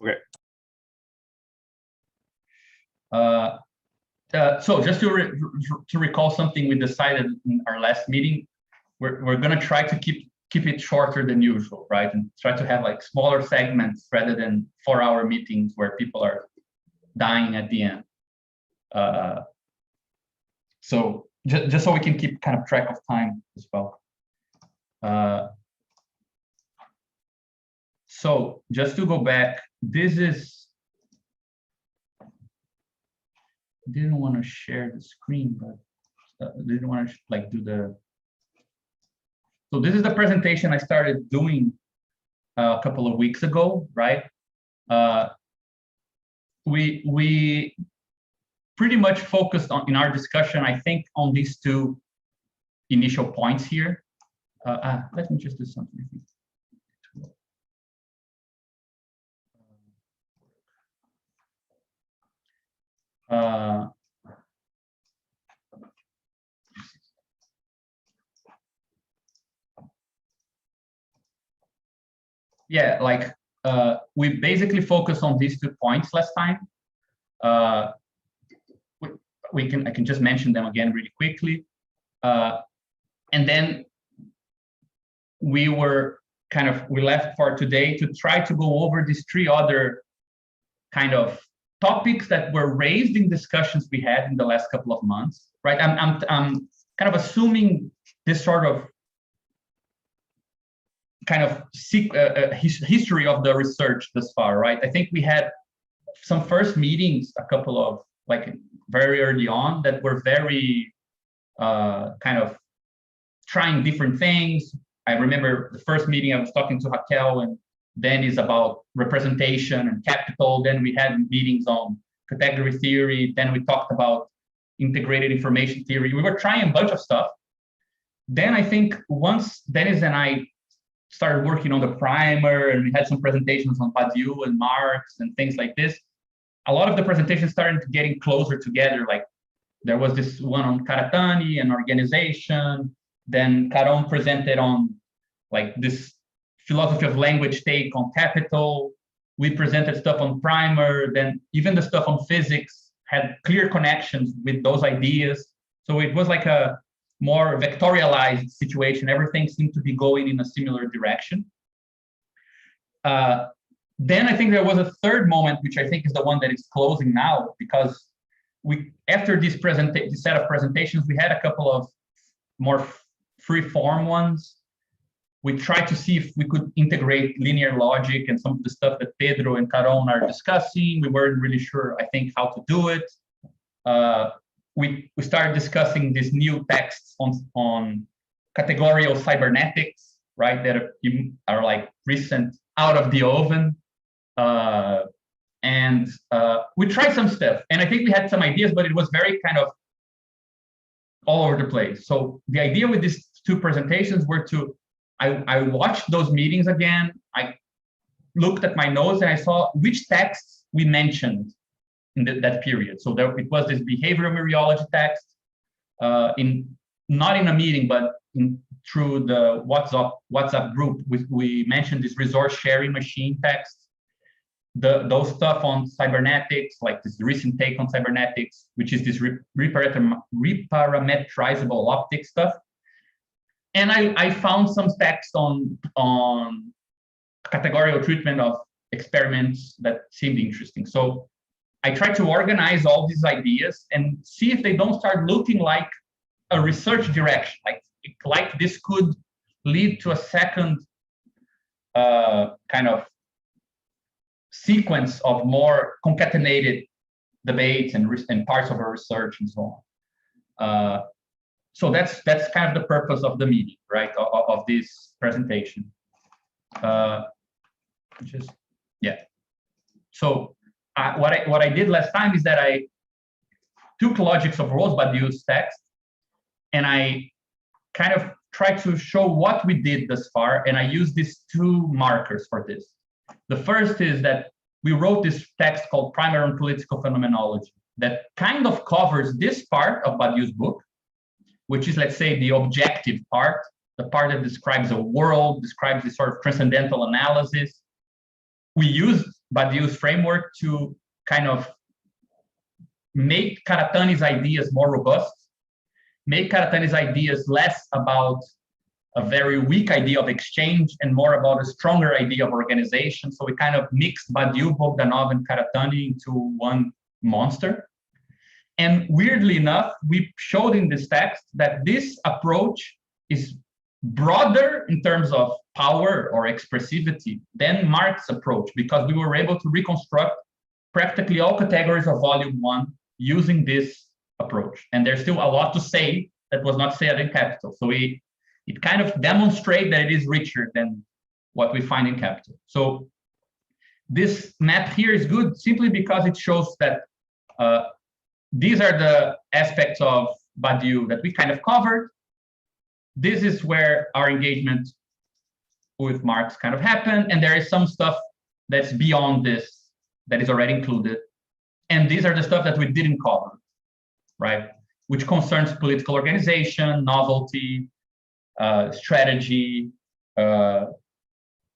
Okay. So just to recall something we decided in our last meeting, we're going to try to keep it shorter than usual, right? And try to have like smaller segments rather than 4-hour meetings where people are dying at the end. So just so we can keep kind of track of time as well. So just to go back, this is, didn't want to share the screen, but didn't want to like do the. So this is the presentation I started doing a couple of weeks ago, right? We pretty much focused on in our discussion, I think, on these two initial points here. Let me just do something. Yeah, like we basically focused on these 2 points last time. I can just mention them again really quickly, and then we left for today to try to go over these 3 other kind of topics that were raised in discussions we had in the last couple of months, right? I'm kind of assuming this sort of kind of history of the research thus far, right? I think we had some first meetings, a couple of like very early on, that were very kind of trying different things. I remember the first meeting I was talking to Raquel, and then is about representation and capital. Then we had meetings on category theory. Then we talked about integrated information theory. We were trying a bunch of stuff. Then I think once Dennis and I started working on the primer, and we had some presentations on Badiou and Marx and things like this, a lot of the presentations started getting closer together. Like there was this one on Karatani and organization. Then Caron presented on like this philosophy of language take on capital. We presented stuff on primer. Then even the stuff on physics had clear connections with those ideas. So it was like a more vectorialized situation. Everything seemed to be going in a similar direction. Then I think there was a third moment, which I think is the one that is closing now, because after this set of presentations, we had a couple of more free-form ones. We tried to see if we could integrate linear logic and some of the stuff that Pedro and Caron are discussing. We weren't really sure, I think, how to do it. We started discussing these new texts on categorical cybernetics, right? That are like recent, out of the oven. And we tried some stuff, and I think we had some ideas, but it was very kind of all over the place. So the idea with these 2 presentations were I watched those meetings again. I looked at my notes and I saw which texts we mentioned in that period. So it was this behavioral meteorology text, not in a meeting, but through the WhatsApp group. We mentioned this resource sharing machine text. Those stuff on cybernetics, like this recent take on cybernetics, which is this reparametrizable optics stuff. And I found some text on categorical treatment of experiments that seemed interesting. So I tried to organize all these ideas and see if they don't start looking like a research direction, like this could lead to a second kind of sequence of more concatenated debates and parts of our research and so on. So that's kind of the purpose of the meeting, right? Of this presentation. So what I did last time is that I took Logics of Rose Badiou's text, and I kind of tried to show what we did thus far, and I used these 2 markers for this. The first is that we wrote this text called Primer on Political Phenomenology that kind of covers this part of Badiou's book, which is, let's say, the objective part, the part that describes a world, describes this sort of transcendental analysis. We used Badiou's framework to kind of make Karatani's ideas more robust, make Karatani's ideas less about a very weak idea of exchange and more about a stronger idea of organization. So we kind of mixed Badiou, Bogdanov, and Karatani into one monster. And weirdly enough, we showed in this text that this approach is broader in terms of power or expressivity than Marx's approach, because we were able to reconstruct practically all categories of volume 1 using this approach. And there's still a lot to say that was not said in Capital. So it kind of demonstrates that it is richer than what we find in Capital. So this map here is good simply because it shows that these are the aspects of Badiou that we kind of covered. This is where our engagement with Marx kind of happened, and there is some stuff that's beyond this that is already included. And these are the stuff that we didn't cover, right? Which concerns political organization, novelty, strategy,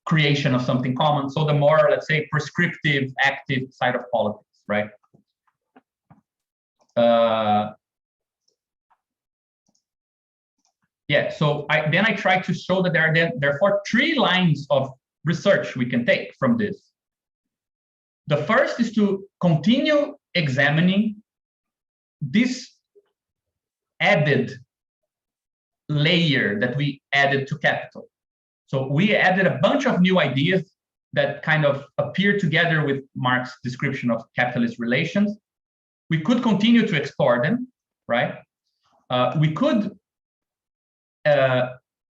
creation of something common. So the more, let's say, prescriptive, active side of politics, right? Yeah, so then I try to show that there are therefore 3 lines of research we can take from this. The first is to continue examining this added layer that we added to Capital. So we added a bunch of new ideas that kind of appear together with Marx's description of capitalist relations. We could continue to explore them, right? We could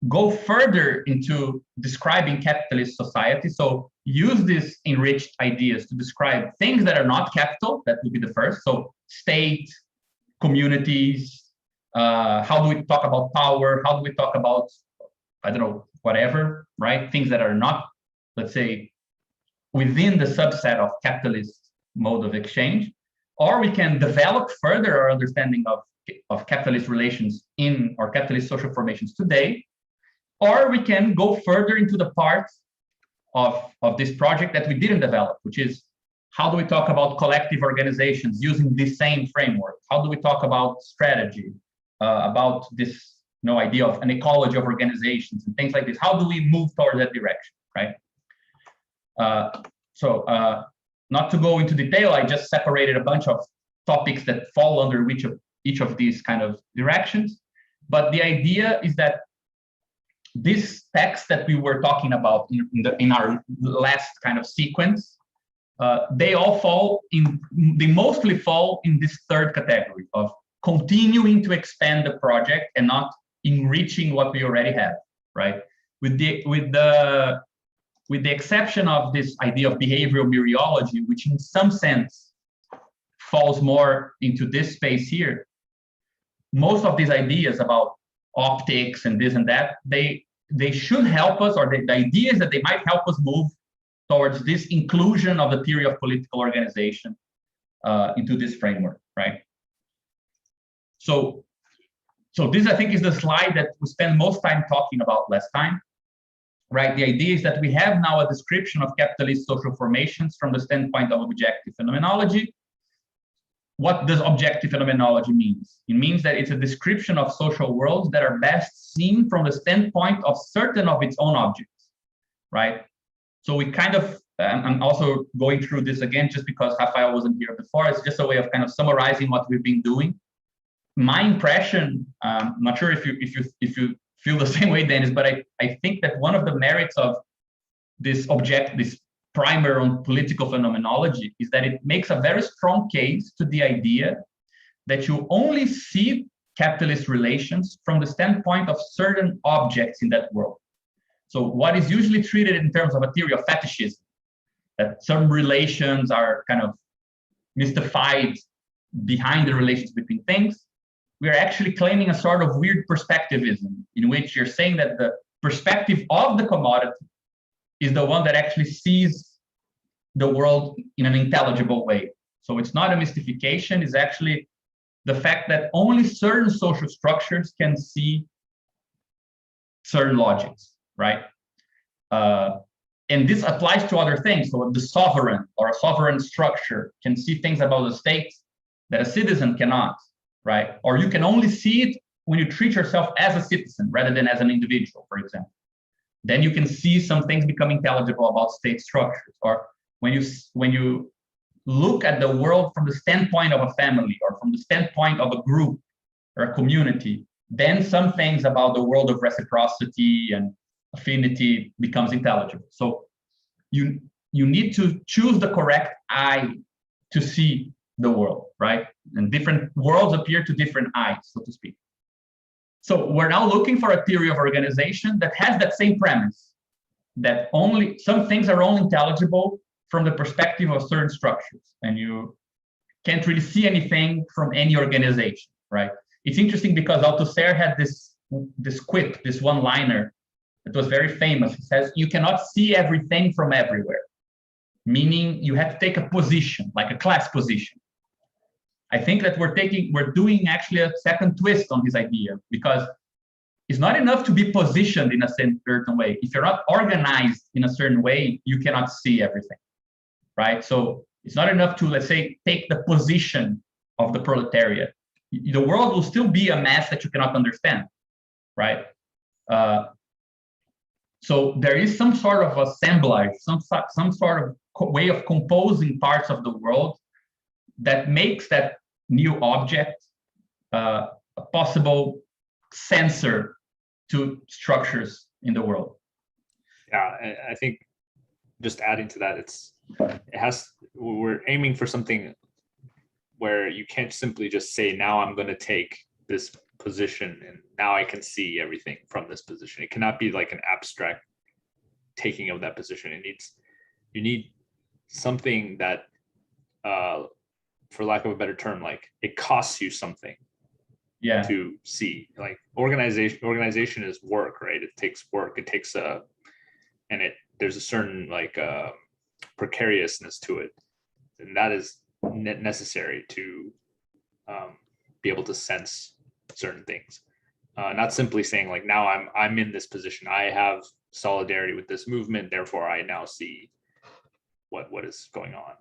go further into describing capitalist society. So use these enriched ideas to describe things that are not capital. That would be the first. So state, communities, how do we talk about power? How do we talk about, I don't know, whatever, right? Things that are not, let's say, within the subset of capitalist mode of exchange. Or we can develop further our understanding of capitalist relations in or capitalist social formations today. Or we can go further into the parts of this project that we didn't develop, which is how do we talk about collective organizations using the same framework? How do we talk about strategy, about this idea of an ecology of organizations and things like this? How do we move towards that direction, right? Not to go into detail, I just separated a bunch of topics that fall under each of these kind of directions. But the idea is that this text that we were talking about in our last kind of sequence, they mostly fall in this third category of continuing to expand the project and not enriching what we already have, right? With the exception of this idea of behavioral meteorology, which in some sense falls more into this space here, most of these ideas about optics and this and that, they should help us, or the idea is that they might help us move towards this inclusion of the theory of political organization into this framework, right? So this, I think, is the slide that we spend most time talking about last time, right? The idea is that we have now a description of capitalist social formations from the standpoint of objective phenomenology. What does objective phenomenology mean? It means that it's a description of social worlds that are best seen from the standpoint of certain of its own objects, right? So we kind of, I'm also going through this again just because Rafael wasn't here before. It's just a way of kind of summarizing what we've been doing. My impression, I'm not sure if you feel the same way, Dennis, but I think that one of the merits of this primer on political phenomenology is that it makes a very strong case to the idea that you only see capitalist relations from the standpoint of certain objects in that world. So what is usually treated in terms of a theory of fetishism, that some relations are kind of mystified behind the relations between things, we are actually claiming a sort of weird perspectivism in which you're saying that the perspective of the commodity is the one that actually sees the world in an intelligible way. So it's not a mystification, it's actually the fact that only certain social structures can see certain logics, right? and this applies to other things. So the sovereign or a sovereign structure can see things about the state that a citizen cannot, right? Or you can only see it when you treat yourself as a citizen rather than as an individual, for example. Then you can see some things become intelligible about state structures. Or when you look at the world from the standpoint of a family or from the standpoint of a group or a community, then some things about the world of reciprocity and affinity becomes intelligible. So you need to choose the correct eye to see the world, right? And different worlds appear to different eyes, so to speak. So we're now looking for a theory of organization that has that same premise, that only some things are only intelligible from the perspective of certain structures, and you can't really see anything from any organization, right? It's interesting because Althusser had this quip, this one-liner that was very famous. He says, you cannot see everything from everywhere, meaning you have to take a position, like a class position. I think that we're doing actually a second twist on this idea, because it's not enough to be positioned in a certain way. If you're not organized in a certain way, you cannot see everything, right? So it's not enough to, let's say, take the position of the proletariat. The world will still be a mass that you cannot understand, right? So there is some sort of assemblage, some sort of way of composing parts of the world that makes that new object a possible sensor to structures in the world. Yeah, I think just adding to that, we're aiming for something where you can't simply just say, now I'm going to take this position and now I can see everything from this position. It cannot be like an abstract taking of that position. You need something that, for lack of a better term, like it costs you something to see. Like organization is work, right? It takes work. It takes there's a certain like precariousness to it, and that is necessary to be able to sense certain things. Not simply saying like, now I'm in this position, I have solidarity with this movement, therefore I now see what is going on.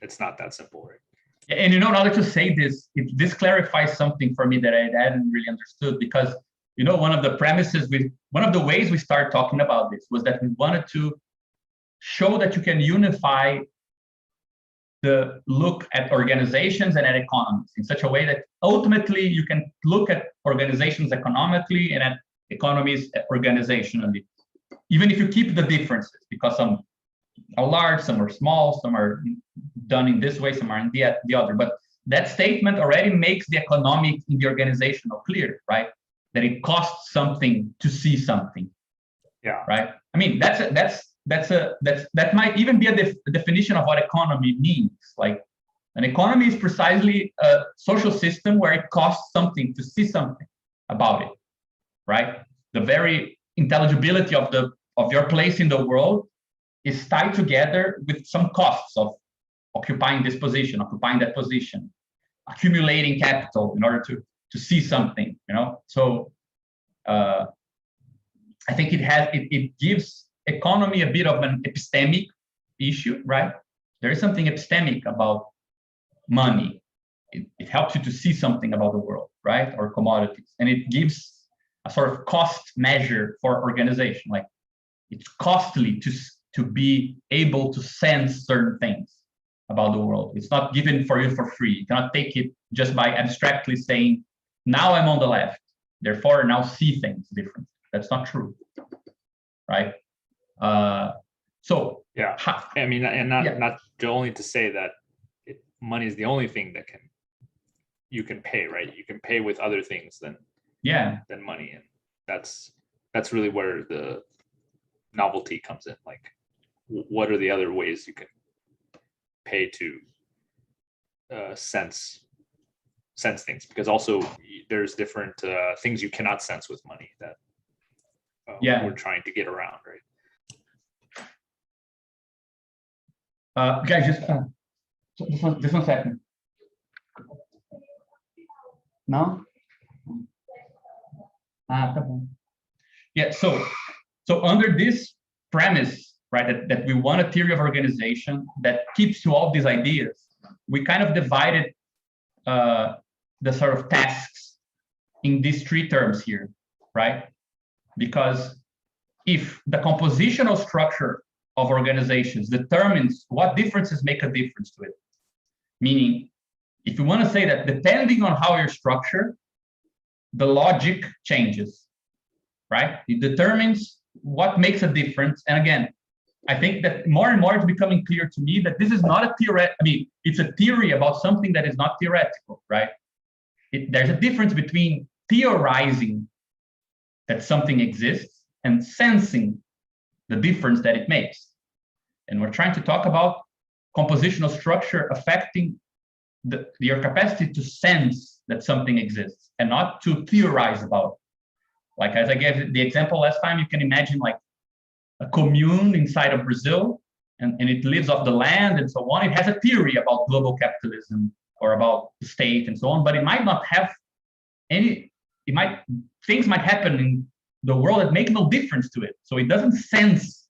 It's not that simple, right? And now that you say this, this clarifies something for me that I hadn't really understood, because one of the ways we started talking about this was that we wanted to show that you can unify the look at organizations and at economies in such a way that ultimately you can look at organizations economically and at economies organizationally, even if you keep the differences, because some are large, some are small, some are done in this way, some are in the other. But that statement already makes the economic in the organizational clear, right? That it costs something to see something. Yeah. Right. I mean, that might even be a definition of what economy means. Like, an economy is precisely a social system where it costs something to see something about it, right? The very intelligibility of your place in the world is tied together with some costs of occupying this position, occupying that position, accumulating capital in order to see something, So I think it gives economy a bit of an epistemic issue, right? There is something epistemic about money. It helps you to see something about the world, right? Or commodities. And it gives a sort of cost measure for organization. Like, it's costly to be able to sense certain things about the world. It's not given for you for free. You cannot take it just by abstractly saying, now I'm on the left, therefore now see things different. That's not true, right? So yeah, I mean, and not only to say that money is the only thing that you can pay, right? You can pay with other things than money, and that's really where the novelty comes in. Like, what are the other ways you can pay to sense things? Because also there's different things you cannot sense with money that we're trying to get around, right? Guys, just one second. No? Tá bom. Yeah, so under this premise right? That we want a theory of organization that keeps to all these ideas. We kind of divided the sort of tasks in these three terms here, right? Because if the compositional structure of organizations determines what differences make a difference to it, meaning if you want to say that depending on how you're structured, the logic changes, right? It determines what makes a difference. And again, I think that more and more it's becoming clear to me that this is not a theory. I mean, it's a theory about something that is not theoretical, right? There's a difference between theorizing that something exists and sensing the difference that it makes. And we're trying to talk about compositional structure affecting your capacity to sense that something exists and not to theorize about it. Like as I gave the example last time, you can imagine like a commune inside of Brazil, and it lives off the land and so on. It has a theory about global capitalism or about the state and so on, but it might not have any, things might happen in the world that make no difference to it. So it doesn't sense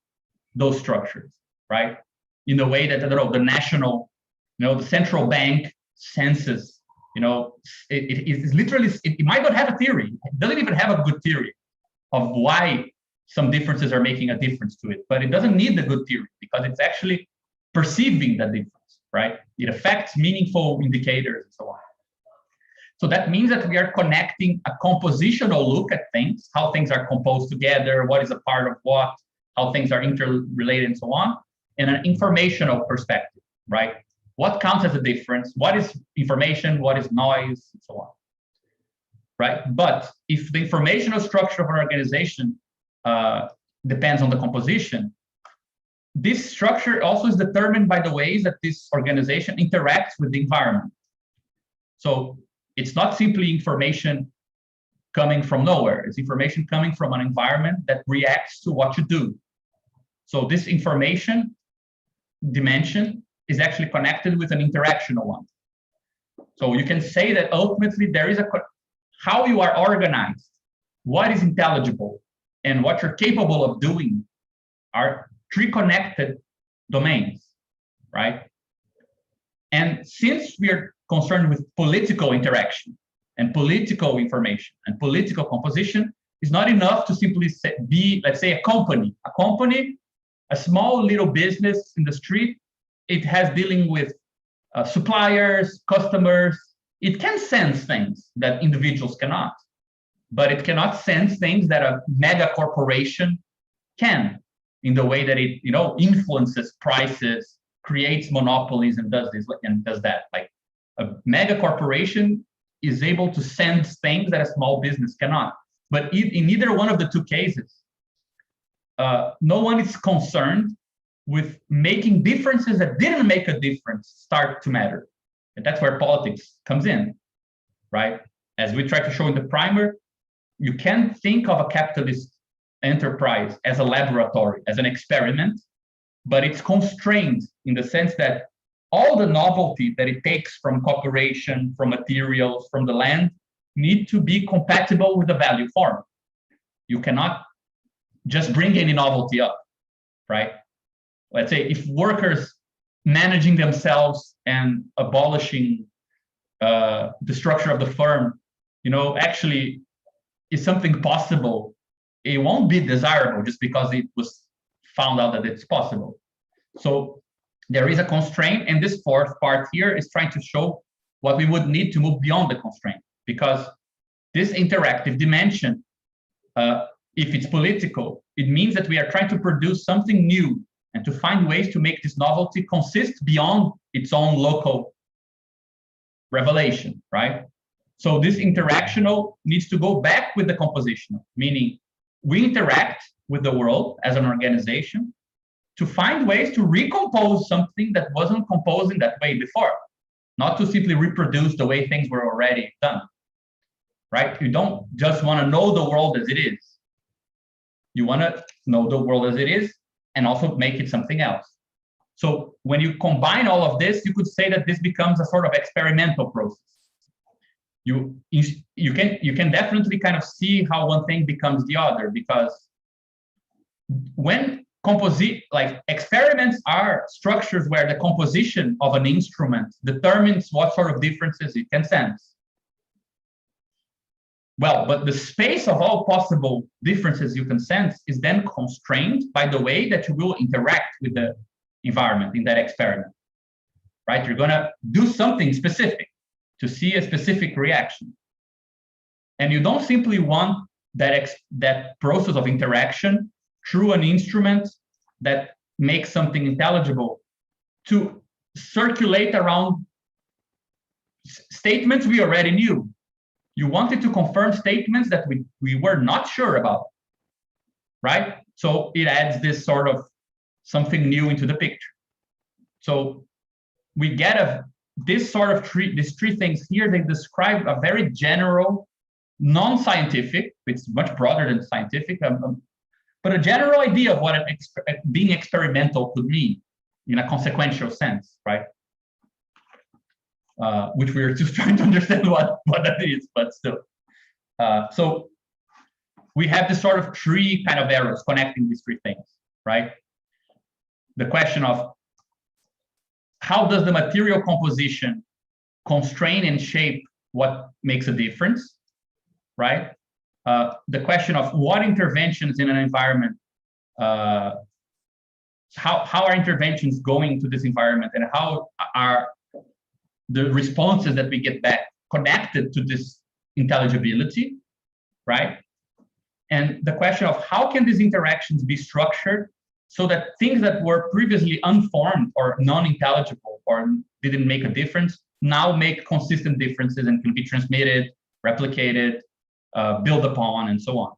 those structures, right? In the way that, I don't know, the national, the central bank senses, it is literally, it might not have a theory. It doesn't even have a good theory of why some differences are making a difference to it, but it doesn't need the good theory because it's actually perceiving that difference, right? It affects meaningful indicators and so on. So that means that we are connecting a compositional look at things, how things are composed together, what is a part of what, how things are interrelated and so on, and an informational perspective, right? What counts as a difference? What is information? What is noise? And so on, right? But if the informational structure of an organization depends on the composition, this structure also is determined by the ways that this organization interacts with the environment. So it's not simply information coming from nowhere. It's information coming from an environment that reacts to what you do. So this information dimension is actually connected with an interactional one. So you can say that ultimately there is how you are organized, what is intelligible, and what you're capable of doing are three connected domains, right? And since we are concerned with political interaction and political information and political composition, it's not enough to simply be, let's say, a company, a small little business in the street. It has dealing with suppliers, customers. It can sense things that individuals cannot, but it cannot sense things that a mega corporation can, in the way that it, influences prices, creates monopolies, and does this and does that. Like a mega corporation is able to sense things that a small business cannot. But in either one of the two cases, no one is concerned with making differences that didn't make a difference start to matter. And that's where politics comes in, right? As we try to show in the primer, you can think of a capitalist enterprise as a laboratory, as an experiment, but it's constrained in the sense that all the novelty that it takes from cooperation, from materials, from the land, need to be compatible with the value form. You cannot just bring any novelty up, right? Let's say if workers managing themselves and abolishing the structure of the firm, actually is something possible, it won't be desirable just because it was found out that it's possible. So there is a constraint, and this fourth part here is trying to show what we would need to move beyond the constraint, because this interactive dimension, if it's political, it means that we are trying to produce something new and to find ways to make this novelty consist beyond its own local revelation, right? So this interactional needs to go back with the compositional, meaning we interact with the world as an organization to find ways to recompose something that wasn't composed in that way before, not to simply reproduce the way things were already done, right? You don't just want to know the world as it is. You want to know the world as it is and also make it something else. So when you combine all of this, you could say that this becomes a sort of experimental process. You can definitely kind of see how one thing becomes the other, because when like experiments are structures where the composition of an instrument determines what sort of differences it can sense. Well, but the space of all possible differences you can sense is then constrained by the way that you will interact with the environment in that experiment, right? You're gonna do something specific to see a specific reaction. And you don't simply want that process of interaction through an instrument that makes something intelligible to circulate around statements we already knew. You wanted to confirm statements that we were not sure about, right? So it adds this sort of something new into the picture. So we get these three things here. They describe a very general, non-scientific, it's much broader than scientific, but a general idea of what being experimental could mean in a consequential sense, right? Which we are just trying to understand what that is, but still. So we have this sort of three kind of arrows connecting these three things, right? The question of how does the material composition constrain and shape what makes a difference, right? The question of what interventions in an environment, how are interventions going to this environment, and how are the responses that we get back connected to this intelligibility, right? And the question of how can these interactions be structured so that things that were previously unformed or non-intelligible or didn't make a difference now make consistent differences and can be transmitted, replicated, built upon, and so on.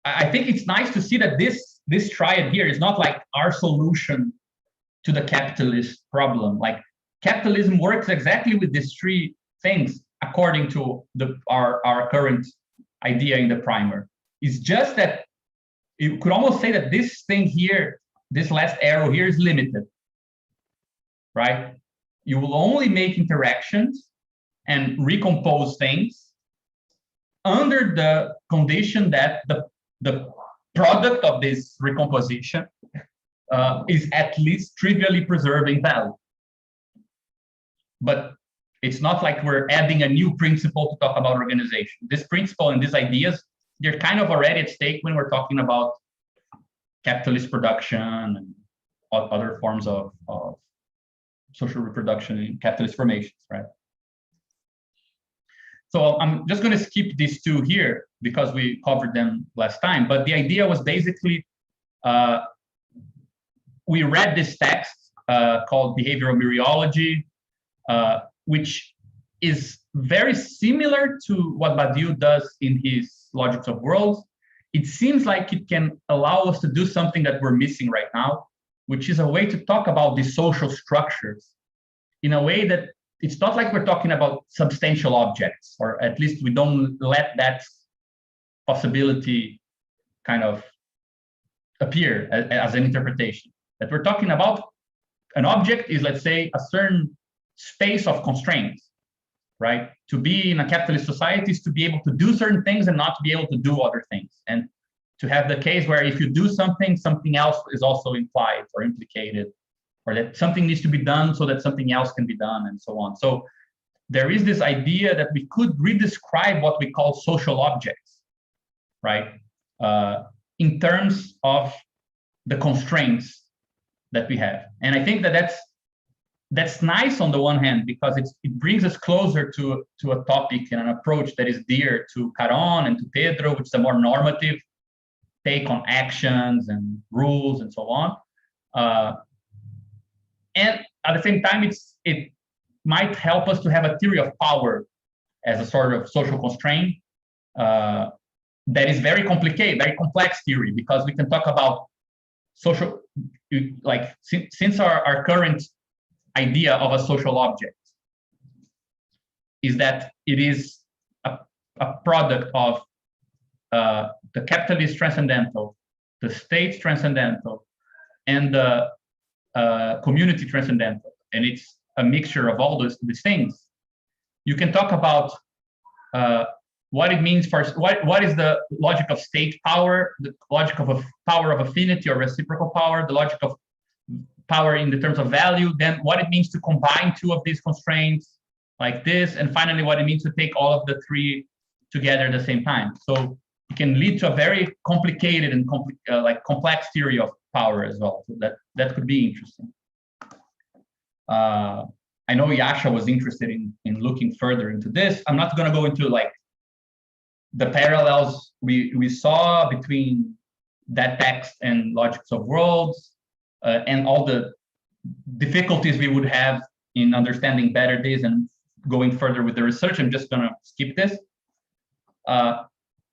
I think it's nice to see that this triad here is not like our solution to the capitalist problem. Like capitalism works exactly with these three things according to our current idea in the primer. It's just that you could almost say that this thing here, this last arrow here is limited, right? You will only make interactions and recompose things under the condition that the product of this recomposition is at least trivially preserving value. But it's not like we're adding a new principle to talk about organization. This principle and these ideas, they're kind of already at stake when we're talking about capitalist production and other forms of social reproduction in capitalist formations, right? So I'm just going to skip these two here because we covered them last time. But the idea was basically, we read this text called Behavioral Meteorology, which is very similar to what Badiou does in his Logics of Worlds. It seems like it can allow us to do something that we're missing right now, which is a way to talk about the social structures in a way that it's not like we're talking about substantial objects, or at least we don't let that possibility kind of appear as an interpretation. That we're talking about an object is, let's say, a certain space of constraints, right? To be in a capitalist society is to be able to do certain things and not to be able to do other things. And to have the case where if you do something, something else is also implied or implicated, or that something needs to be done so that something else can be done, and so on. So there is this idea that we could redescribe what we call social objects, right? In terms of the constraints that we have. And I think that that's nice on the one hand, because it brings us closer to a topic and an approach that is dear to Caron and to Pedro, which is a more normative take on actions and rules and so on. And at the same time, it might help us to have a theory of power as a sort of social constraint that is very complicated, very complex theory, because we can talk about social, like since our current idea of a social object is that it is a product of the capitalist transcendental, the state transcendental, and the community transcendental, and it's a mixture of all these things. You can talk about what it means for what is the logic of state power, the logic of a power of affinity or reciprocal power, the logic of power in the terms of value, then what it means to combine two of these constraints like this, and finally what it means to take all of the three together at the same time. So it can lead to a very complicated and complex theory of power as well. So that could be interesting. I know Yasha was interested in looking further into this. I'm not going to go into like the parallels we saw between that text and logics of worlds, and all the difficulties we would have in understanding better this and going further with the research. I'm just going to skip this.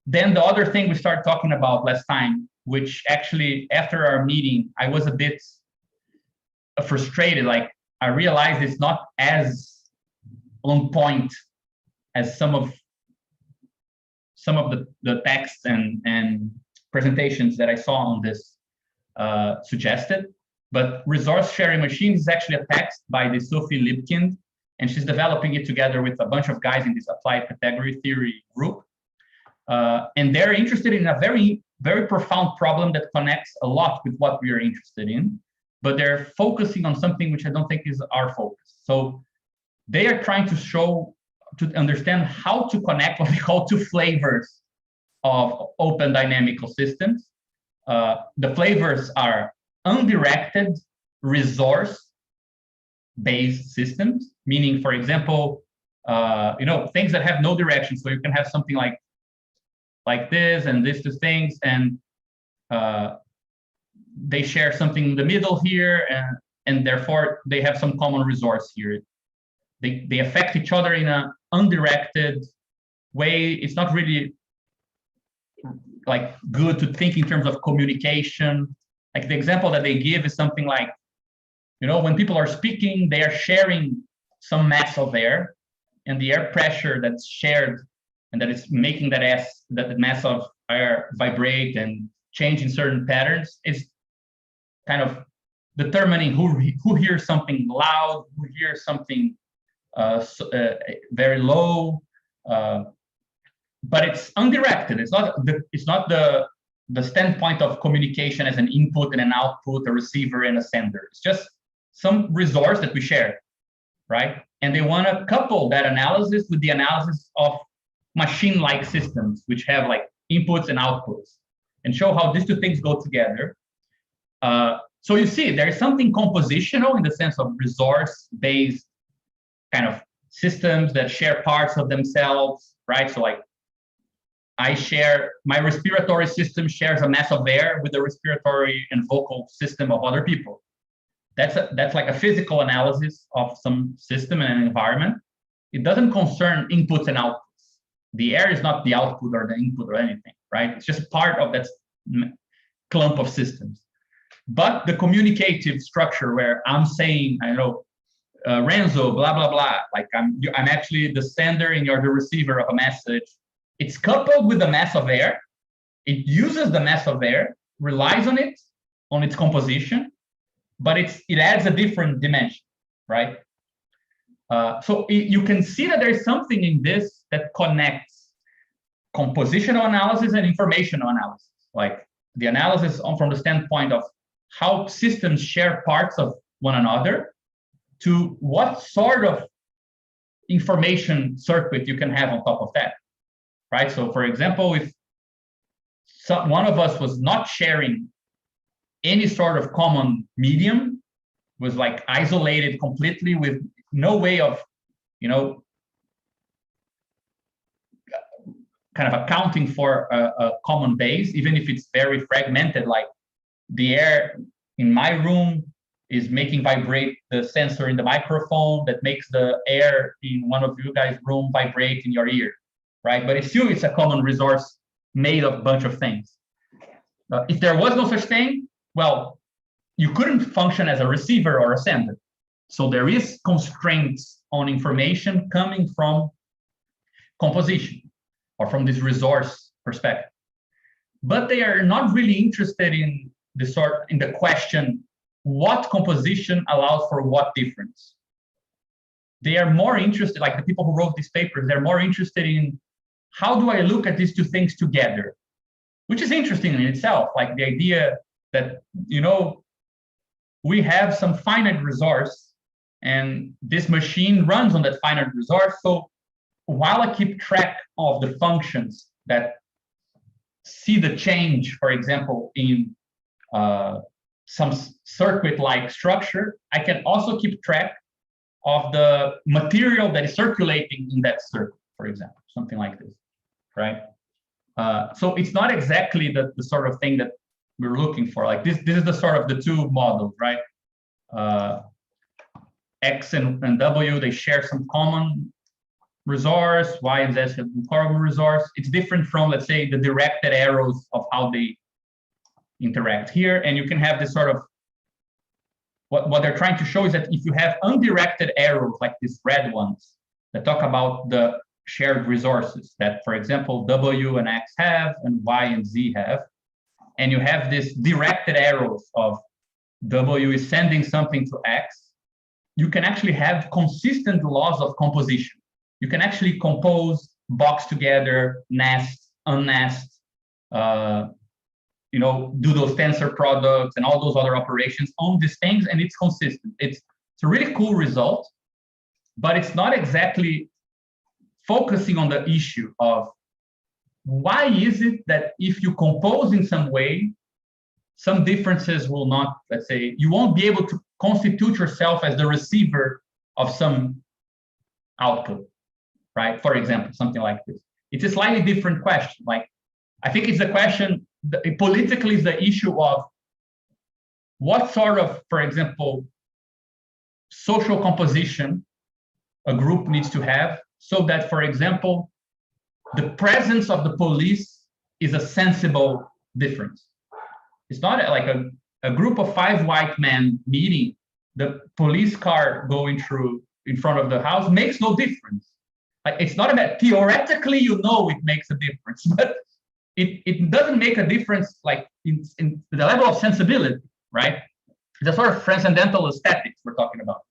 Then the other thing we started talking about last time, which actually after our meeting, I was a bit frustrated. Like I realized it's not as on point as some of the texts and presentations that I saw on this suggested. But resource sharing machines is actually a text by the Sophie Lipkind, and she's developing it together with a bunch of guys in this applied category theory group. And they're interested in a very, very profound problem that connects a lot with what we are interested in, but they're focusing on something which I don't think is our focus. So they are trying to understand how to connect what we call two flavors of open dynamical systems. The flavors are undirected resource-based systems, meaning, for example, things that have no direction. So you can have something like this and this two things, and they share something in the middle here, and therefore they have some common resource here. They affect each other in an undirected way. It's not really like good to think in terms of communication. Like the example that they give is something like, when people are speaking, they are sharing some mass of air, and the air pressure that's shared and that is making that mass of air vibrate and change in certain patterns is kind of determining who hears something loud, who hears something very low, but it's undirected. It's not the standpoint of communication as an input and an output, a receiver and a sender. It's just some resource that we share, right? And they want to couple that analysis with the analysis of machine-like systems, which have like inputs and outputs, and show how these two things go together. So you see, there is something compositional in the sense of resource-based kind of systems that share parts of themselves, right? So like my respiratory system shares a mass of air with the respiratory and vocal system of other people. That's like a physical analysis of some system and an environment. It doesn't concern inputs and outputs. The air is not the output or the input or anything, right? It's just part of that clump of systems. But the communicative structure where I'm saying, Renzo, blah, blah, blah, like I'm actually the sender and you're the receiver of a message. It's coupled with the mass of air. It uses the mass of air, relies on it, on its composition, but it adds a different dimension, right? So you can see that there's something in this that connects compositional analysis and informational analysis, like the analysis from the standpoint of how systems share parts of one another to what sort of information circuit you can have on top of that, right? So for example, if one of us was not sharing any sort of common medium, was like isolated completely with no way of, kind of accounting for a common base, even if it's very fragmented, like the air in my room is making vibrate the sensor in the microphone that makes the air in one of you guys' room vibrate in your ear, right? But it's a common resource made of a bunch of things. If there was no such thing, well, you couldn't function as a receiver or a sender. So there is constraints on information coming from composition or from this resource perspective. But they are not really interested in the question, what composition allows for what difference? They are more interested, like the people who wrote these papers, they're more interested in how do I look at these two things together? Which is interesting in itself, like the idea that, we have some finite resource and this machine runs on that finite resource. So while I keep track of the functions that see the change, for example, in some circuit-like structure, I can also keep track of the material that is circulating in that circuit, for example, something like this, right? So it's not exactly the sort of thing that we're looking for. Like this is the sort of the two models, right? X and W, they share some common resource. Y and Z have some common resource. It's different from, let's say, the directed arrows of how they interact here. And you can have this sort of, what they're trying to show is that if you have undirected arrows like these red ones that talk about the shared resources that, for example, W and X have and Y and Z have, and you have this directed arrows of W is sending something to X, you can actually have consistent laws of composition. You can actually compose, box together, nest, unnest, do those tensor products and all those other operations on these things, and it's consistent. It's a really cool result, but it's not exactly focusing on the issue of why is it that if you compose in some way, some differences will not, let's say, you won't be able to constitute yourself as the receiver of some output, right? For example, something like this. It's a slightly different question. Like, I think it's the question, politically is the issue of what sort of, for example, social composition a group needs to have so that, for example, the presence of the police is a sensible difference. It's not like a group of 5 white men meeting, the police car going through in front of the house makes no difference. Like, it's not about theoretically, it makes a difference, but it doesn't make a difference like in the level of sensibility, right? The sort of transcendental aesthetics we're talking about.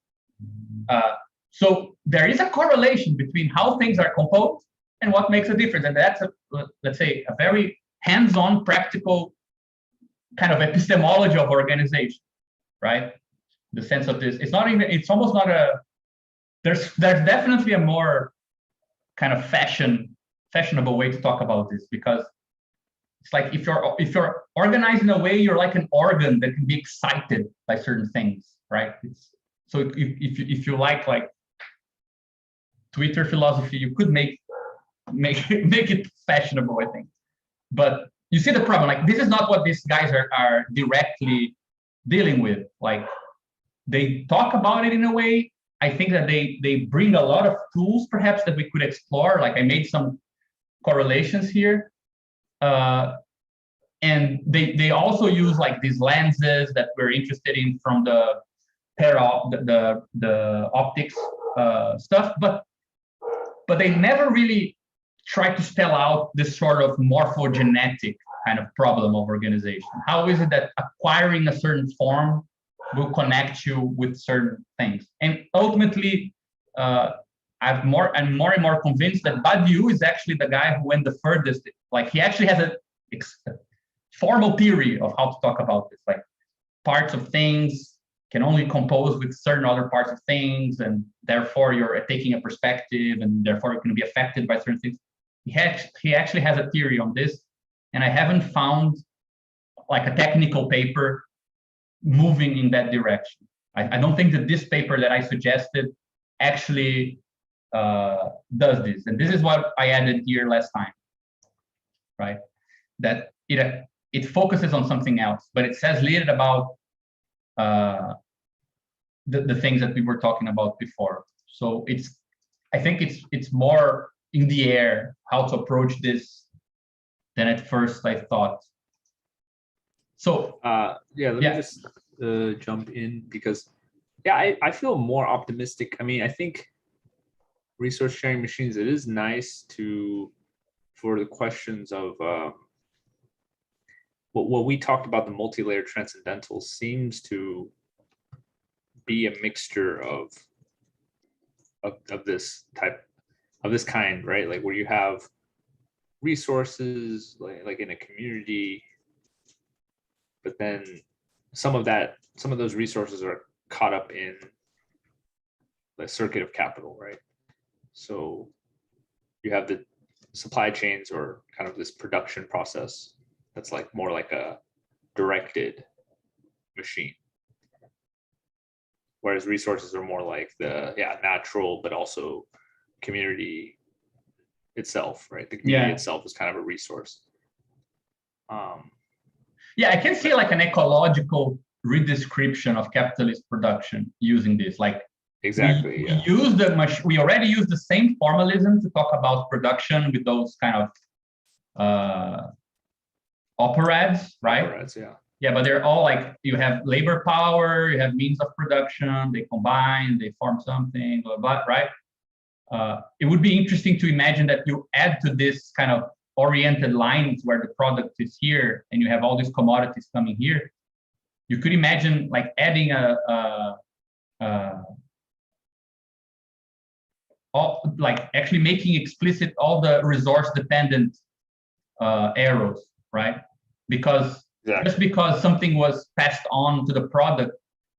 So there is a correlation between how things are composed and what makes a difference. And that's, let's say, a very hands-on, practical kind of epistemology of organization, right? The sense of this, it's almost not there's definitely a more kind of fashionable way to talk about this, because it's like if you're organized in a way, you're like an organ that can be excited by certain things, right? So if you like Twitter philosophy, you could make it fashionable, I think. But you see the problem, like this is not what these guys are directly dealing with. Like, they talk about it in a way. I think that they bring a lot of tools perhaps that we could explore. Like, I made some correlations here. And they also use like these lenses that we're interested in from the the optics stuff, but they never really try to spell out this sort of morphogenetic kind of problem of organization. How is it that acquiring a certain form will connect you with certain things? And ultimately, I'm more and more convinced that Badiou is actually the guy who went the furthest. Like, he actually has a formal theory of how to talk about this. Like, parts of things can only compose with certain other parts of things, and therefore you're taking a perspective, and therefore you're going to be affected by certain things. He actually has a theory on this, and I haven't found like a technical paper moving in that direction. I don't think that this paper that I suggested actually does this, and this is what I added here last time, right? That it focuses on something else, but it says little about the things that we were talking about before. So I think it's more in the air how to approach this than at first I thought. So let me just jump in, because I feel more optimistic. I mean, I think resource sharing machines, it is nice for the questions of what we talked about, the multi-layer transcendental seems to be a mixture of this kind, right? Like, where you have resources, like in a community, but then some of those resources are caught up in the circuit of capital, right? So you have the supply chains, or kind of this production process that's like more like a directed machine, whereas resources are more like the natural, but also community itself, right? The community itself is kind of a resource. Yeah, I can see like an ecological redescription of capitalist production using this. Like exactly, we already use the same formalism to talk about production with those kind of operats, right? Operats, yeah. Yeah, but they're all like, you have labor power, you have means of production, they combine, they form something, blah, blah, right? It would be interesting to imagine that you add to this kind of oriented lines where the product is here and you have all these commodities coming here. You could imagine like adding like actually making explicit all the resource dependent arrows, right? Because just because something was passed on to the product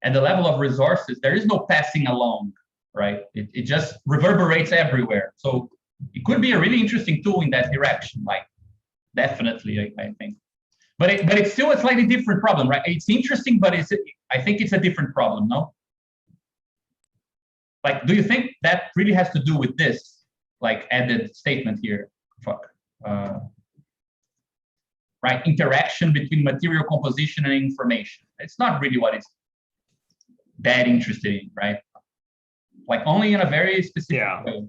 at the level of resources, there is no passing along, right? It just reverberates everywhere. So it could be a really interesting tool in that direction, like definitely, I think. But it's still a slightly different problem, right? It's interesting, but I think it's a different problem, no? Like, do you think that really has to do with this, like added statement here? Right, interaction between material composition and information. It's not really what it's that interested in, right? Like only in a very specific way.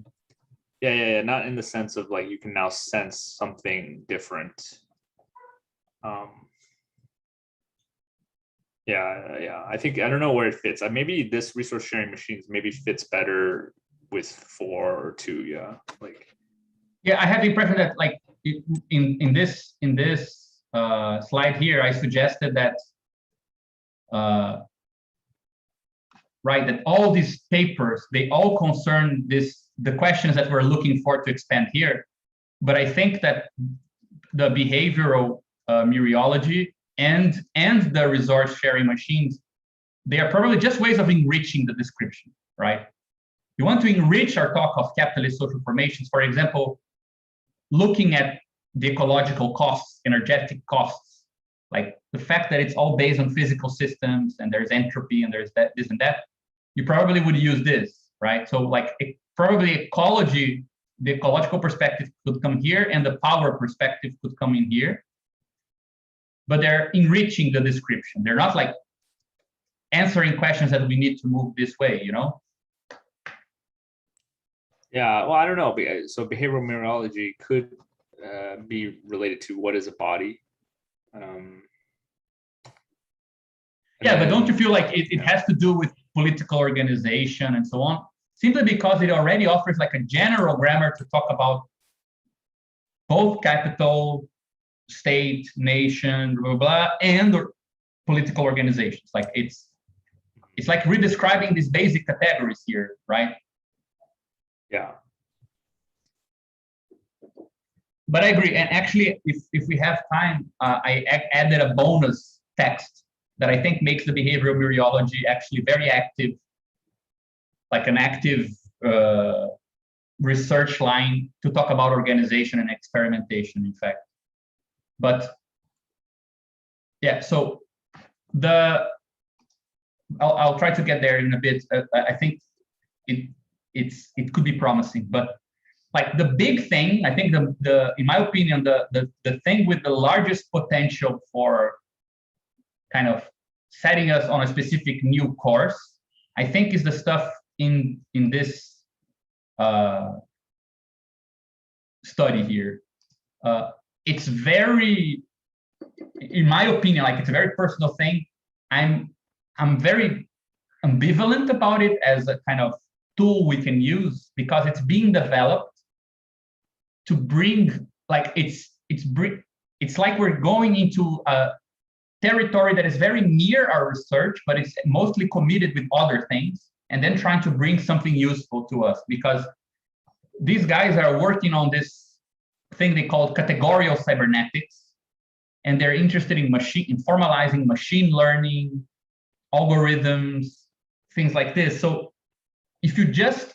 Yeah, not in the sense of like you can now sense something different. I think, I don't know where it fits. Maybe this resource sharing machines maybe fits better with 4 or 2. Yeah, like. Yeah, I have the impression that like in this slide here, I suggested that right, that all these papers, they all concern the questions that we're looking for to expand here. But I think that the behavioral meteorology and the resource sharing machines, they are probably just ways of enriching the description, right? You want to enrich our talk of capitalist social formations, for example, looking at the ecological costs, energetic costs, like the fact that it's all based on physical systems and there's entropy and there's that, this and that, you probably would use this, right? So like probably ecology, the ecological perspective could come here and the power perspective could come in here, but they're enriching the description. They're not like answering questions that we need to move this way, you know? Yeah, well, I don't know. So behavioral meteorology could be related to what is a body. Yeah, but don't you feel like it has to do with political organization and so on? Simply because it already offers like a general grammar to talk about both capital, state, nation, blah, blah, blah, and political organizations. Like it's like redescribing these basic categories here, right? Yeah. But I agree. And actually, if we have time, I added a bonus text that I think makes the behavioral meteorology actually very active, like an active research line to talk about organization and experimentation, in fact. But yeah, so I'll try to get there in a bit. I think it could be promising, but like the big thing, I think in my opinion, the thing with the largest potential for kind of setting us on a specific new course, I think is the stuff in this study here. It's very, in my opinion, like it's a very personal thing. I'm very ambivalent about it as a kind of tool we can use because it's being developed to bring, like it's like we're going into a territory that is very near our research, but it's mostly committed with other things, and then trying to bring something useful to us, because these guys are working on this thing they call categorical cybernetics, and they're interested in formalizing machine learning, algorithms, things like this. So if you just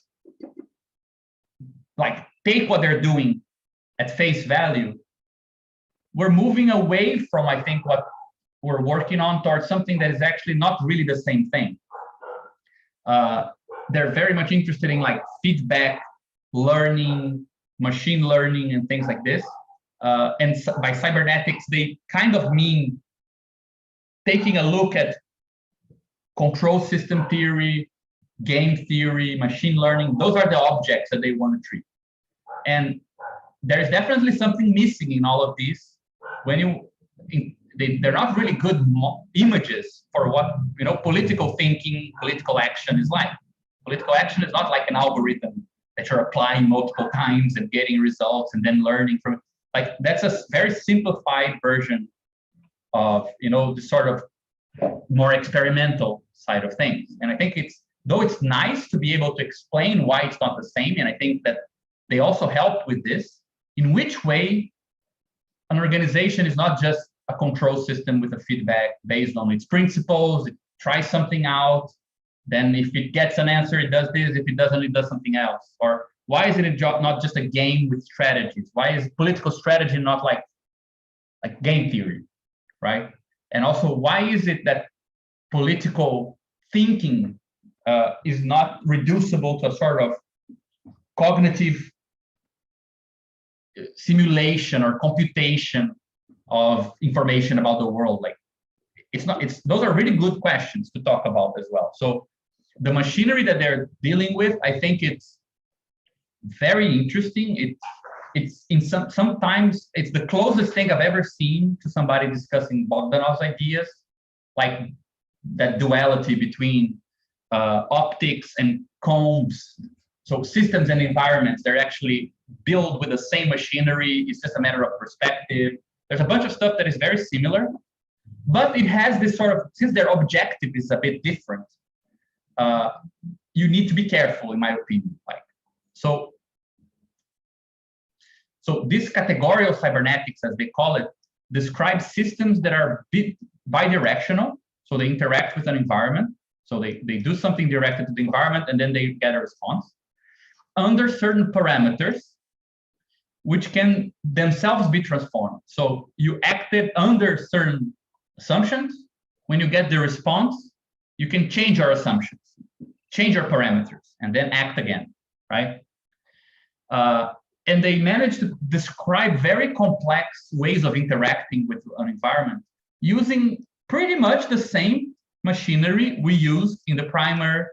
like take what they're doing at face value, we're moving away from, I think, what we're working on towards something that is actually not really the same thing. They're very much interested in like feedback, learning, machine learning, and things like this. And by cybernetics, they kind of mean taking a look at control system theory, game theory, machine learning. Those are the objects that they want to treat. And there's definitely something missing in all of these. When they're not really good images for what political thinking, political action is like. Political action is not like an algorithm that you're applying multiple times and getting results and then learning from it. Like that's a very simplified version of the sort of more experimental side of things. And I think though it's nice to be able to explain why it's not the same, and I think that they also help with this, in which way an organization is not just a control system with a feedback based on its principles. It tries something out, then if it gets an answer, it does this. If it doesn't, it does something else. Or why is it not just a game with strategies? Why is political strategy not like game theory, right? And also, why is it that political thinking is not reducible to a sort of cognitive simulation or computation of information about the world? Like those are really good questions to talk about as well. So the machinery that they're dealing with, I think it's very interesting. It's sometimes it's the closest thing I've ever seen to somebody discussing Bogdanov's ideas, like that duality between optics and combs. So systems and environments, they're actually built with the same machinery. It's just a matter of perspective. There's a bunch of stuff that is very similar, but it has this sort of, since their objective is a bit different, you need to be careful, in my opinion. So this categorical cybernetics, as they call it, describes systems that are bidirectional. So they interact with an environment. So they do something directed to the environment, and then they get a response under certain parameters, which can themselves be transformed. So you acted under certain assumptions. When you get the response, you can change your assumptions, change your parameters, and then act again, right? And they managed to describe very complex ways of interacting with an environment using pretty much the same machinery we use in the primer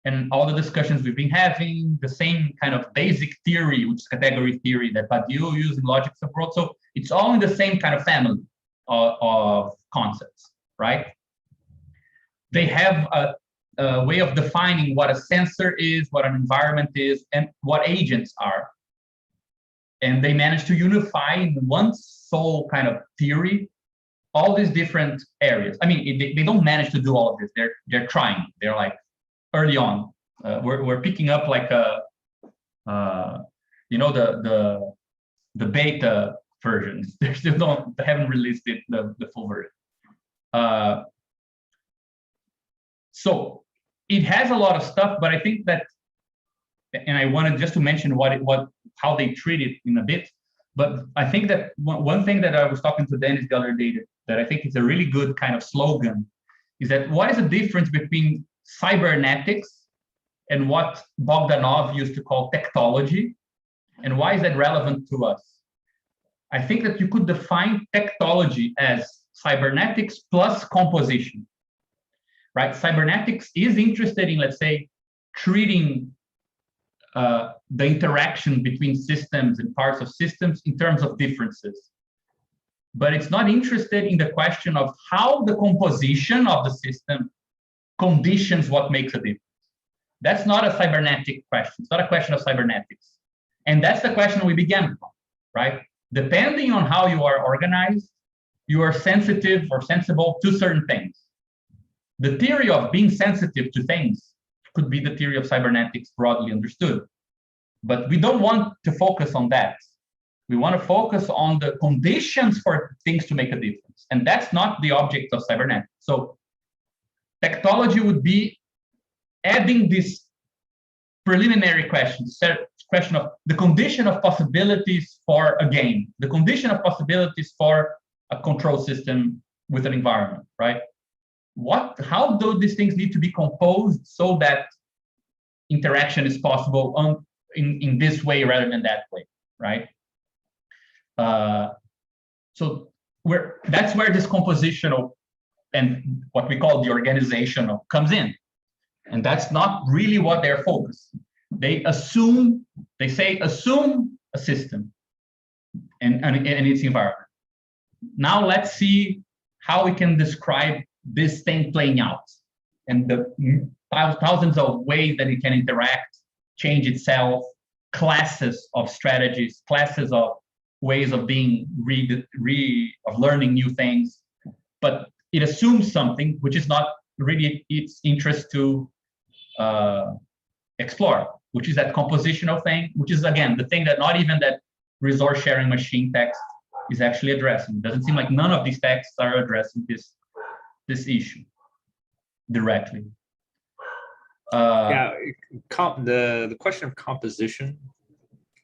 and all the discussions we've been having, the same kind of basic theory, which is category theory that Badiou used in Logic of the World. So it's all in the same kind of family of concepts, right? They have a way of defining what a sensor is, what an environment is, and what agents are. And they managed to unify in one sole kind of theory all these different areas. I mean, they don't manage to do all of this. They're trying. They're like early on. We're picking up like the beta versions. They still haven't released it the full version. So it has a lot of stuff, but I think that, and I wanted just to mention how they treat it in a bit. But I think that one thing that I was talking to Dennis the other day that I think is a really good kind of slogan is that what is the difference between cybernetics and what Bogdanov used to call technology, and why is that relevant to us? I think that you could define technology as cybernetics plus composition, right? Cybernetics is interested in, let's say, treating the interaction between systems and parts of systems in terms of differences. But it's not interested in the question of how the composition of the system conditions what makes a difference. That's not a cybernetic question. It's not a question of cybernetics. And that's the question we began from, right? Depending on how you are organized, you are sensitive or sensible to certain things. The theory of being sensitive to things could be the theory of cybernetics broadly understood. But we don't want to focus on that. We want to focus on the conditions for things to make a difference. And that's not the object of cybernetics. So technology would be adding this preliminary question of the condition of possibilities for a game, the condition of possibilities for a control system with an environment, right? How do these things need to be composed so that interaction is possible in this way rather than that way, right? So that's where this compositional and what we call the organizational comes in. And that's not really what they're focused. They say assume a system and its environment. Now let's see how we can describe this thing playing out and the thousands of ways that it can interact, change itself, classes of strategies, classes of ways of being of learning new things, but it assumes something which is not really its interest to explore, which is that compositional thing, which is again the thing that not even that resource sharing machine text is actually addressing. It doesn't seem like none of these texts are addressing this issue directly. The question of composition,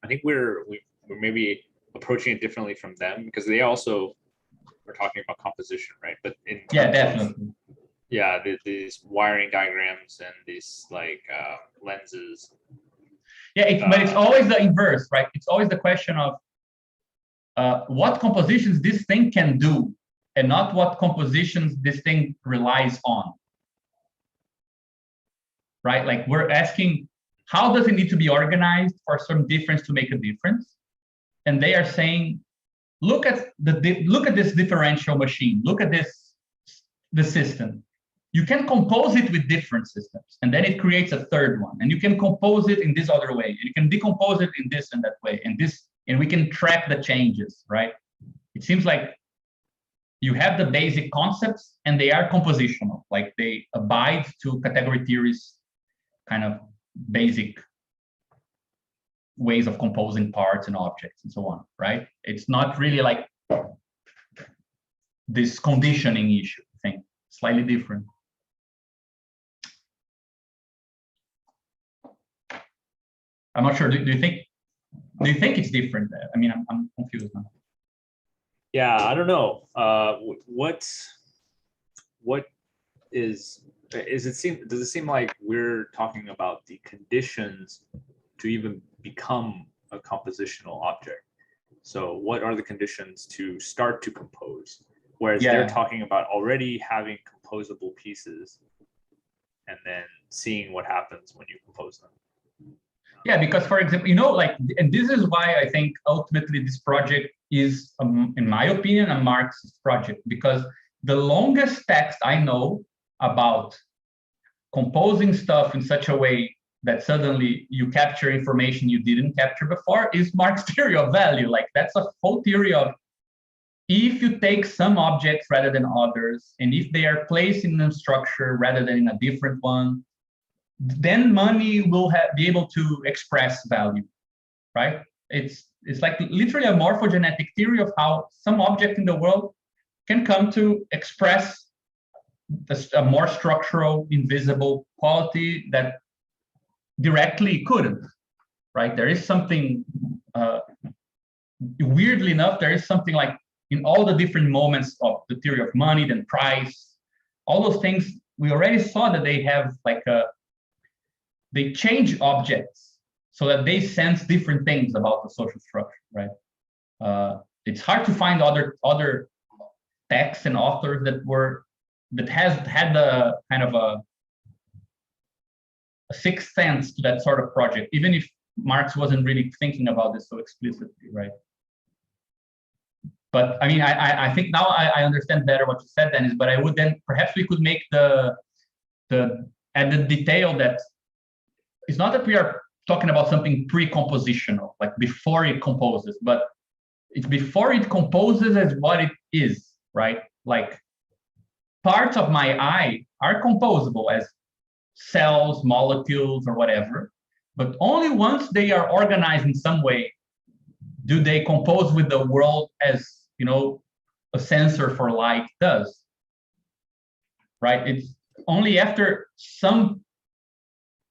I think we're maybe approaching it differently from them, because they also were talking about composition, right? But definitely. These wiring diagrams and these like lenses. But it's always the inverse, right? It's always the question of what compositions this thing can do, and not what compositions this thing relies on. Right? Like we're asking, how does it need to be organized for some difference to make a difference? And they are saying, look at this differential machine. Look at the system. You can compose it with different systems, and then it creates a third one. And you can compose it in this other way, and you can decompose it in this and that way, and we can track the changes, right? It seems like you have the basic concepts, and they are compositional, like they abide to category theory's kind of basic ways of composing parts and objects and so on, right? It's not really like this conditioning issue thing, slightly different. I'm not sure. Do you think it's different? I mean, I'm confused now. Yeah, I don't know. Does it seem like we're talking about the conditions to even become a compositional object? So what are the conditions to start to compose? Whereas they're talking about already having composable pieces and then seeing what happens when you compose them. Yeah, because for example, and this is why I think ultimately this project is, in my opinion, a Marxist project, because the longest text I know about composing stuff in such a way that suddenly you capture information you didn't capture before is Marx's theory of value. Like that's a whole theory of, if you take some objects rather than others, and if they are placed in a structure rather than in a different one, then money will be able to express value, right? It's like literally a morphogenetic theory of how some object in the world can come to express a more structural, invisible quality that directly couldn't, right? There is something, weirdly enough, there is something like in all the different moments of the theory of money, then price, all those things, we already saw that they have like they change objects so that they sense different things about the social structure, right? It's hard to find other texts and authors that had the kind of a sixth sense to that sort of project, even if Marx wasn't really thinking about this so explicitly, right? But I mean, I think now I understand better what you said, Dennis, but I would then, perhaps we could make the added detail that it's not that we are talking about something pre-compositional, like before it composes, but it's before it composes as what it is, right? Like parts of my eye are composable as cells, molecules, or whatever, but only once they are organized in some way do they compose with the world as, you know, a sensor for light does, right? It's only after some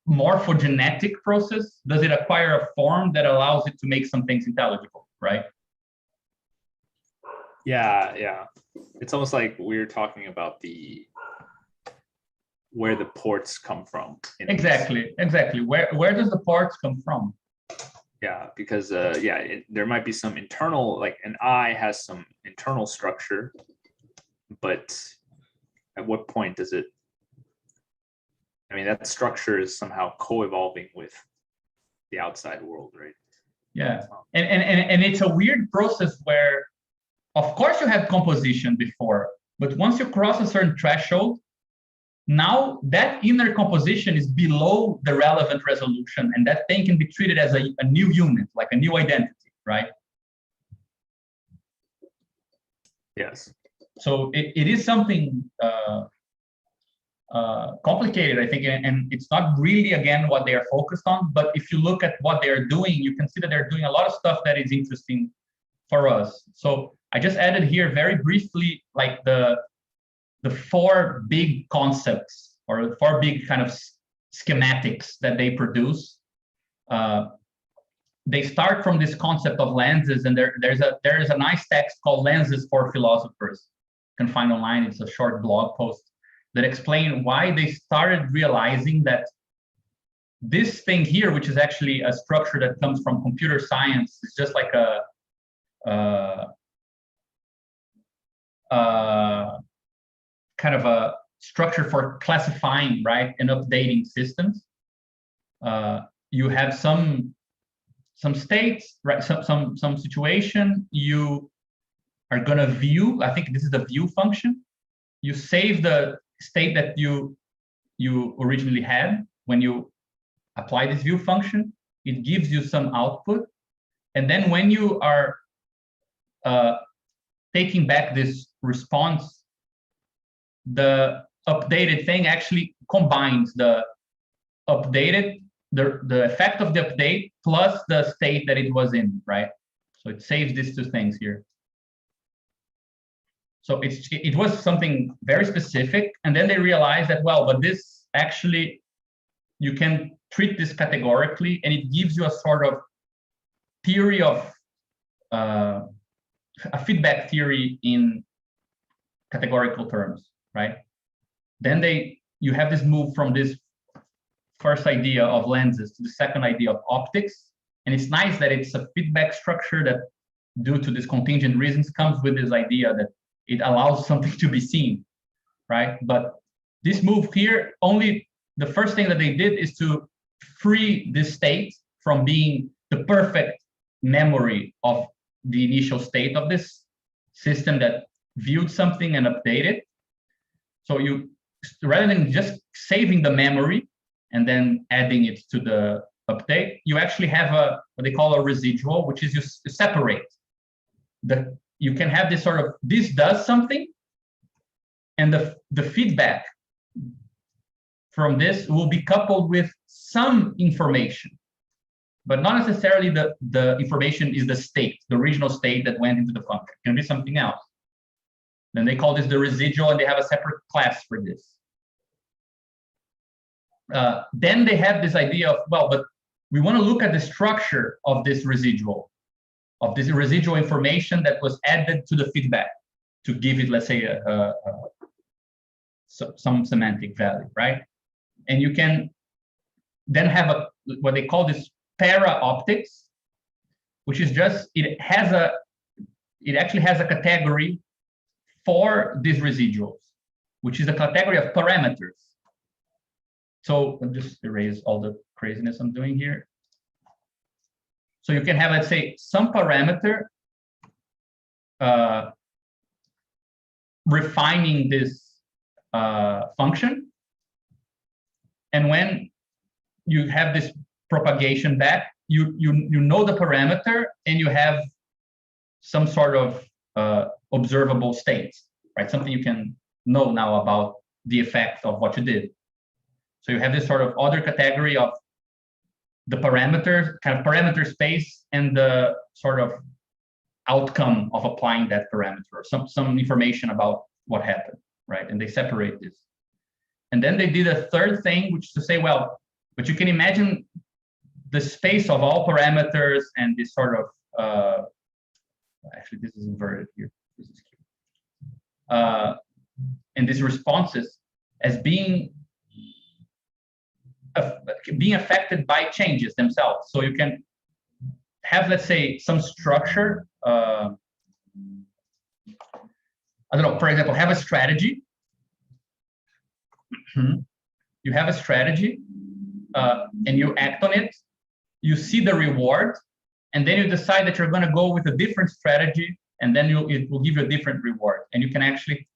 morphogenetic process does it acquire a form that allows it to make some things intelligible, right? Yeah. It's almost like we're talking about where the ports come from. Exactly. Where does the parts come from? Yeah, because there might be some internal, like an eye has some internal structure, but at what point does it? I mean, that structure is somehow co-evolving with the outside world, right? Yeah, and it's a weird process where, of course, you have composition before, but once you cross a certain threshold, now that inner composition is below the relevant resolution, and that thing can be treated as a new unit, like a new identity, right? Yes. So it is something complicated, I think, and it's not really, again, what they are focused on, but if you look at what they're doing, you can see that they're doing a lot of stuff that is interesting for us. So I just added here very briefly, like the four big concepts or the four big kind of schematics that they produce. They start from this concept of lenses, and there is a nice text called "Lenses for Philosophers." You can find online. It's a short blog post that explain why they started realizing that this thing here, which is actually a structure that comes from computer science, is just like a kind of a structure for classifying, right, and updating systems. You have some states, right, some situation you are gonna view. I think this is the view function. You save the state that you originally had when you apply this view function. It gives you some output, and then when you are taking back this response, the updated thing actually combines the updated, the effect of the update plus the state that it was in, right? So it saves these two things here. So it was something very specific, and then they realized that, well, but this actually, you can treat this categorically, and it gives you a sort of theory of a feedback theory in categorical terms, right? Then you have this move from this first idea of lenses to the second idea of optics, and it's nice that it's a feedback structure that, due to these contingent reasons, comes with this idea that it allows something to be seen, right? But this move here, only the first thing that they did is to free this state from being the perfect memory of the initial state of this system that viewed something and updated. So you, rather than just saving the memory and then adding it to the update, you actually have what they call a residual, which is you separate. You can have this sort of, this does something, and the feedback from this will be coupled with some information, but not necessarily the information is the state, the original state that went into the function. It can be something else. Then they call this the residual, and they have a separate class for this. Then they have this idea of, well, but we want to look at the structure of this residual information that was added to the feedback to give it, let's say, some semantic value, right? And you can then have what they call this para-optics, which is just, it actually has a category for these residuals, which is a category of parameters. So I'll just erase all the craziness I'm doing here. So you can have, let's say, some parameter refining this function. And when you have this propagation back, you know the parameter, and you have some sort of observable state, right? Something you can know now about the effect of what you did. So you have this sort of other category of the parameter, kind of parameter space, and the sort of outcome of applying that parameter, or some information about what happened, right? And they separate this. And then they did a third thing, which is to say, well, but you can imagine the space of all parameters and this sort of, actually this is inverted here. This is and these responses as being affected by changes themselves. So you can have, let's say, some structure. I don't know, for example, have a strategy. You have a strategy and you act on it. You see the reward, and then you decide that you're going to go with a different strategy, and then it will give you a different reward. And you can actually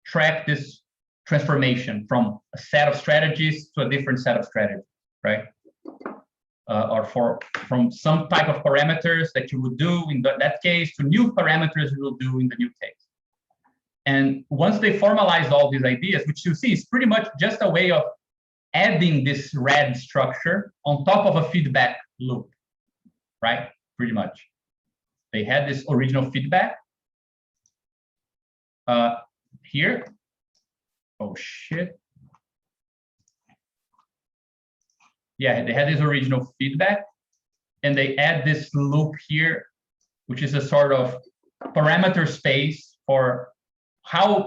track this transformation from a set of strategies to a different set of strategies, right? Or from some type of parameters that you would do in that case to new parameters you will do in the new case. And once they formalized all these ideas, which you see is pretty much just a way of adding this red structure on top of a feedback loop, right? Pretty much. They had this original feedback here. Oh, shit. Yeah, they had this original feedback, and they add this loop here, which is a sort of parameter space for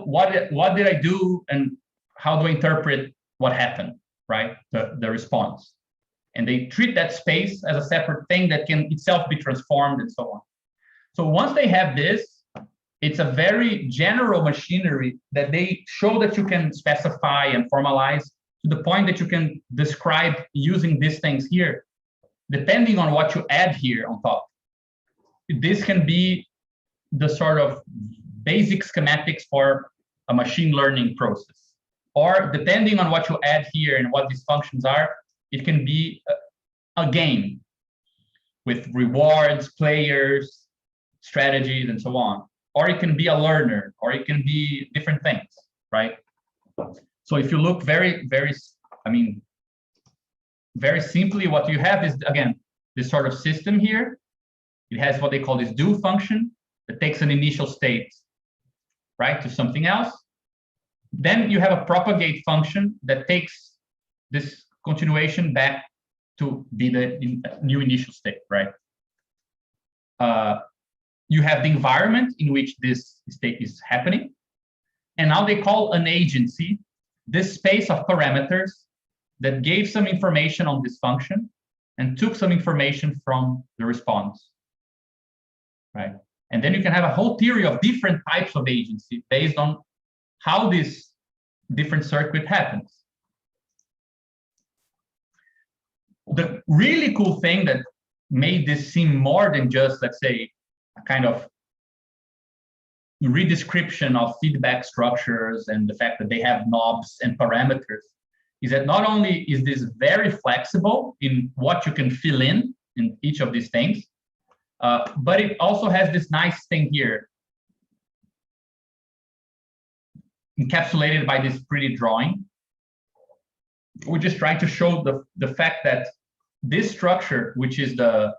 what did I do and how do I interpret what happened, right? The response. And they treat that space as a separate thing that can itself be transformed and so on. So once they have this, it's a very general machinery that they show that you can specify and formalize to the point that you can describe using these things here, depending on what you add here on top. This can be the sort of basic schematics for a machine learning process. Or depending on what you add here and what these functions are, it can be a game with rewards, players, strategies, and so on. Or it can be a learner, or it can be different things, right? So if you look very simply, what you have is, again, this sort of system here. It has what they call this do function that takes an initial state, right, to something else. Then you have a propagate function that takes this continuation back to be the new initial state, right? You have the environment in which this state is happening. And now they call an agency this space of parameters that gave some information on this function and took some information from the response, right? And then you can have a whole theory of different types of agency based on how this different circuit happens. The really cool thing that made this seem more than just, let's say, a kind of redescription of feedback structures and the fact that they have knobs and parameters is that not only is this very flexible in what you can fill in each of these things, but it also has this nice thing here encapsulated by this pretty drawing. We're just trying to show the fact that this structure, which is the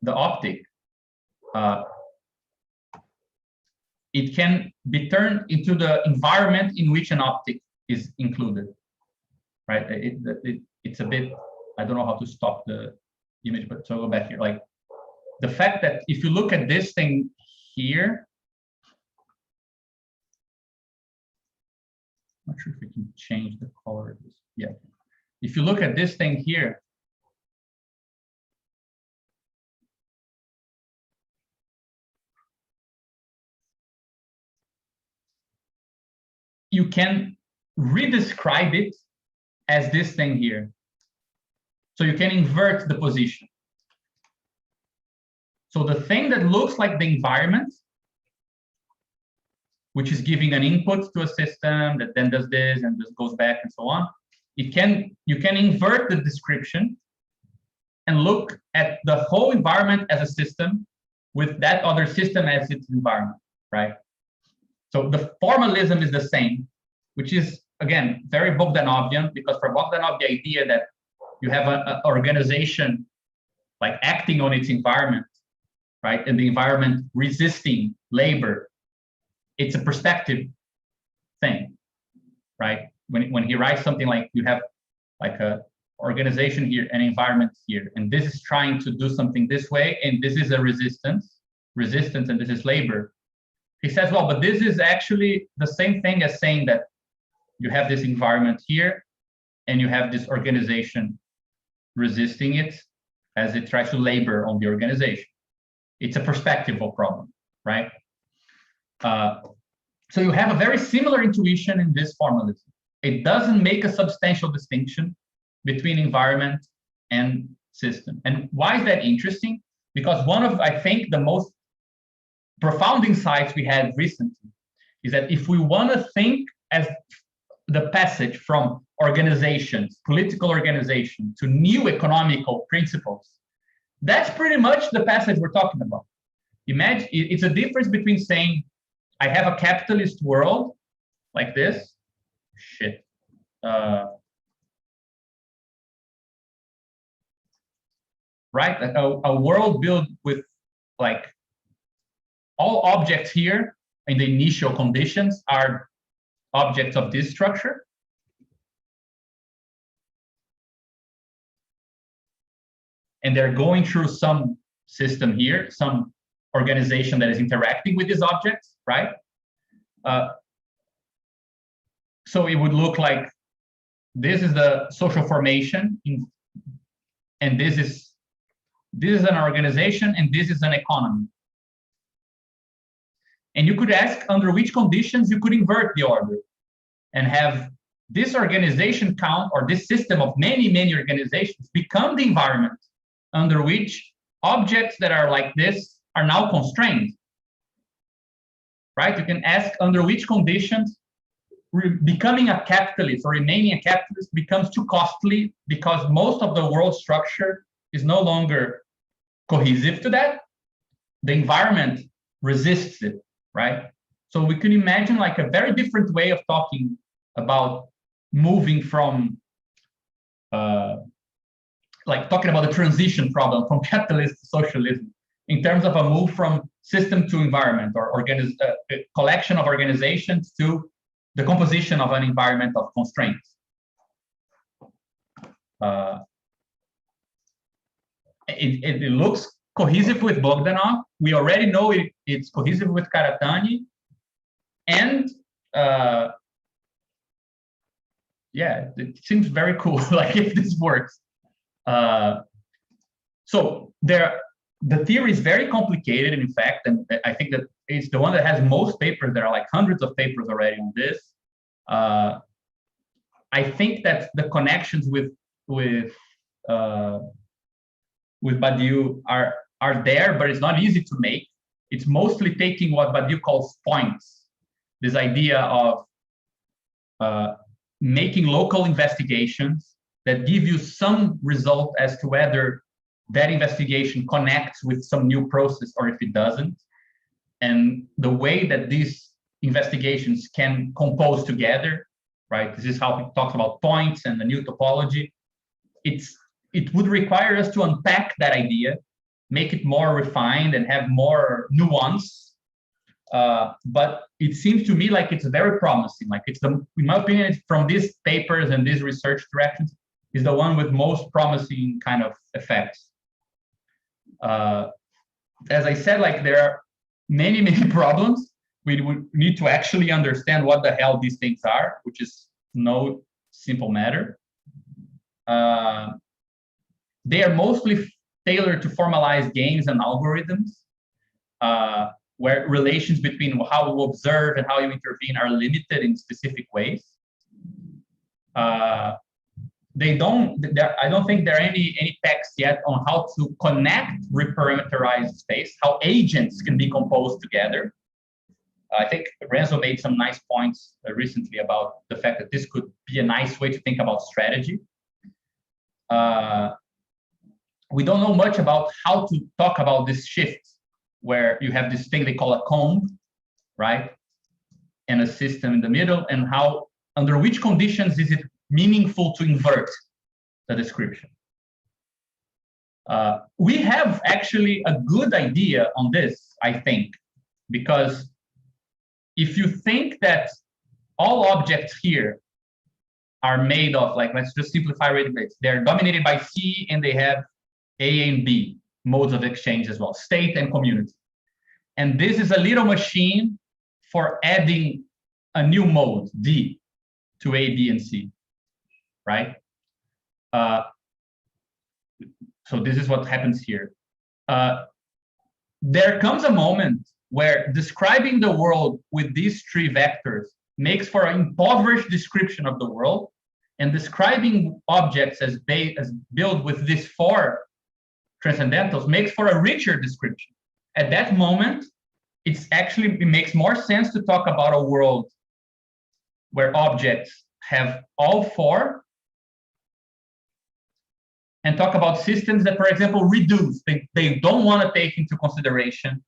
optic, it can be turned into the environment in which an optic is included, right? It's a bit, I don't know how to stop the image, but so I'll go back here. Like the fact that if you look at this thing here, I'm not sure if we can change the color of this. Yeah. If you look at this thing here, you can redescribe it as this thing here. So you can invert the position. So the thing that looks like the environment, which is giving an input to a system that then does this and just goes back and so on, you can invert the description and look at the whole environment as a system with that other system as its environment, right? So the formalism is the same, which is, again, very Bogdanovian, because for Bogdanov, the idea that you have an organization like acting on its environment, right? And the environment resisting labor. It's a perspective thing, right? When he writes something like you have like a organization here, an environment here, and this is trying to do something this way, and this is a resistance, and this is labor. He says, well, but this is actually the same thing as saying that you have this environment here, and you have this organization resisting it as it tries to labor on the organization. It's a perspectival problem, right? So you have a very similar intuition in this formalism. It doesn't make a substantial distinction between environment and system. And why is that interesting? Because one of, I think, the most profound insights we had recently is that if we want to think as the passage from organizations, political organization, to new economical principles, that's pretty much the passage we're talking about. Imagine, it's a difference between saying, I have a capitalist world like this, right? A world built with like all objects here in the initial conditions are objects of this structure. And they're going through some system here, some organization that is interacting with these objects, right? So it would look like this is the social formation, and this is an organization, and this is an economy. And you could ask under which conditions you could invert the order and have this organization count, or this system of many, many organizations, become the environment under which objects that are like this are now constrained, right? You can ask under which conditions becoming a capitalist or remaining a capitalist becomes too costly because most of the world structure is no longer cohesive to that. The environment resists it, right? So we can imagine like a very different way of talking about moving from like talking about the transition problem from capitalism to socialism in terms of a move from system to environment, or a collection of organizations to the composition of an environment of constraints. It looks cohesive with Bogdanov. We already know it's cohesive with Karatani. And yeah, it seems very cool, like if this works. So the theory is very complicated, in fact, and I think that it's the one that has most papers. There are like hundreds of papers already on this. I think that the connections with Badiou are there, but it's not easy to make. It's mostly taking what Badiou calls points, this idea of making local investigations that give you some result as to whether that investigation connects with some new process or if it doesn't. And the way that these investigations can compose together, right? This is how he talks about points and the new topology. It would require us to unpack that idea, make it more refined and have more nuance. But it seems to me like it's very promising. Like it's in my opinion, from these papers and these research directions, is the one with most promising kind of effects. As I said, like there are many, many problems. We would need to actually understand what the hell these things are, which is no simple matter. They are mostly tailored to formalize games and algorithms, where relations between how you observe and how you intervene are limited in specific ways. I don't think there are any texts yet on how to connect reparameterized space, how agents can be composed together. I think Renzo made some nice points recently about the fact that this could be a nice way to think about strategy. We don't know much about how to talk about this shift, where you have this thing they call a comb, right? And a system in the middle, and how, under which conditions is it meaningful to invert the description? We have actually a good idea on this, I think, because if you think that all objects here are made of, like, let's just simplify rate bits. They're dominated by C and they have A and B modes of exchange as well, state and community. And this is a little machine for adding a new mode, D, to A, B, and C, right? So this is what happens here. There comes a moment where describing the world with these three vectors makes for an impoverished description of the world, and describing objects as built with these four transcendentals makes for a richer description. At that moment, it makes more sense to talk about a world where objects have all four, and talk about systems that, for example, reduce. They don't want to take into consideration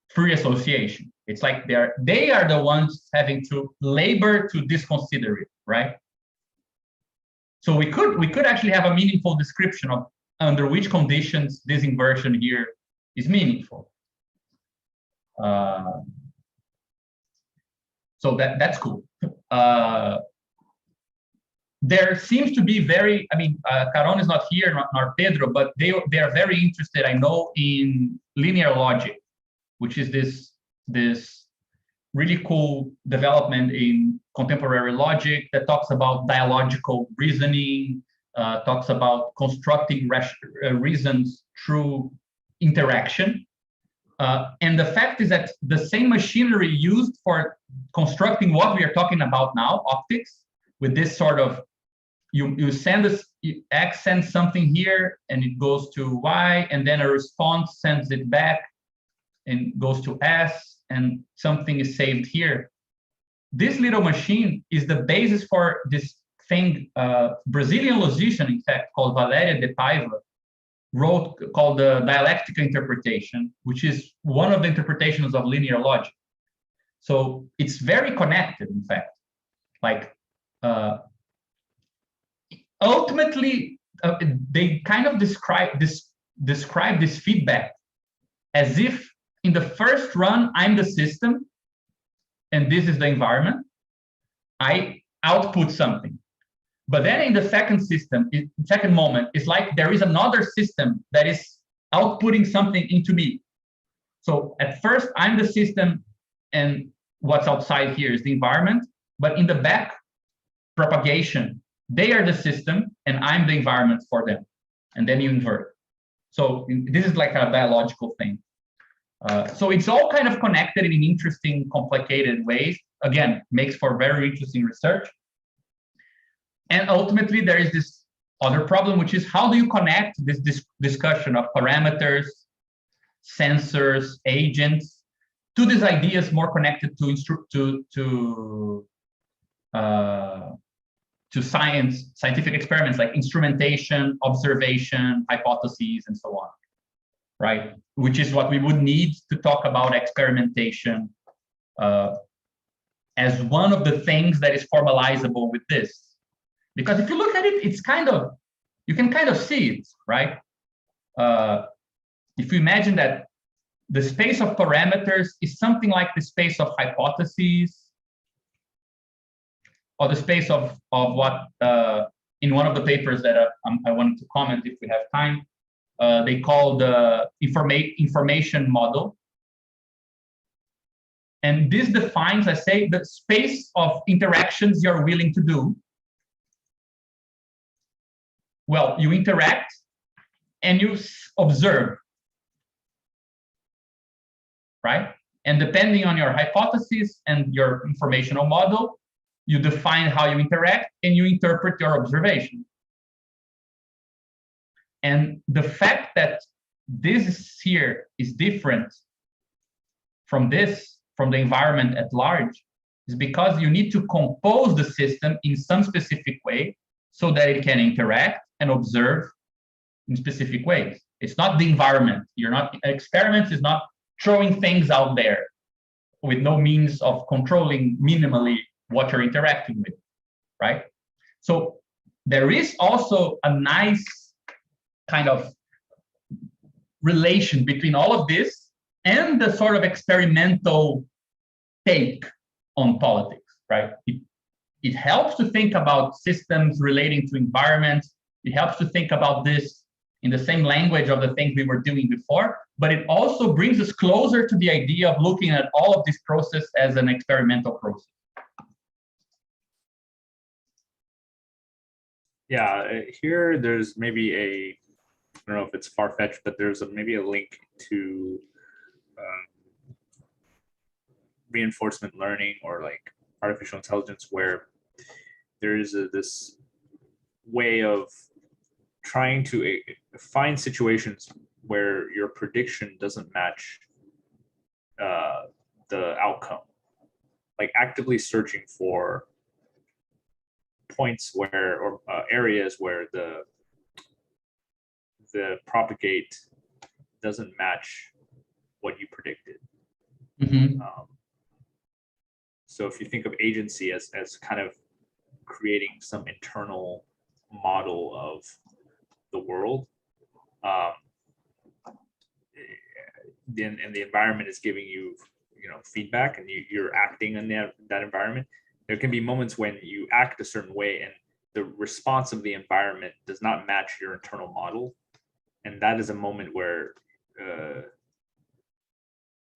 free association. It's like they are the ones having to labor to disconsider it, right? So we could actually have a meaningful description of under which conditions this inversion here is meaningful. So that's cool. There seems to be very, Caron is not here, nor Pedro, but they are very interested, I know, in linear logic, which is this really cool development in contemporary logic that talks about dialogical reasoning, talks about constructing reasons through interaction. And the fact is that the same machinery used for constructing what we are talking about now, optics, with this sort of, you send this, X sends something here and it goes to Y, and then a response sends it back and goes to S, and something is saved here. This little machine is the basis for this thing, Brazilian logician, in fact, called Valéria de Paiva, wrote, called the dialectical interpretation, which is one of the interpretations of linear logic. So it's very connected, in fact. Like, ultimately, they kind of describe this feedback as if in the first run, I'm the system, and this is the environment. I output something. But then in the second moment, it's like there is another system that is outputting something into me. So at first, I'm the system, and what's outside here is the environment. But in the back propagation, they are the system, and I'm the environment for them. And then you invert. So this is like a biological thing. So it's all kind of connected in interesting, complicated ways. Again, makes for very interesting research. And ultimately, there is this other problem, which is how do you connect this discussion of parameters, sensors, agents, to these ideas more connected to scientific experiments like instrumentation, observation, hypotheses, and so on, right? Which is what we would need to talk about experimentation as one of the things that is formalizable with this. Because if you look at it, it's kind of, you can kind of see it, right? If you imagine that the space of parameters is something like the space of hypotheses, or the space of what, in one of the papers that I wanted to comment if we have time, they call the information model. And this defines, let's say, the space of interactions you're willing to do. Well, you interact and you observe, right? And depending on your hypothesis and your informational model, you define how you interact and you interpret your observation. And the fact that this here is different from this, from the environment at large, is because you need to compose the system in some specific way so that it can interact and observe in specific ways. It's not the environment. Experiments is not throwing things out there with no means of controlling minimally what you're interacting with, right? So there is also a nice kind of relation between all of this and the sort of experimental take on politics, right? It helps to think about systems relating to environments. It helps to think about this in the same language of the things we were doing before, but it also brings us closer to the idea of looking at all of this process as an experimental process. Yeah, here there's maybe I don't know if it's far-fetched, but there's maybe a link to reinforcement learning or like artificial intelligence, where there is this way of trying to find situations where your prediction doesn't match the outcome, like actively searching for points where or areas where the propagate doesn't match what you predicted. Mm-hmm. So if you think of agency as kind of creating some internal model of the world, then and the environment is giving you feedback, and you're acting in that environment, there can be moments when you act a certain way and the response of the environment does not match your internal model, and that is a moment where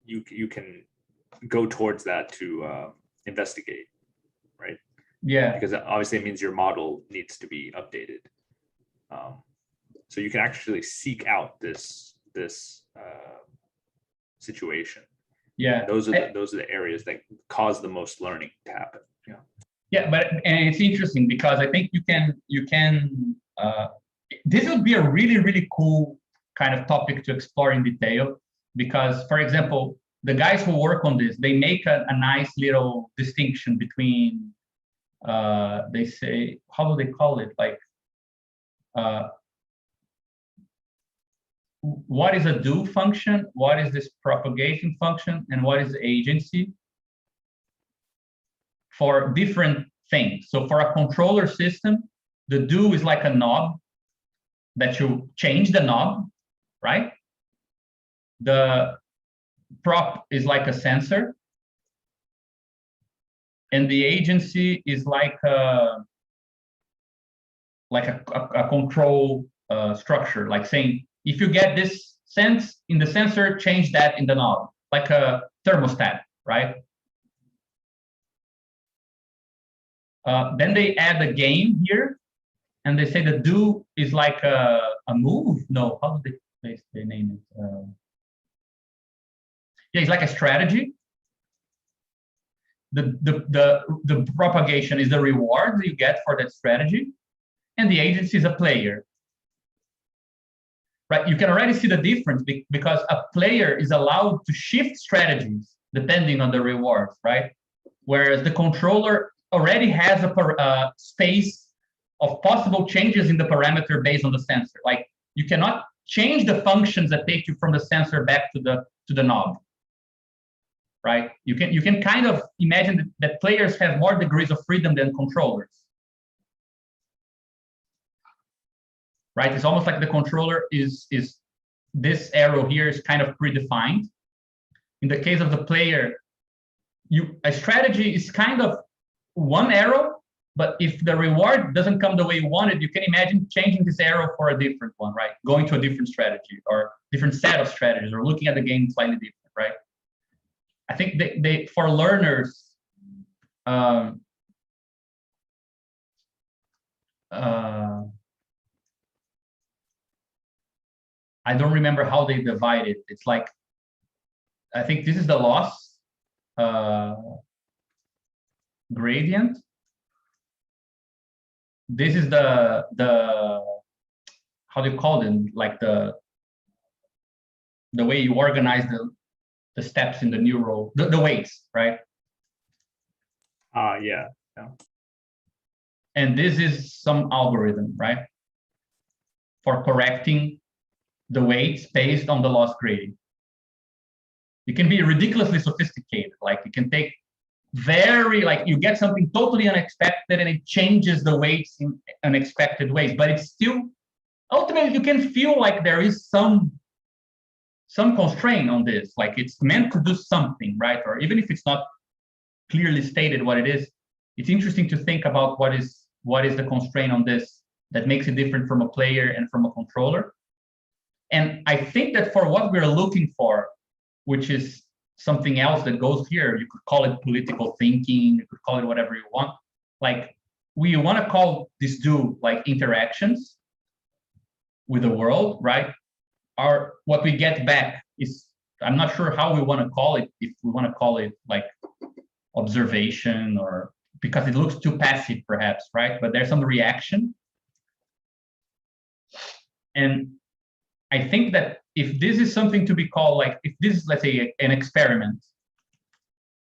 you can go towards that to investigate, right? Yeah, because obviously it means your model needs to be updated. So you can actually seek out this situation. Yeah, those are the areas that cause the most learning to happen. Yeah, and it's interesting because I think you can this would be a really cool kind of topic to explore in detail, because, for example, the guys who work on this, they make a nice little distinction between they say, how do they call it, like what is a do function, what is this propagation function, and what is agency for different things. So for a controller system, the do is like a knob that you change the knob, right? The prop is like a sensor, and the agency is like a control structure, like saying, if you get this sense in the sensor, change that in the knob, like a thermostat, right? Then they add a game here, and they say the do is like a move. No, how do they name it? Yeah, it's like a strategy. The propagation is the reward you get for that strategy, and the agency is a player. Right? You can already see the difference because a player is allowed to shift strategies depending on the rewards, right? Whereas the controller already has a space of possible changes in the parameter based on the sensor. Like, you cannot change the functions that take you from the sensor back to the knob, right? You can kind of imagine that players have more degrees of freedom than controllers, right? It's almost like the controller is this arrow here is kind of predefined. In the case of the player, a strategy is kind of one arrow, but if the reward doesn't come the way you wanted, you can imagine changing this arrow for a different one, right? Going to a different strategy or different set of strategies, or looking at the game slightly different, right? I think they for learners, I don't remember how they divide it. It's like, I think this is the loss gradient. This is the how do you call it? Like the way you organize the steps in the neural, the weights, right? Yeah. And this is some algorithm, right? For correcting the weights based on the loss gradient. It can be ridiculously sophisticated. Like, you can take you get something totally unexpected and it changes the weights in unexpected ways, but it's still ultimately you can feel like there is some constraint on this, like it's meant to do something, right? Or even if it's not clearly stated what it is, it's interesting to think about what is the constraint on this that makes it different from a player and from a controller. And I think that for what we're looking for, which is something else that goes here, you could call it political thinking, you could call it whatever you want. Like, we want to call this like interactions with the world, right? What we get back is, I'm not sure how we want to call it, if we want to call it like observation, or because it looks too passive perhaps, right? But there's some reaction. And I think that if this is something to be called, like, if this is, let's say, an experiment,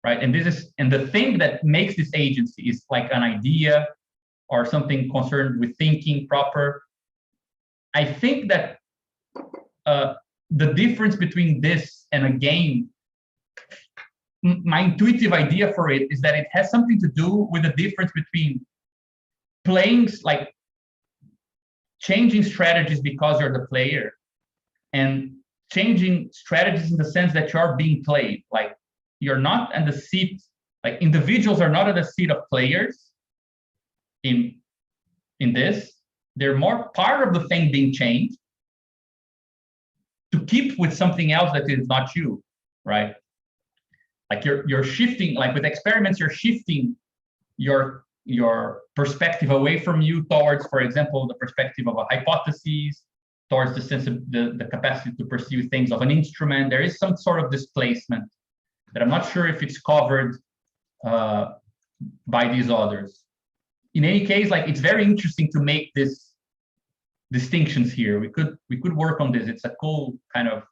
right? And the thing that makes this agency is like an idea or something concerned with thinking proper. I think that the difference between this and a game, my intuitive idea for it is that it has something to do with the difference between playing, like changing strategies because you're the player, and changing strategies in the sense that you're being played. Like, you're not at the seat, like individuals are not at the seat of players in this. They're more part of the thing being changed to keep with something else that is not you, right? Like you're shifting, like with experiments, you're shifting your perspective away from you towards, for example, the perspective of a hypothesis, towards the sense of the capacity to perceive things of an instrument. There is some sort of displacement that I'm not sure if it's covered by these others. In any case, like, it's very interesting to make this distinctions here. We could work on this. It's a cool kind of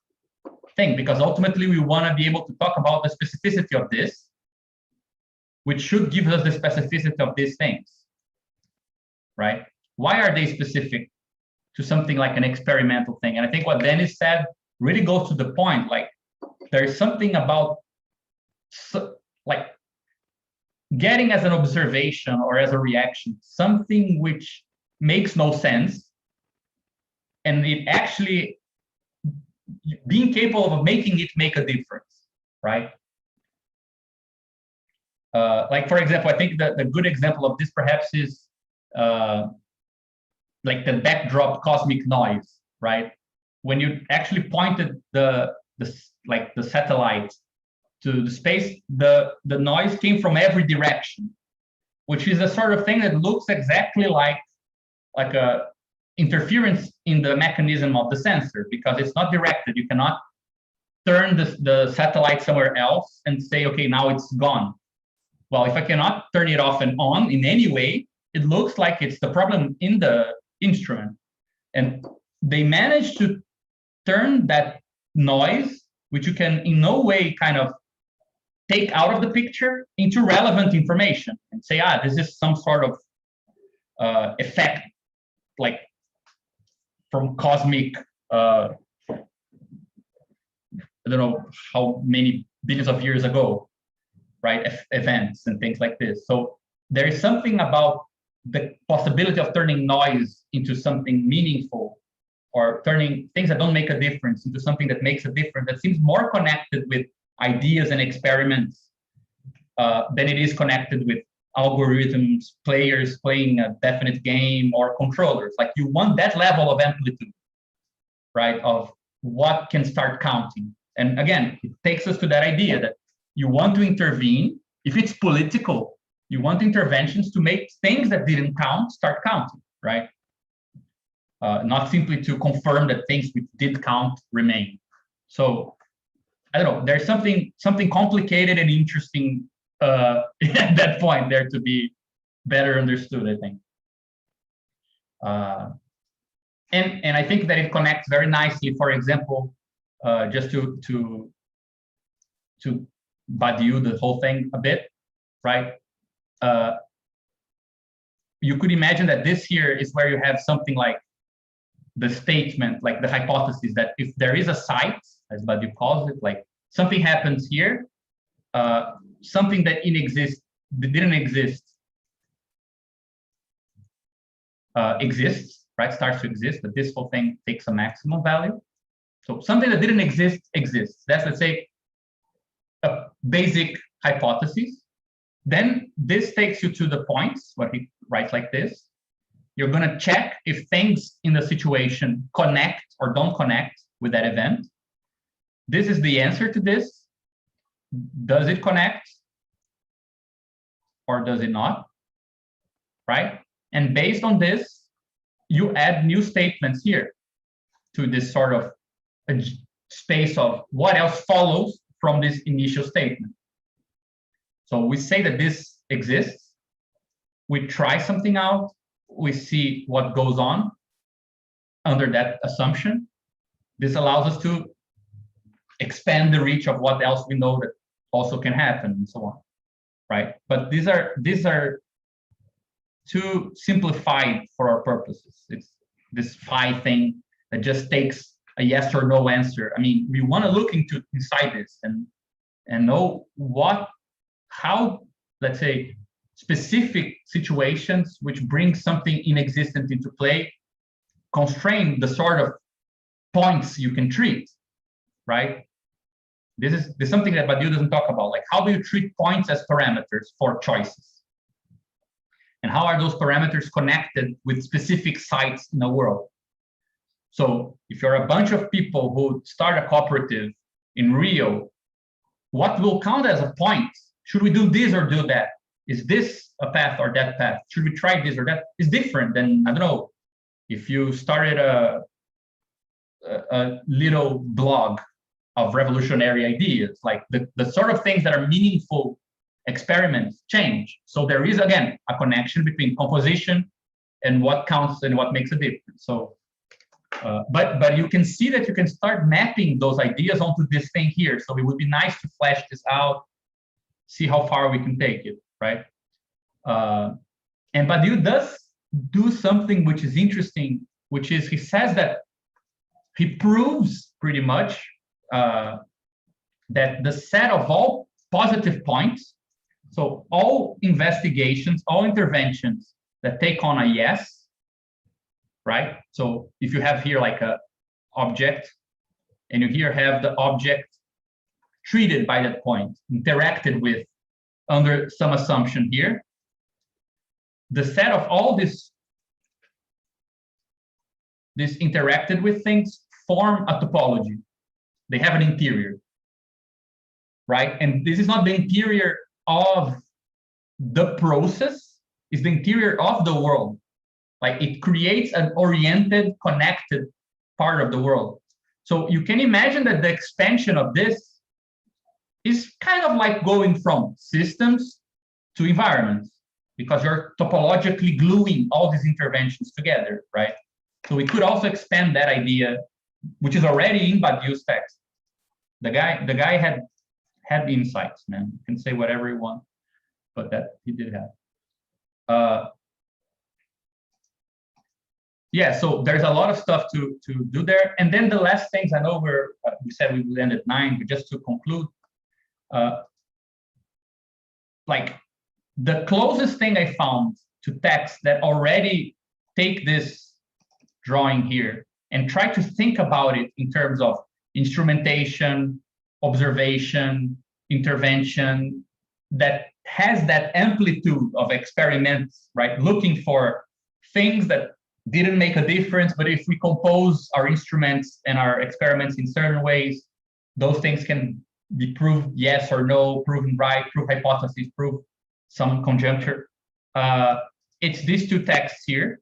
thing, because ultimately we want to be able to talk about the specificity of this, which should give us the specificity of these things, right? Why are they specific to something like an experimental thing? And I think what Dennis said really goes to the point. Like, there's something about like getting as an observation or as a reaction something which makes no sense, and it actually being capable of making it make a difference, right? Like, for example, I think that the good example of this perhaps is like the backdrop cosmic noise, right? When you actually pointed the satellite to the space, the noise came from every direction, which is a sort of thing that looks exactly like a interference in the mechanism of the sensor, because it's not directed. You cannot turn the satellite somewhere else and say, okay, now it's gone. Well, if I cannot turn it off and on in any way, it looks like it's the problem in the instrument. And they managed to turn that noise, which you can in no way kind of take out of the picture, into relevant information and say, this is some sort of effect, like from cosmic, I don't know how many billions of years ago, right? Events and things like this. So there is something about the possibility of turning noise into something meaningful, or turning things that don't make a difference into something that makes a difference, that seems more connected with ideas and experiments than it is connected with algorithms, players playing a definite game, or controllers. Like, you want that level of amplitude, right, of what can start counting. And again, it takes us to that idea that you want to intervene. If it's political, you want interventions to make things that didn't count start counting, right? Not simply to confirm that things which did count remain. So I don't know, there's something complicated and interesting at that point there to be better understood, I think. And I think that it connects very nicely, for example, just to Badiou the whole thing a bit, right? You could imagine that this here is where you have something like the statement, like the hypothesis that if there is a site, as Badiou calls it, like something happens here, something that didn't exist exists, right? Starts to exist, but this whole thing takes a maximum value. So something that didn't exist exists. That's, let's say, a basic hypothesis. Then this takes you to the points, what he writes like this. You're going to check if things in the situation connect or don't connect with that event. This is the answer to this. Does it connect or does it not? Right? And based on this, you add new statements here to this sort of a space of what else follows from this initial statement. So we say that this exists. We try something out. We see what goes on under that assumption. This allows us to expand the reach of what else we know that also can happen and so on, right? But these are too simplified for our purposes. It's this phi thing that just takes a yes or no answer. I mean, we want to look inside this and know how, let's say, specific situations which bring something inexistent into play constrain the sort of points you can treat, right? This is something that Badiou doesn't talk about. Like, how do you treat points as parameters for choices? And how are those parameters connected with specific sites in the world? So if you're a bunch of people who start a cooperative in Rio, what will count as a point? Should we do this or do that? Is this a path or that path? Should we try this or that? It's different than, I don't know, if you started a little blog of revolutionary ideas, like the sort of things that are meaningful experiments change. So there is, again, a connection between composition and what counts and what makes a difference. So, but you can see that you can start mapping those ideas onto this thing here. So it would be nice to flesh this out, see how far we can take it, right? And Badiou does do something which is interesting, which is he says that he proves pretty much that the set of all positive points, so all investigations, all interventions that take on a yes, right? So if you have here like a object, and you here have the object treated by that point, interacted with under some assumption here, the set of all this interacted with things form a topology. They have an interior, right? And this is not the interior of the process, it's the interior of the world. Like, it creates an oriented, connected part of the world. So you can imagine that the expansion of this is kind of like going from systems to environments, because you're topologically gluing all these interventions together, right? So we could also expand that idea, which is already in Badiou's text. The guy had insights, man. You can say whatever you want, but that he did have. Yeah, so there's a lot of stuff to do there. And then the last things, I know we said we would end at 9, but just to conclude, like, the closest thing I found to text that already take this drawing here and try to think about it in terms of instrumentation, observation, intervention, that has that amplitude of experiments, right? Looking for things that didn't make a difference, but if we compose our instruments and our experiments in certain ways, those things can be proved yes or no, proven right, prove hypotheses, prove some conjecture. It's these two texts here.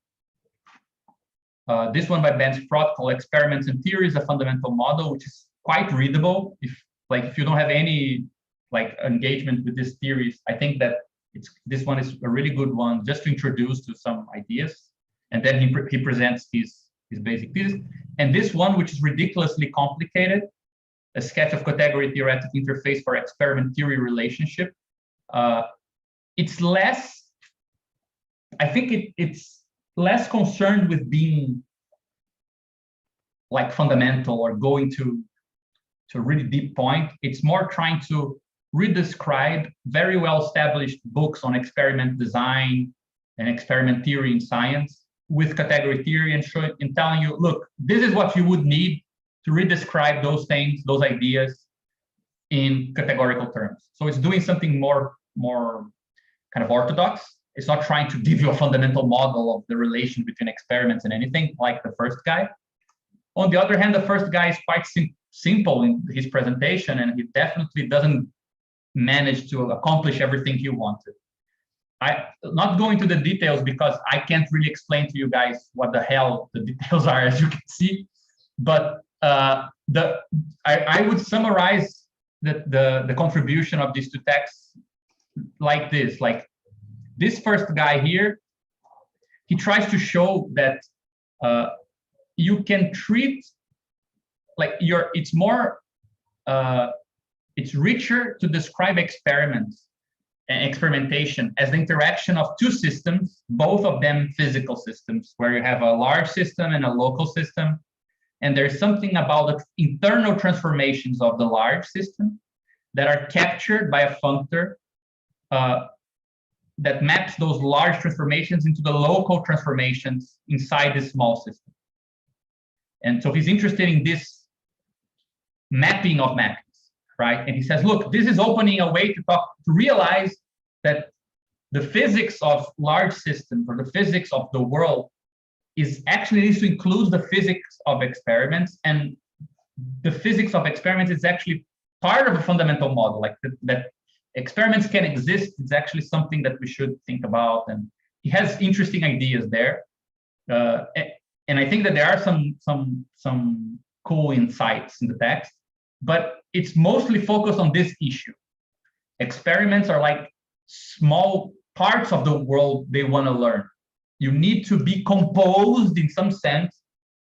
This one by Ben Sprott called Experiments and Theories, a Fundamental Model, which is quite readable. If you don't have any like engagement with these theories, I think that this one is a really good one just to introduce to some ideas. And then he presents his basic thesis. And this one, which is ridiculously complicated, a sketch of category theoretic interface for experiment theory relationship. It's less, I think it's less concerned with being like fundamental or going to a really deep point. It's more trying to redescribe very well established books on experiment design and experiment theory in science with category theory and telling you, look, this is what you would need to redescribe those things, those ideas in categorical terms. So it's doing something more kind of orthodox. It's not trying to give you a fundamental model of the relation between experiments and anything like the first guy. On the other hand, the first guy is quite simple in his presentation, and he definitely doesn't manage to accomplish everything he wanted. I'm not going to the details because I can't really explain to you guys what the hell the details are, as you can see. But I would summarize the contribution of these two texts like this. Like this first guy here, he tries to show that you can treat like it's richer to describe experiments and experimentation as the interaction of two systems, both of them physical systems, where you have a large system and a local system. And there's something about the internal transformations of the large system that are captured by a functor that maps those large transformations into the local transformations inside this small system. And so he's interested in this mapping of mappings, right? And he says, look, this is opening a way to realize that the physics of large systems or the physics of the world is actually needs to include the physics of experiments, and the physics of experiments is actually part of a fundamental model, like that experiments can exist. It's actually something that we should think about, and he has interesting ideas there. And I think that there are some cool insights in the text, but it's mostly focused on this issue. Experiments are like small parts of the world they want to learn. You need to be composed in some sense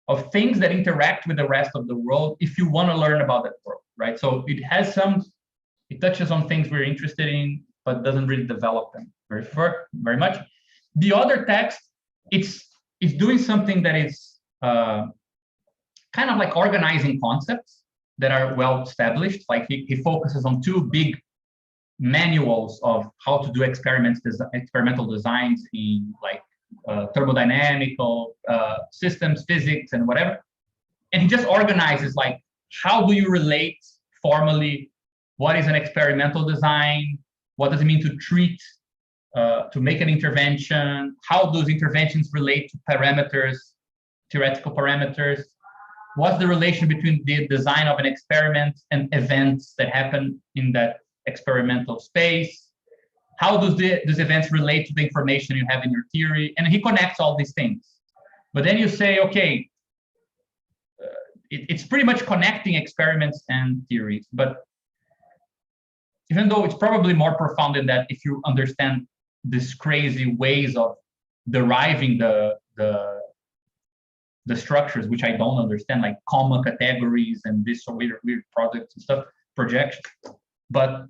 of things that interact with the rest of the world if you want to learn about that world, right? So it touches on things we're interested in, but doesn't really develop them very much. The other text, it's doing something that is kind of like organizing concepts that are well established. Like he focuses on two big manuals of how to do experimental designs in like thermodynamical systems, physics, and whatever. And he just organizes like, how do you relate formally? What is an experimental design? What does it mean to treat, to make an intervention? How those interventions relate to parameters, theoretical parameters? What's the relation between the design of an experiment and events that happen in that experimental space? How does these events relate to the information you have in your theory? And he connects all these things. But then you say, okay, it's pretty much connecting experiments and theories. But even though it's probably more profound than that, if you understand these crazy ways of deriving the structures, which I don't understand, like comma categories and this weird products and stuff, projections. But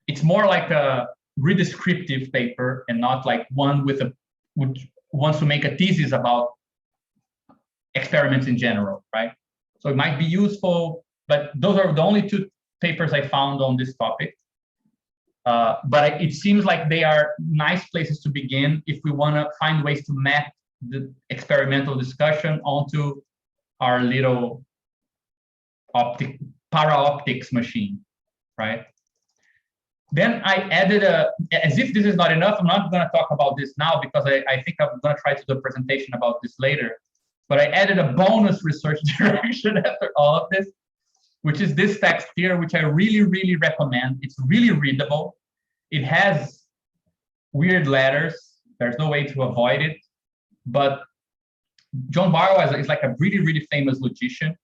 it's more like a redescriptive paper and not like one which wants to make a thesis about experiments in general, right? So it might be useful, but those are the only two papers I found on this topic. But it seems like they are nice places to begin if we want to find ways to map the experimental discussion onto our little para-optics machine, right? Then I added as if this is not enough, I'm not going to talk about this now because I think I'm going to try to do a presentation about this later. But I added a bonus research direction after all of this, which is this text here, which I really, really recommend. It's really readable. It has weird letters. There's no way to avoid it. But John Barrow is like a really, really famous logician.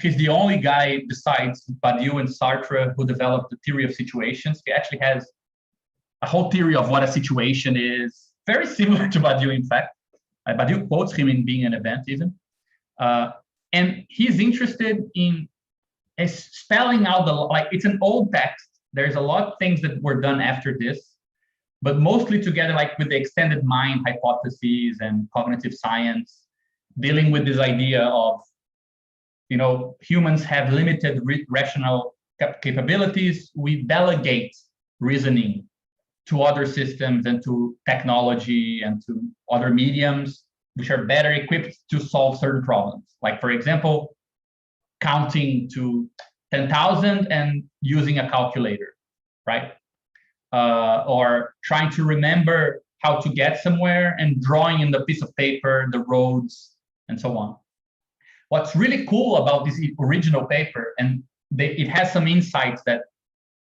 He's the only guy besides Badiou and Sartre who developed the theory of situations. He actually has a whole theory of what a situation is, very similar to Badiou, in fact. Badiou quotes him in Being an Event, even. And he's interested in spelling out it's an old text. There's a lot of things that were done after this, but mostly together, like with the extended mind hypotheses and cognitive science, dealing with this idea of, humans have limited rational capabilities. We delegate reasoning to other systems and to technology and to other mediums. which are better equipped to solve certain problems. Like, for example, counting to 10,000 and using a calculator, right? Or trying to remember how to get somewhere and drawing in the piece of paper, the roads, and so on. What's really cool about this original paper, and it has some insights that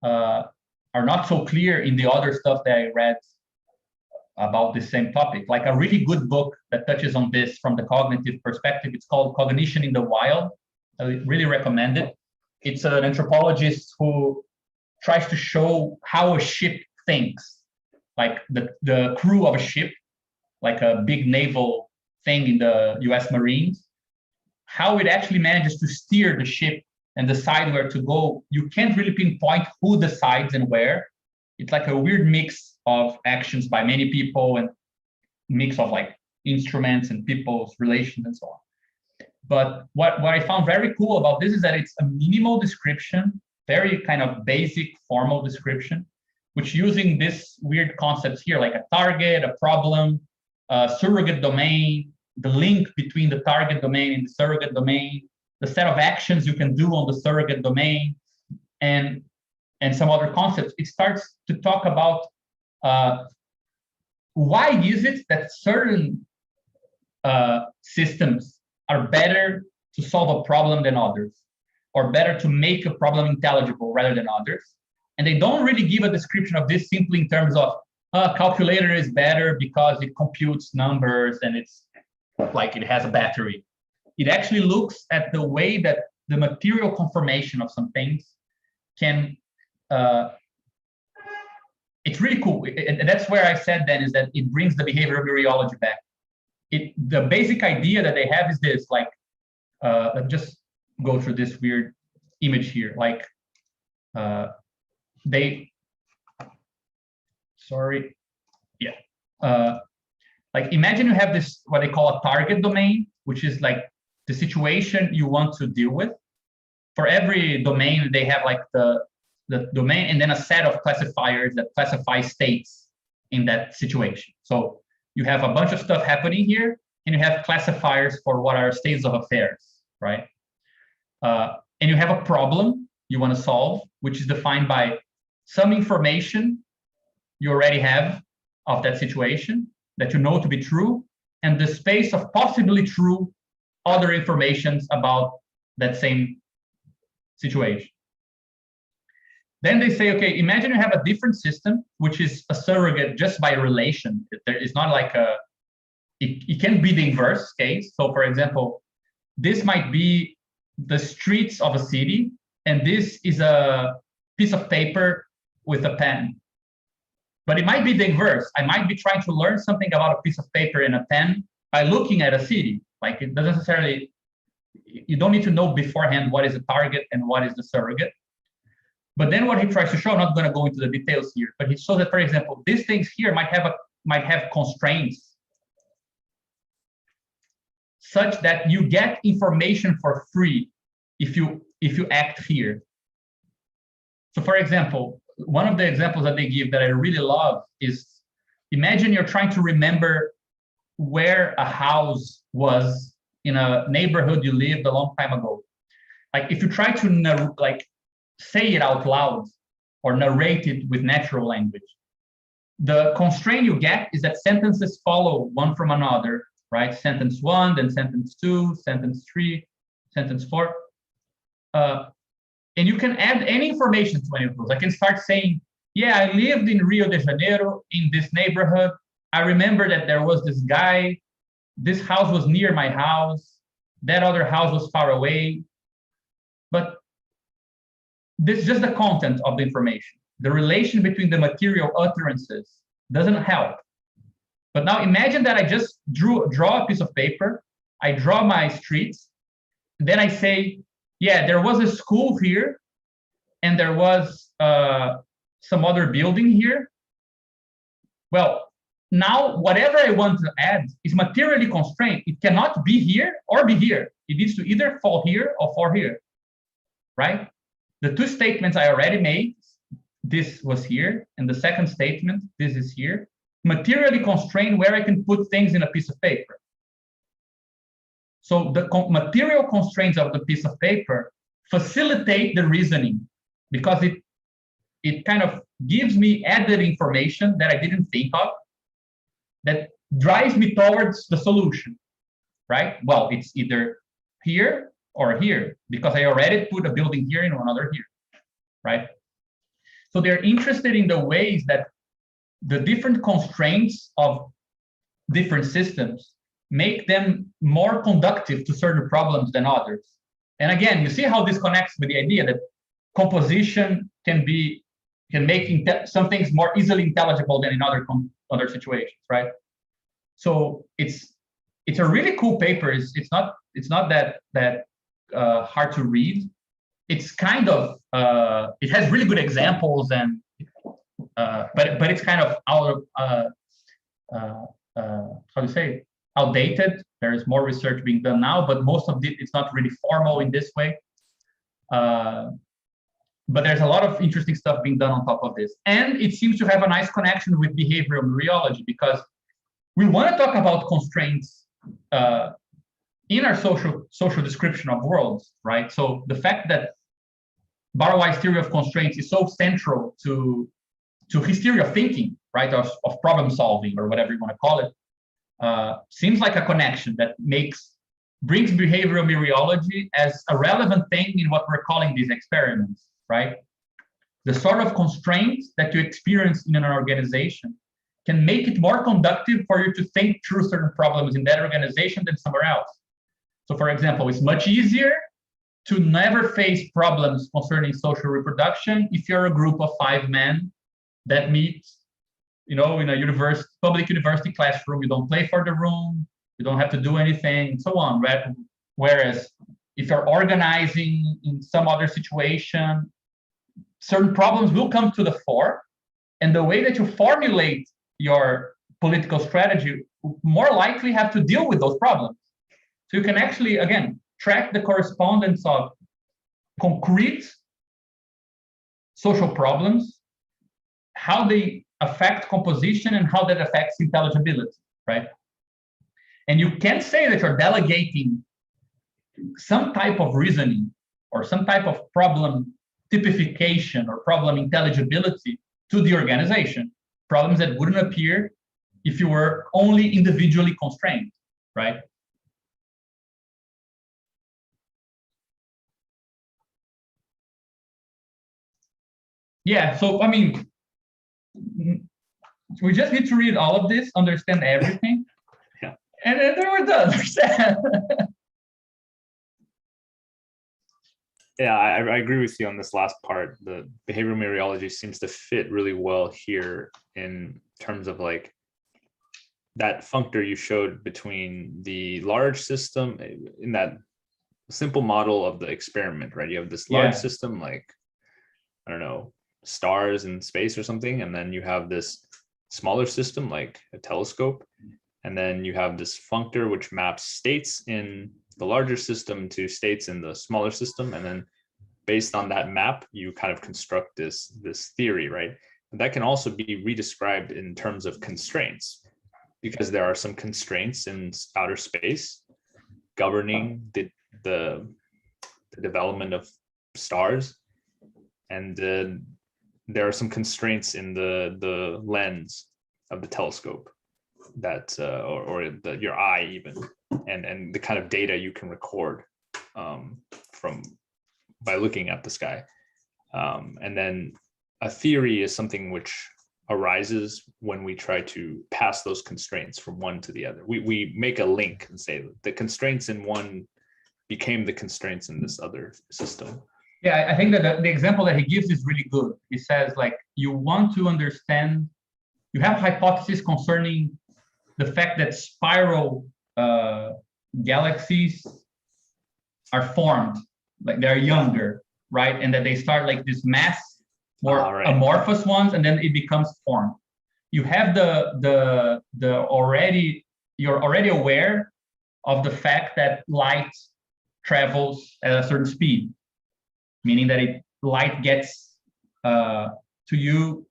are not so clear in the other stuff that I read about the same topic. Like a really good book that touches on this from the cognitive perspective, it's called Cognition in the Wild. I really recommend it. It's an anthropologist who tries to show how a ship thinks, like the crew of a ship, like a big naval thing in the US Marines, how it actually manages to steer the ship and decide where to go. You can't really pinpoint who decides and where. It's like a weird mix of actions by many people and mix of like instruments and people's relations and so on. But what I found very cool about this is that it's a minimal description, very kind of basic formal description, which using this weird concepts here, like a target, a problem, a surrogate domain, the link between the target domain and the surrogate domain, the set of actions you can do on the surrogate domain, and some other concepts. It starts to talk about why is it that certain systems are better to solve a problem than others, or better to make a problem intelligible rather than others. And they don't really give a description of this simply in terms of calculator is better because it computes numbers and it's like it has a battery. It actually looks at the way that the material conformation of some things can, it's really cool. And that's where I said then is that it brings the behavior of meteorology back. The basic idea that they have is this, like, let's just go through this weird image here. Like like imagine you have this, what they call a target domain, which is like the situation you want to deal with. For every domain, they have like the domain and then a set of classifiers that classify states in that situation. So you have a bunch of stuff happening here, and you have classifiers for what are states of affairs, right? And you have a problem you want to solve, which is defined by some information you already have of that situation that you know to be true, and the space of possibly true other informations about that same situation. Then they say, okay, imagine you have a different system, which is a surrogate just by relation. There is not like it can be the inverse case. So for example, this might be the streets of a city, and this is a piece of paper with a pen. But it might be the inverse. I might be trying to learn something about a piece of paper and a pen by looking at a city. Like it doesn't necessarily, you don't need to know beforehand what is the target and what is the surrogate. But then what he tries to show, I'm not going to go into the details here, but he shows that, for example, these things here might have constraints such that you get information for free if you act here. So for example, one of the examples that they give that I really love is, imagine you're trying to remember where a house was in a neighborhood you lived a long time ago. Like if you try to say it out loud or narrate it with natural language, the constraint you get is that sentences follow one from another, right? Sentence 1, then sentence 2, sentence 3, sentence 4. And you can add any information to any of those. I can start saying, yeah, I lived in Rio de Janeiro in this neighborhood. I remember that there was this guy, this house was near my house, that other house was far away. But this is just the content of the information. The relation between the material utterances doesn't help. But now imagine that I just draw a piece of paper, I draw my streets, then I say, yeah, there was a school here, and there was some other building here. Well, now whatever I want to add is materially constrained. It cannot be here or be here. It needs to either fall here or fall here, right? The two statements I already made, this was here, and the second statement, this is here, materially constrained where I can put things in a piece of paper. So the material constraints of the piece of paper facilitate the reasoning, because it kind of gives me added information that I didn't think of, that drives me towards the solution, right? Well, it's either here or here, because I already put a building here and another here, right? So they're interested in the ways that the different constraints of different systems make them more conductive to certain problems than others. And again, you see how this connects with the idea that composition can make some things more easily intelligible than in other situations, right? So it's a really cool paper. It's not that hard to read. It's kind of it has really good examples, and but it's kind of out of how do you say, outdated. There is more research being done now, but most of it's not really formal in this way. But there's a lot of interesting stuff being done on top of this, and it seems to have a nice connection with behavioral meteorology, because we want to talk about constraints in our social description of worlds, right? So the fact that Barwai's theory of constraints is so central to his theory of thinking, right, of problem solving, or whatever you want to call it, seems like a connection that brings behavioral meteorology as a relevant thing in what we're calling these experiments, right? The sort of constraints that you experience in an organization can make it more conductive for you to think through certain problems in that organization than somewhere else. So, for example, it's much easier to never face problems concerning social reproduction if you're a group of 5 men that meet, in a public university classroom. You don't play for the room, you don't have to do anything, and so on. Right? Whereas if you're organizing in some other situation, certain problems will come to the fore, and the way that you formulate your political strategy will more likely have to deal with those problems. So you can actually, again, track the correspondence of concrete social problems, how they affect composition, and how that affects intelligibility, right? And you can say that you're delegating some type of reasoning or some type of problem typification or problem intelligibility to the organization, problems that wouldn't appear if you were only individually constrained, right? Yeah, so I mean, we just need to read all of this, understand everything, Yeah. And then we're done. Yeah, I agree with you on this last part. The behavioral meteorology seems to fit really well here in terms of like that functor you showed between the large system in that simple model of the experiment, right? You have this large system, like, I don't know, stars in space or something, and then you have this smaller system like a telescope, and then you have this functor which maps states in the larger system to states in the smaller system, and then based on that map you kind of construct this theory, right? And that can also be redescribed in terms of constraints, because there are some constraints in outer space governing the development of stars, and there are some constraints in the lens of the telescope that your eye even, and the kind of data you can record by looking at the sky, and then a theory is something which arises when we try to pass those constraints from one to the other. We make a link and say the constraints in one became the constraints in this other system. Yeah, I think that the example that he gives is really good. He says, like, you want to understand, you have hypotheses concerning the fact that spiral galaxies are formed, like they're younger, right? And that they start like this mass, more amorphous ones, and then it becomes formed. You have you're already aware of the fact that light travels at a certain speed, meaning that light gets to you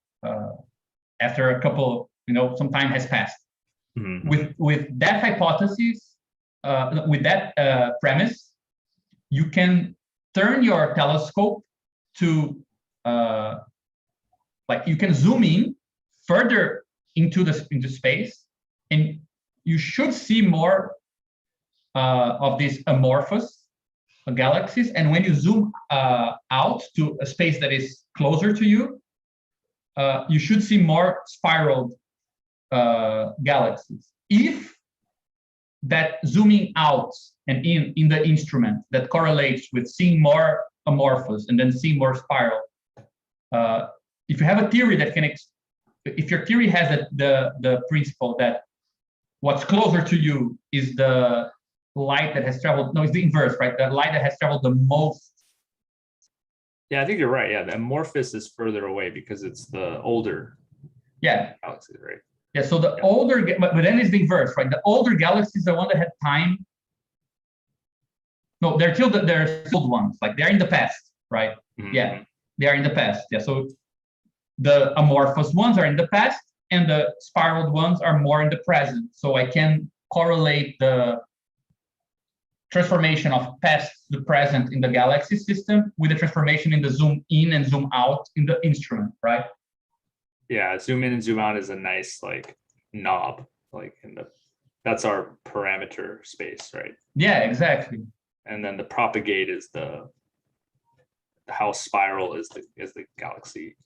after a couple, some time has passed. Mm-hmm. With that hypothesis, premise, you can turn your telescope to like you can zoom in further into space, and you should see more of these amorphous galaxies. And when you zoom out to a space that is closer to you, you should see more spiraled galaxies. If that zooming out and in the instrument that correlates with seeing more amorphous and then seeing more spiral, if you have a theory that can, if your theory has the principle that what's closer to you is the light that has traveled, no, it's the inverse, right? The light that has traveled the most. Yeah, I think you're right. Yeah, the amorphous is further away because it's the older galaxies, right? Yeah, so the older, but then it's the inverse, right? The older galaxies, the one that had time. No, they're still ones, like they're in the past, right? Mm-hmm. Yeah, they are in the past. Yeah, so the amorphous ones are in the past, and the spiraled ones are more in the present. So I can correlate the transformation of past to present in the galaxy system with the transformation in the zoom in and zoom out in the instrument, right? Yeah, zoom in and zoom out is a nice like knob, like that's our parameter space, right? Yeah, exactly. And then the propagate is how spiral is the galaxy.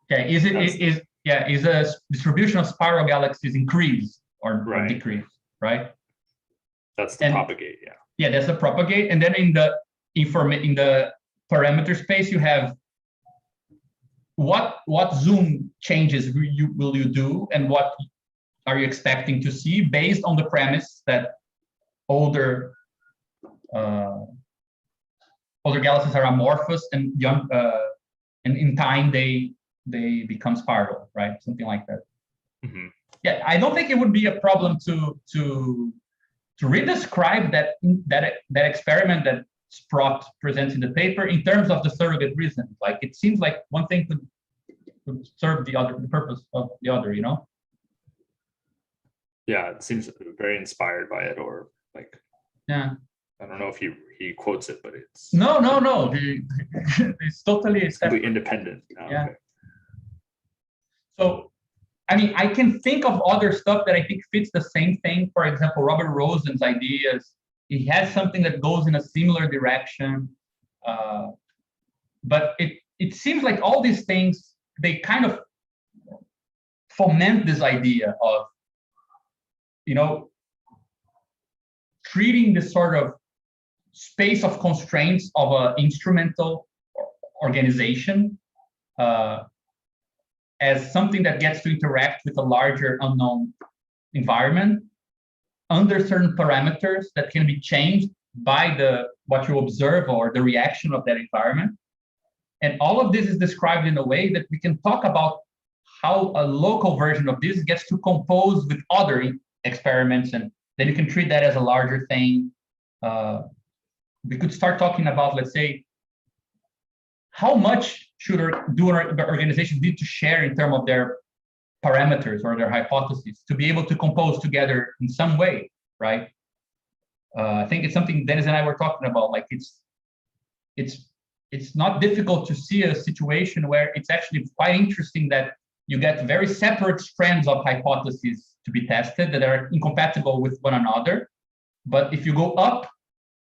Yeah, is a distribution of spiral galaxies increase or decrease, right? That's the propagate, yeah. Yeah, that's the propagate. And then in the parameter space, you have what zoom changes will you do, and what are you expecting to see based on the premise that older galaxies are amorphous and young, and in time they become spiral, right? Something like that. Mm-hmm. Yeah, I don't think it would be a problem to redescribe that experiment that Sprott presents in the paper in terms of the surrogate reason. Like it seems like one thing could serve the purpose of the other, you know? Yeah, it seems very inspired by it, or like, yeah. I don't know if he quotes it, but it's no. It's totally independent. Yeah. Okay. So, I mean, I can think of other stuff that I think fits the same thing. For example, Robert Rosen's ideas. He has something that goes in a similar direction, but it seems like all these things, they kind of foment this idea of, you know, treating this sort of space of constraints of an instrumental organization as something that gets to interact with a larger unknown environment under certain parameters that can be changed by what you observe or the reaction of that environment. And all of this is described in a way that we can talk about how a local version of this gets to compose with other experiments, and then you can treat that as a larger thing. We could start talking about, let's say, how much should organizations need to share in terms of their parameters or their hypotheses to be able to compose together in some way, right? I think it's something Dennis and I were talking about. Like it's not difficult to see a situation where it's actually quite interesting that you get very separate strands of hypotheses to be tested that are incompatible with one another. But if you go up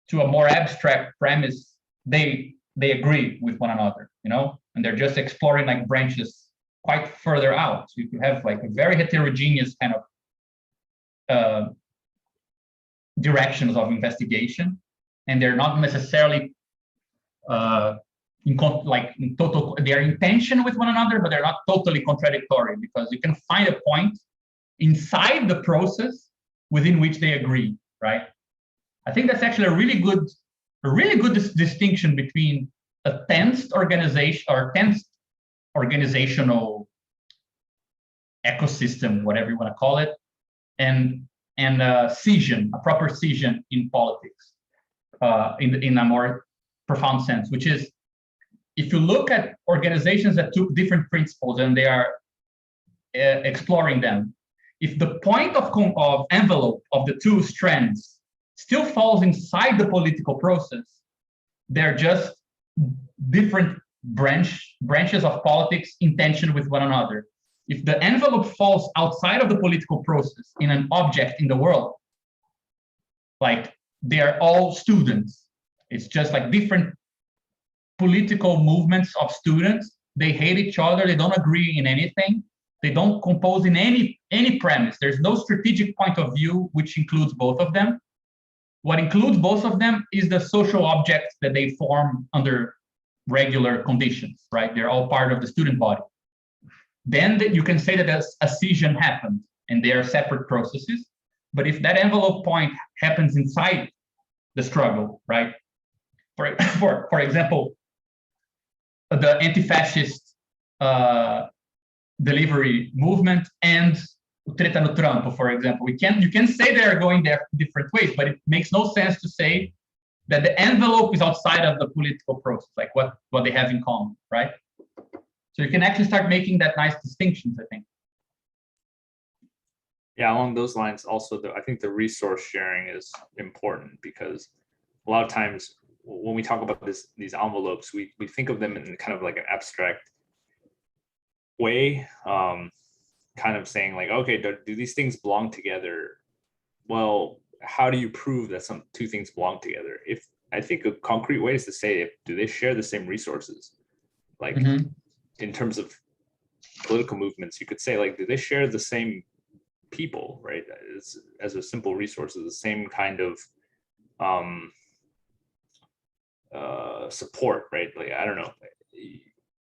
to a more abstract premise, they agree with one another, you know, and they're just exploring like branches quite further out. So you have like a very heterogeneous kind of directions of investigation, and they're not necessarily in total. They are in tension with one another, but they're not totally contradictory, because you can find a point inside the process within which they agree, right? I think that's actually a really good distinction between a tensed organization or tensed organizational ecosystem, whatever you want to call it, and a scission, a proper scission in politics, in a more profound sense, which is, if you look at organizations that took different principles and they are exploring them, if the point of envelope of the two strands still falls inside the political process. They're just different branches of politics in tension with one another. If the envelope falls outside of the political process in an object in the world, like they're all students, it's just like different political movements of students. They hate each other. They don't agree in anything. They don't compose in any premise. There's no strategic point of view which includes both of them. What includes both of them is the social objects that they form under regular conditions, right? They're all part of the student body. Then you can say that a scission happened and they are separate processes. But if that envelope point happens inside the struggle, right? For example, the anti-fascist delivery movement and treta no trampo, for example. You can say they are going there different ways, but it makes no sense to say that the envelope is outside of the political process, like what they have in common, right? So you can actually start making that nice distinctions, I think. Yeah, along those lines, also, I think the resource sharing is important, because a lot of times when we talk about these envelopes, we think of them in kind of like an abstract way, kind of saying like, okay, do these things belong together? Well, how do you prove that two things belong together? If I think a concrete way is to say, do they share the same resources? Like in terms of political movements, you could say like, do they share the same people, right? As a simple resources, the same kind of support, right? Like, I don't know,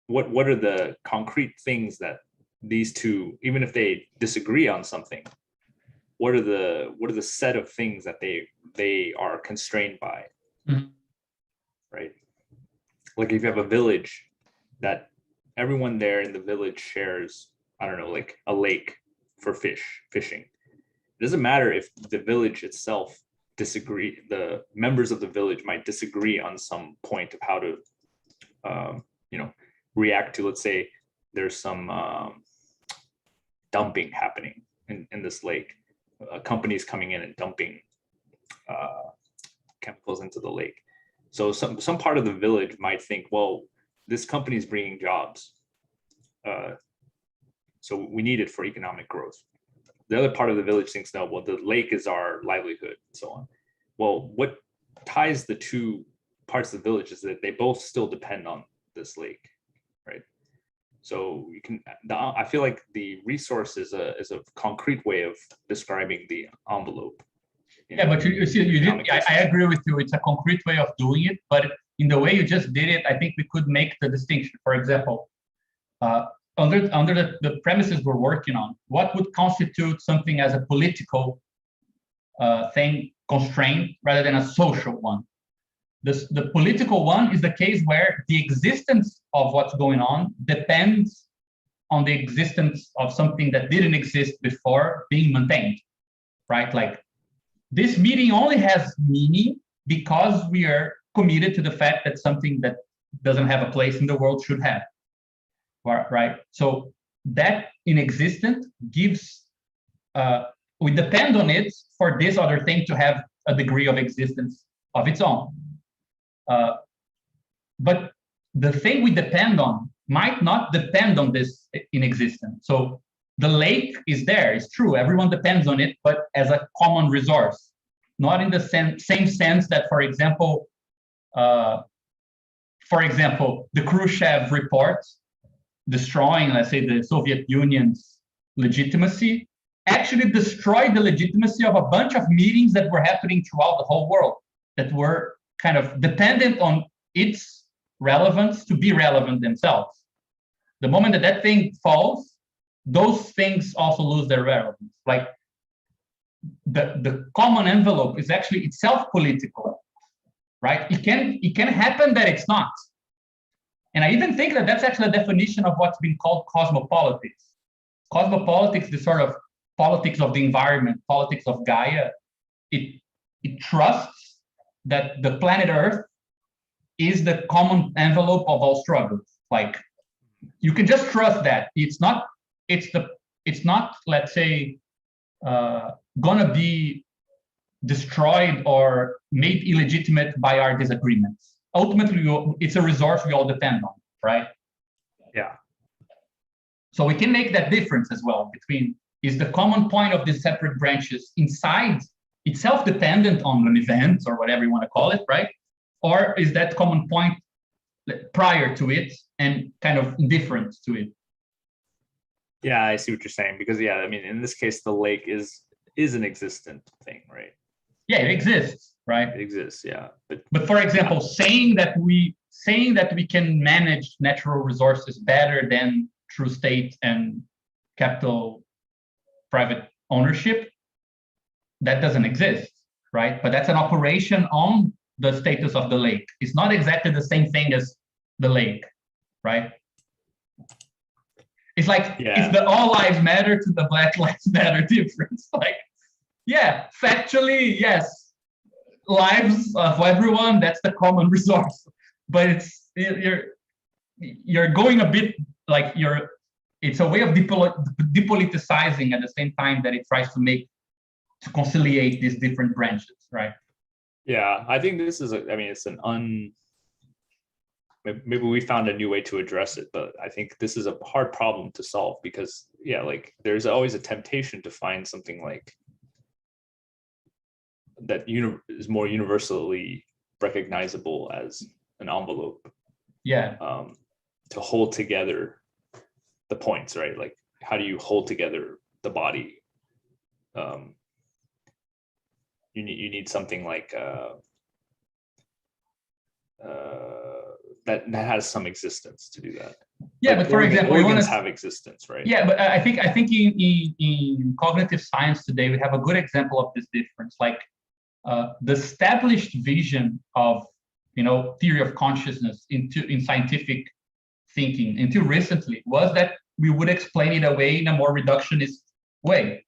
what are the concrete things that these two, even if they disagree on something, what are the set of things that they are constrained by, right? Like if you have a village that everyone there in the village shares, I don't know, like a lake for fishing. It doesn't matter if the village itself disagree, the members of the village might disagree on some point of how to react to, let's say there's some dumping happening in this lake, companies coming in and dumping chemicals into the lake. So some part of the village might think, well, this company is bringing jobs, so we need it for economic growth. The other part of the village thinks, no, well, the lake is our livelihood, and so on. Well, what ties the two parts of the village is that they both still depend on this lake, right? So you can, I feel like the resource is a concrete way of describing the envelope. Yeah, but you see, I agree with you. It's a concrete way of doing it, but in the way you just did it, I think we could make the distinction. For example, under the premises we're working on, what would constitute something as a political thing, constraint, rather than a social one? The political one is the case where the existence of what's going on depends on the existence of something that didn't exist before being maintained, right? Like this meeting only has meaning because we are committed to the fact that something that doesn't have a place in the world should have, right? So that in existence gives, we depend on it for this other thing to have a degree of existence of its own. But the thing we depend on might not depend on this in existence. So the lake is there, it's true, everyone depends on it, but as a common resource, not in the same sense that, for example, the Khrushchev report destroying, let's say, the Soviet Union's legitimacy actually destroyed the legitimacy of a bunch of meetings that were happening throughout the whole world that were kind of dependent on its relevance to be relevant themselves. The moment that that thing falls, those things also lose their relevance. Like the common envelope is actually itself political, right? It can happen that it's not. And I even think that that's actually a definition of what's been called cosmopolitics. Cosmopolitics, the sort of politics of the environment, politics of Gaia, it trusts that the planet Earth is the common envelope of all struggles. Like you can just trust that it's not, let's say, gonna be destroyed or made illegitimate by our disagreements. Ultimately, it's a resource we all depend on, right? Yeah. So we can make that difference as well between, is the common point of these separate branches inside itself dependent on an event or whatever you want to call it, right? Or is that common point prior to it and kind of indifferent to it? Yeah, I see what you're saying, because yeah, I mean, in this case, the lake is an existent thing, right? Yeah, it exists, right? It exists, yeah. But for example, saying that we can manage natural resources better than through state and capital private ownership, that doesn't exist, right? But that's an operation on the status of the lake. It's not exactly the same thing as the lake, right? It's like, it's the all lives matter to the Black Lives Matter difference. Like, yeah, factually, yes, lives of everyone, that's the common resource. But you're going a bit like it's a way of depoliticizing at the same time that it tries to conciliate these different branches, right? Yeah, I think this is maybe we found a new way to address it, but I think this is a hard problem to solve, because yeah, like there's always a temptation to find something like that is more universally recognizable as an envelope. Yeah. To hold together the points, right? Like, how do you hold together the body? You need something like that has some existence to do that. Yeah, like, but for example, organs have existence, right? Yeah, but I think in cognitive science today we have a good example of this difference. Like the established vision of theory of consciousness in scientific thinking until recently was that we would explain it away in a more reductionist way,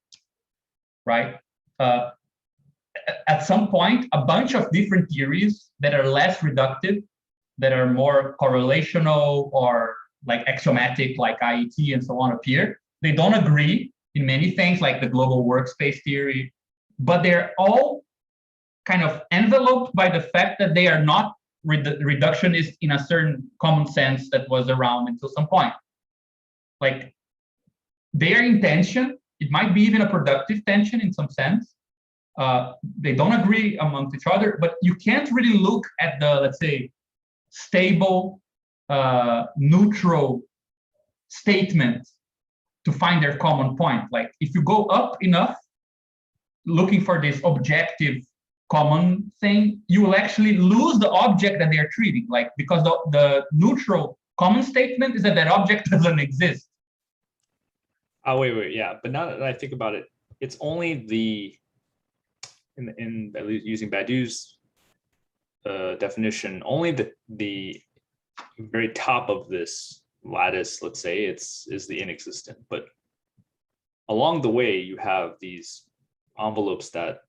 right? At some point, a bunch of different theories that are less reductive, that are more correlational or like axiomatic, like IET and so on, appear. They don't agree in many things, like the global workspace theory, but they're all kind of enveloped by the fact that they are not reductionist in a certain common sense that was around until some point. Like their intention, it might be even a productive tension in some sense. They don't agree amongst each other, but you can't really look at the, let's say, stable, neutral statement to find their common point. Like if you go up enough, looking for this objective common thing, you will actually lose the object that they are treating. Like because the neutral common statement is that that object doesn't exist. Oh wait, yeah. But now that I think about it, it's only in at least using Badiou's definition, only the very top of this lattice, let's say, is the inexistent. But along the way, you have these envelopes that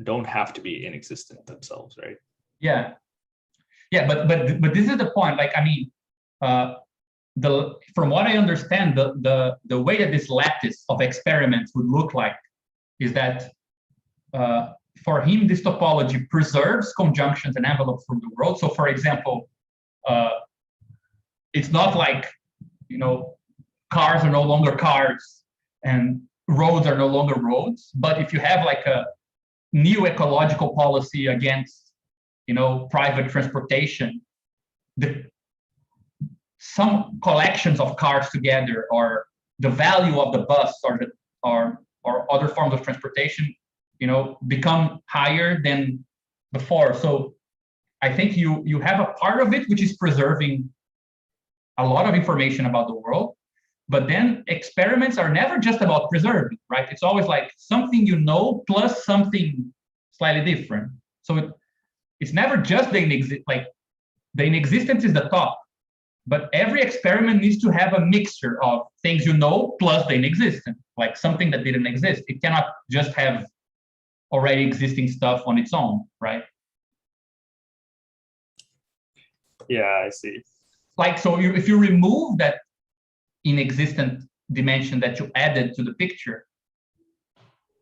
don't have to be inexistent themselves, right? Yeah, but this is the point. Like, I mean, from what I understand, the way that this lattice of experiments would look like is that for him, this topology preserves conjunctions and envelopes from the world. So, for example, it's not like cars are no longer cars and roads are no longer roads. But if you have like a new ecological policy against private transportation, some collections of cars together, or the value of the bus or other forms of transportation become higher than before. So I think you have a part of it which is preserving a lot of information about the world, but then experiments are never just about preserving, right? It's always like something plus something slightly different. So it's never just the inexistence is the top, but every experiment needs to have a mixture of things plus the inexistent, like something that didn't exist. It cannot just have already existing stuff on its own, right? Yeah, I see. Like, so if you remove that inexistent dimension that you added to the picture,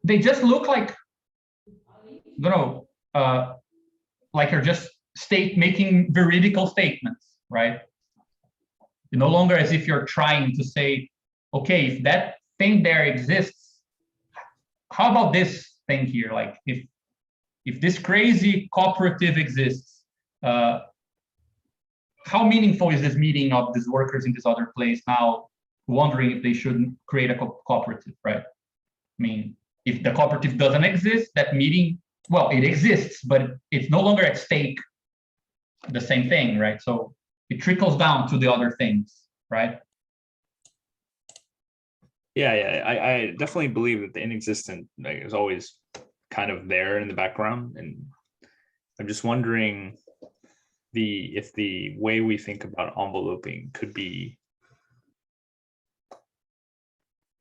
they just look like don't know, like you're just making veridical statements, right? No longer as if you're trying to say, okay, if that thing there exists, how about this thing here? Like if this crazy cooperative exists, how meaningful is this meeting of these workers in this other place now, wondering if they should create a cooperative, right? I mean, if the cooperative doesn't exist, that meeting, well, it exists, but it's no longer at stake the same thing, right? So it trickles down to the other things, right? Yeah, I definitely believe that the inexistent is always kind of there in the background, and I'm just wondering if the way we think about enveloping could be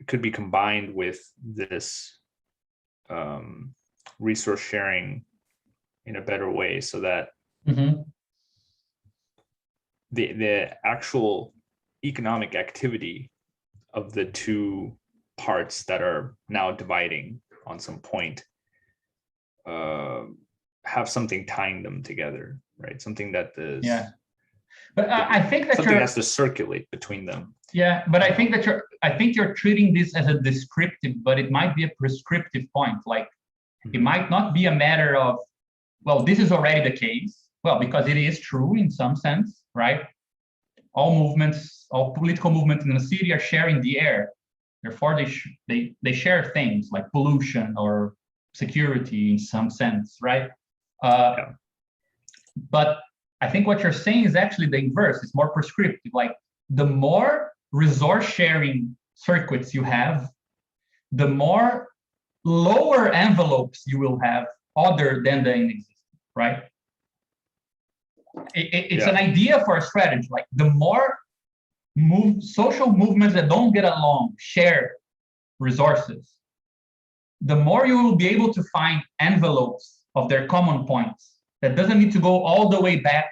combined with this resource sharing in a better way, so that the actual economic activity of the two parts that are now dividing on some point have something tying them together, right? Something that is, yeah. But I think that something has to circulate between them. Yeah, but I think that you're treating this as a descriptive, but it might be a prescriptive point. Like it might not be a matter of, well, this is already the case. Well, because it is true in some sense, right? All political movements in the city are sharing the air. Therefore, they share things like pollution or security in some sense, right? Yeah. But I think what you're saying is actually the inverse. It's more prescriptive. Like the more resource sharing circuits you have, the more lower envelopes you will have other than the inexistent, right? It's an idea for a strategy. Like the more social movements that don't get along share resources, the more you will be able to find envelopes of their common points. That doesn't need to go all the way back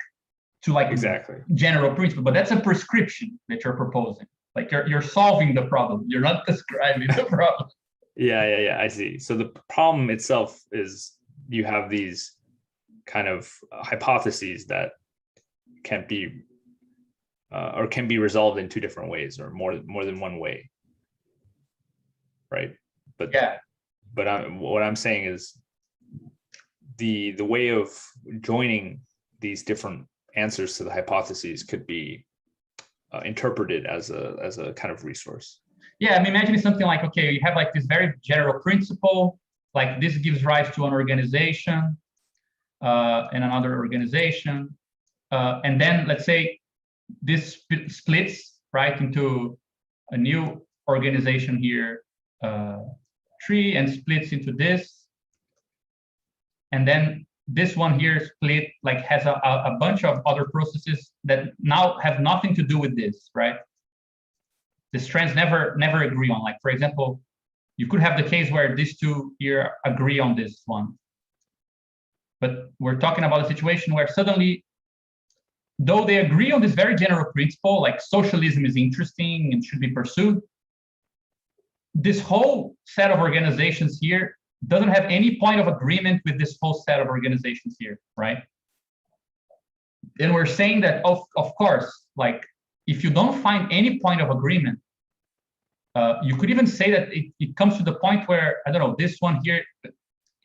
to like general principle, but that's a prescription that you're proposing. Like you're solving the problem. You're not describing the problem. Yeah. I see. So the problem itself is you have these kind of hypotheses that can be or can be resolved in two different ways, or more than one way, right? But yeah. But what I'm saying is the way of joining these different answers to the hypotheses could be interpreted as a kind of resource. Yeah, I mean, imagine something like, okay, you have like this very general principle, like this gives rise to an organization and another organization. And then let's say this splits right into a new organization here, tree, and splits into this. And then this one here split, like has a bunch of other processes that now have nothing to do with this, right? The strands never agree on. Like, for example, you could have the case where these two here agree on this one. But we're talking about a situation where suddenly, though they agree on this very general principle, like socialism is interesting and should be pursued, this whole set of organizations here doesn't have any point of agreement with this whole set of organizations here, right? And we're saying that, of course, like, if you don't find any point of agreement, you could even say that it comes to the point where, I don't know, this one here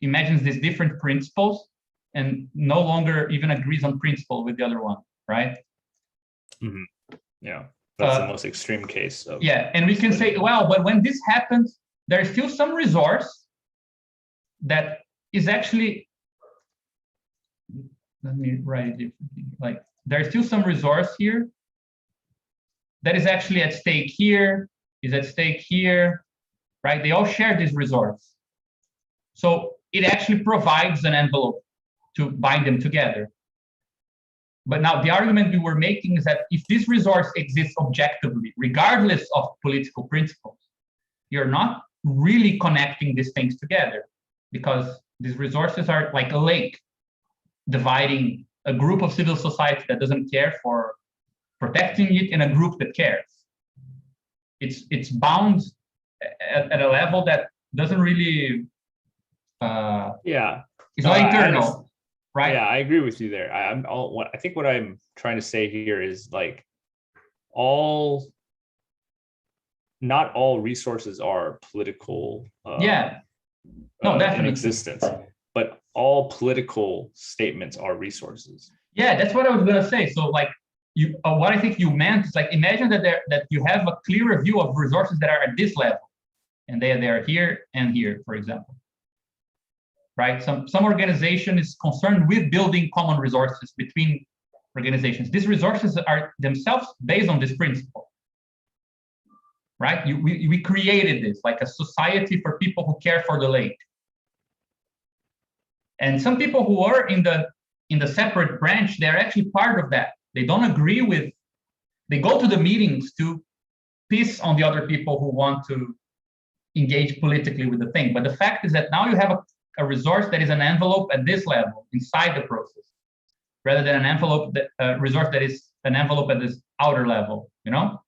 imagines these different principles and no longer even agrees on principle with the other one, right? Mm-hmm. Yeah, that's the most extreme case. Yeah, and we can say, well, but when this happens, there's still some resource that is actually, let me write it differently. Like, there's still some resource here that is actually at stake here, is at stake here, right? They all share this resource. So it actually provides an envelope to bind them together. But now the argument we were making is that if this resource exists objectively, regardless of political principles, you're not really connecting these things together, because these resources are like a lake dividing a group of civil society that doesn't care for protecting it and a group that cares. It's bound at a level that doesn't really yeah, It's No, not I internal, right? Yeah, I agree with you there. I think what I'm trying to say here is like all not all resources are political Yeah, no, in definitely. existence, but all political statements are resources. Yeah, that's what I was gonna say. So like you, what I think you meant is like imagine that you have a clearer view of resources that are at this level, and they are here and here, for example, right? Some organization is concerned with building common resources between organizations. These resources are themselves based on this principle, right? We created this like a society for people who care for the lake. And some people who are in the separate branch, they're actually part of that. They don't agree with, they go to the meetings to piss on the other people who want to engage politically with the thing. But the fact is that now you have a resource that is an envelope at this level inside the process, rather than an envelope that resource that is an envelope at this outer level, you know?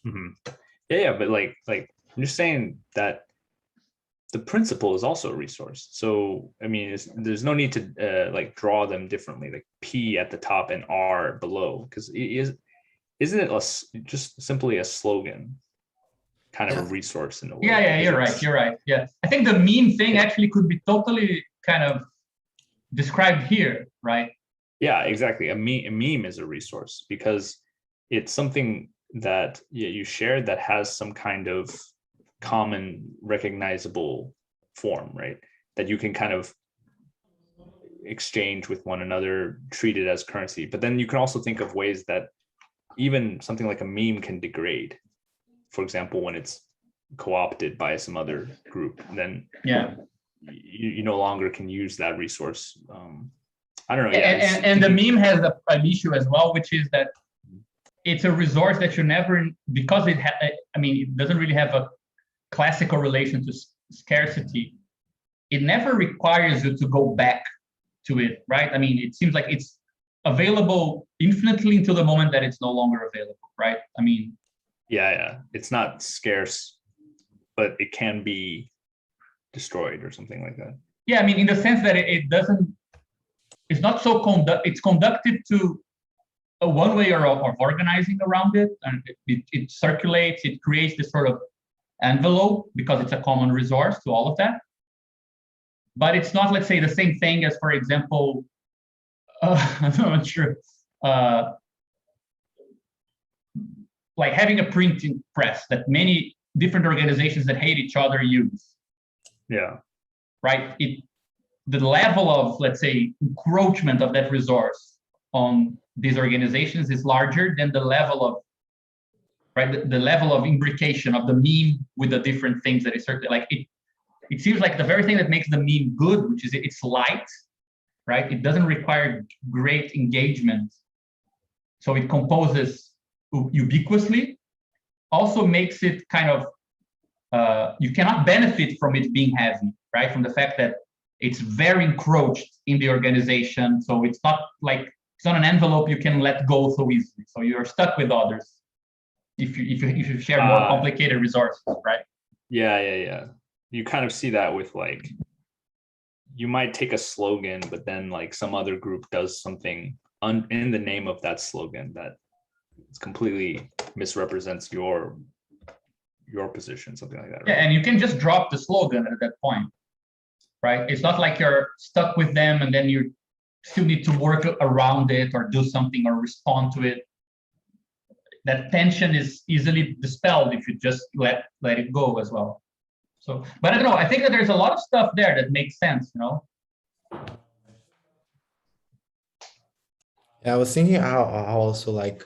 Mm-hmm. Yeah, but like I'm just saying that the principle is also a resource. So I mean, there's no need to like draw them differently, like P at the top and R below, because isn't it just simply a slogan, kind of a resource in a way? Yeah, you're right. Yeah, I think the meme thing actually could be totally kind of described here, right? Yeah, exactly. A meme is a resource because it's something that you share that has some kind of common recognizable form, right? That you can kind of exchange with one another, treat it as currency. But then you can also think of ways that even something like a meme can degrade. For example, when it's co-opted by some other group, then yeah, you no longer can use that resource. I don't know. Yeah, and the meme has an issue as well, which is that it's a resource that you never, because I mean, it doesn't really have a classical relation to scarcity. It never requires you to go back to it, right? I mean, it seems like it's available infinitely until the moment that it's no longer available, right? I mean, yeah, it's not scarce, but it can be destroyed or something like that. Yeah, I mean, in the sense that it doesn't, it's not so it's conducted to a one way of organizing around it, and it circulates, it creates this sort of envelope because it's a common resource to all of that. But it's not, let's say, the same thing as, for example, I'm not sure, like having a printing press that many different organizations that hate each other use. Yeah. Right. The level of, let's say, encroachment of that resource on these organizations is larger than the level of, right, the level of imbrication of the meme with the different things that is certainly like it seems like the very thing that makes the meme good, which is it's light, right? It doesn't require great engagement. So it composes ubiquitously, also makes it kind of, you cannot benefit from it being heavy, right? From the fact that it's very encroached in the organization. So it's not like, it's not an envelope you can let go so easily. So you're stuck with others if you share more complicated resources, right? Yeah. You kind of see that with like, you might take a slogan, but then like some other group does something in the name of that slogan that completely misrepresents your position, something like that. Right? Yeah, and you can just drop the slogan at that point, right? It's not like you're stuck with them and then you still need to work around it or do something or respond to it. That tension is easily dispelled if you just let it go as well. So, but I don't know, I think that there's a lot of stuff there that makes sense, you know? Yeah, I was thinking how also like,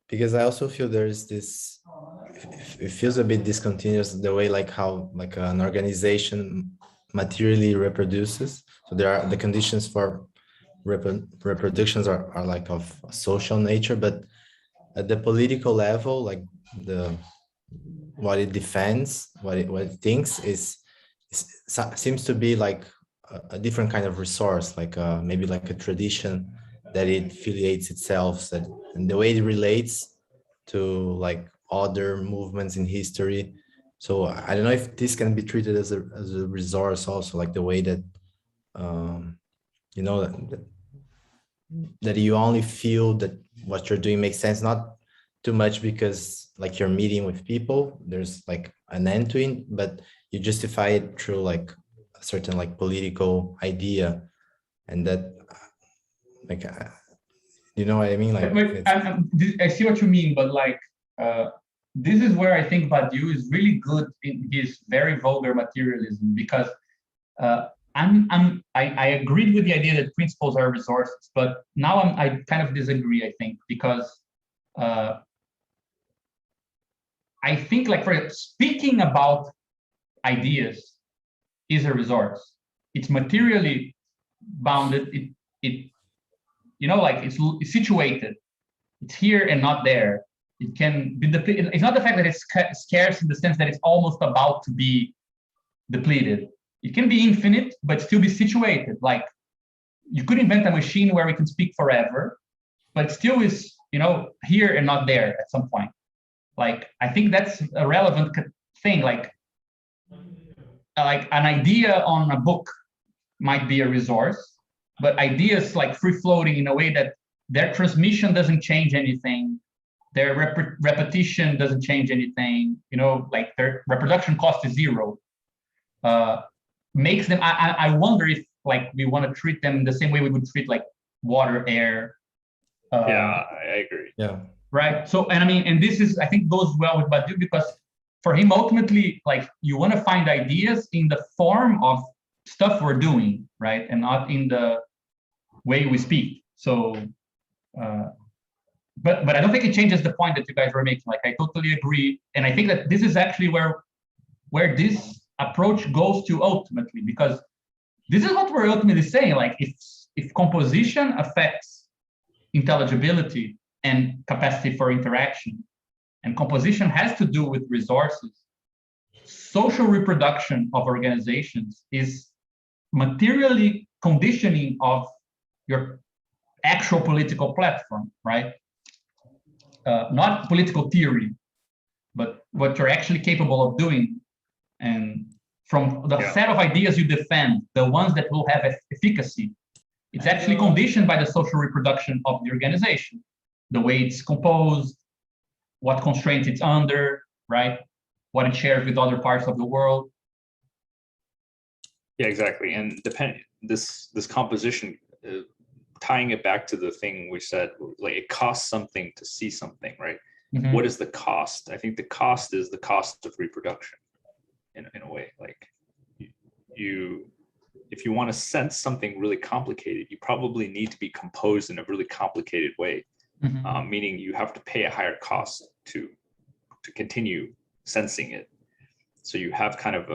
because I also feel there's this, it feels a bit discontinuous the way like how like an organization materially reproduces. So there are the conditions for reproductions are like of social nature, but at the political level, like what it defends, what it thinks is seems to be like a different kind of resource, like maybe like a tradition that it affiliates itself, and the way it relates to like other movements in history. So I don't know if this can be treated as a resource also, like the way that you know, that you only feel that what you're doing makes sense, not too much because like you're meeting with people, there's like an end to it, but you justify it through like a certain like political idea, and that like you know what I mean? Like I see what you mean, but like this is where I think Badiou is really good in his very vulgar materialism, because I agreed with the idea that principles are resources, but now I kind of disagree, I think, because I think like for speaking about ideas is a resource. It's materially bounded. It you know, like it's situated. It's here and not there. It can be depleted. It's not the fact that it's scarce in the sense that it's almost about to be depleted. It can be infinite, but still be situated. Like you could invent a machine where we can speak forever, but it still is, you know, here and not there at some point. Like I think that's a relevant thing. Like an idea on a book might be a resource, but ideas like free floating in a way that their transmission doesn't change anything, their repetition doesn't change anything, you know, like their reproduction cost is zero, makes them, I wonder if like we want to treat them the same way we would treat like water, air. Yeah, I agree. Yeah. Right. So, and I mean, and this is, I think goes well with Badiou, because for him, ultimately, like you want to find ideas in the form of stuff we're doing, right? And not in the way we speak. So, but I don't think it changes the point that you guys were making. Like, I totally agree. And I think that this is actually where this approach goes to ultimately, because this is what we're ultimately saying. Like, if composition affects intelligibility and capacity for interaction, and composition has to do with resources, social reproduction of organizations is materially conditioning of your actual political platform, right? Not political theory, but what you're actually capable of doing. And from the set of ideas you defend, the ones that will have efficacy, it's actually conditioned by the social reproduction of the organization, the way it's composed, what constraints it's under, right? What it shares with other parts of the world. Yeah, exactly. And this composition, tying it back to the thing we said, like it costs something to see something, right? Mm-hmm. What is the cost? I think the cost is the cost of reproduction in a way. Like if you want to sense something really complicated, you probably need to be composed in a really complicated way. Mm-hmm. Meaning you have to pay a higher cost to continue sensing it. So you have kind of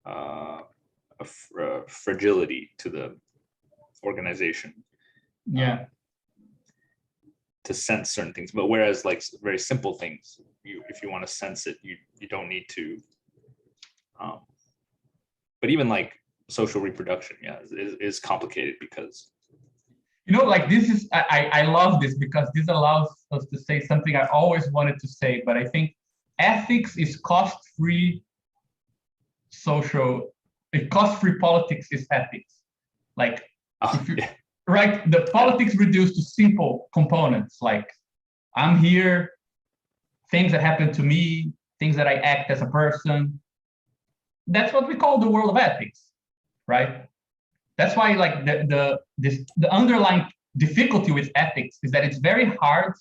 a fragility to the organization. Yeah. To sense certain things, but whereas like very simple things, if you want to sense it, you don't need to. But even like social reproduction, is complicated because. You know, like this is, I love this because this allows us to say something I always wanted to say, but I think ethics is cost-free cost-free politics is ethics. Like, right, the politics reduced to simple components, like I'm here, things that happen to me, things that I act as a person. That's what we call the world of ethics, right? That's why, like the underlying difficulty with ethics is that it's very hard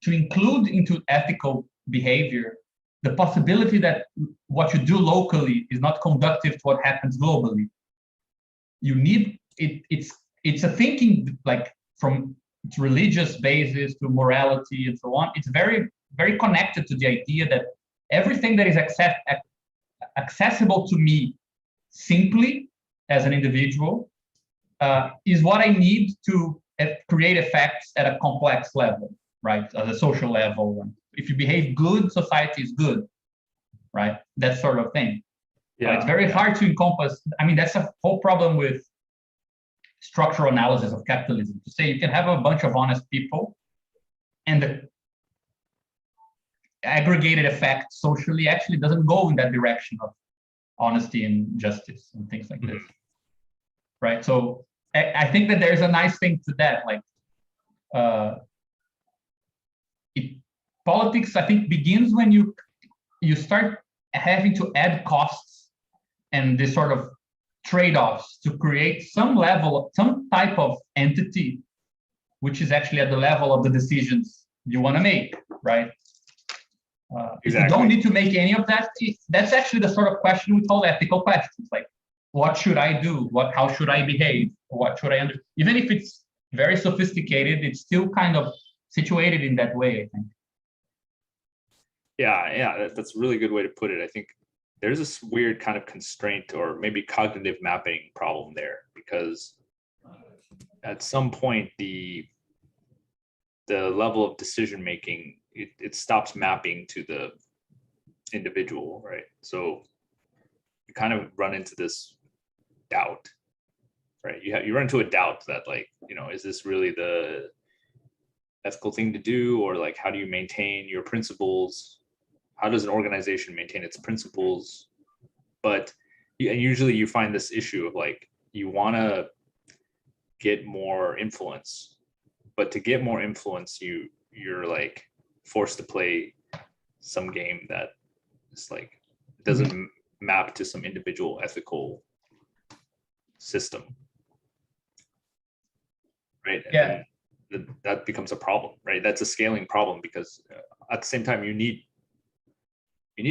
to include into ethical behavior the possibility that what you do locally is not conducive to what happens globally. You need it. It's a thinking, like from its religious basis to morality and so on. It's very, very connected to the idea that everything that is accessible to me simply as an individual is what I need to create effects at a complex level, right? At a social level. If you behave good, society is good, right? That sort of thing. Yeah, it's very hard to encompass. I mean, that's a whole problem with structural analysis of capitalism. To say you can have a bunch of honest people and the aggregated effect socially actually doesn't go in that direction of honesty and justice and things like this, right? So I think that there's a nice thing to that, like politics, I think, begins when you start having to add costs and this sort of trade-offs to create some type of entity which is actually at the level of the decisions you want to make, right? If you don't need to make any of that, that's actually the sort of question we call ethical questions, like what should I do? How should I behave? What should I understand? Even if it's very sophisticated, it's still kind of situated in that way, I think. Yeah, that's a really good way to put it. I think there's this weird kind of constraint or maybe cognitive mapping problem there, because at some point the level of decision making, it stops mapping to the individual, right? So you kind of run into this doubt, right? You run into a doubt that, like, is this really the ethical thing to do, or like how do you maintain your principles? How does an organization maintain its principles? But usually you find this issue of like, you want to get more influence, but to get more influence, you're like forced to play some game that is like doesn't map to some individual ethical system, right? Yeah. And that becomes a problem, right? That's a scaling problem, because at the same time you need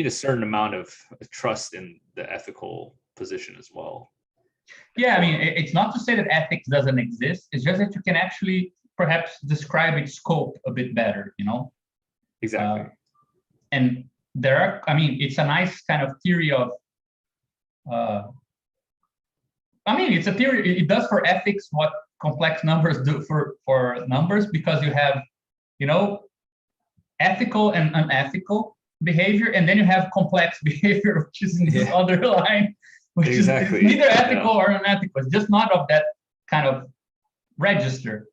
a certain amount of trust in the ethical position as well. Yeah, I mean, it's not to say that ethics doesn't exist. It's just that you can actually perhaps describe its scope a bit better, Exactly. And it's a nice kind of theory of, it's a theory, it does for ethics what complex numbers do for numbers, because you have, ethical and unethical behavior, and then you have complex behavior, which is in this other line, which is neither ethical or unethical. It's just not of that kind of register.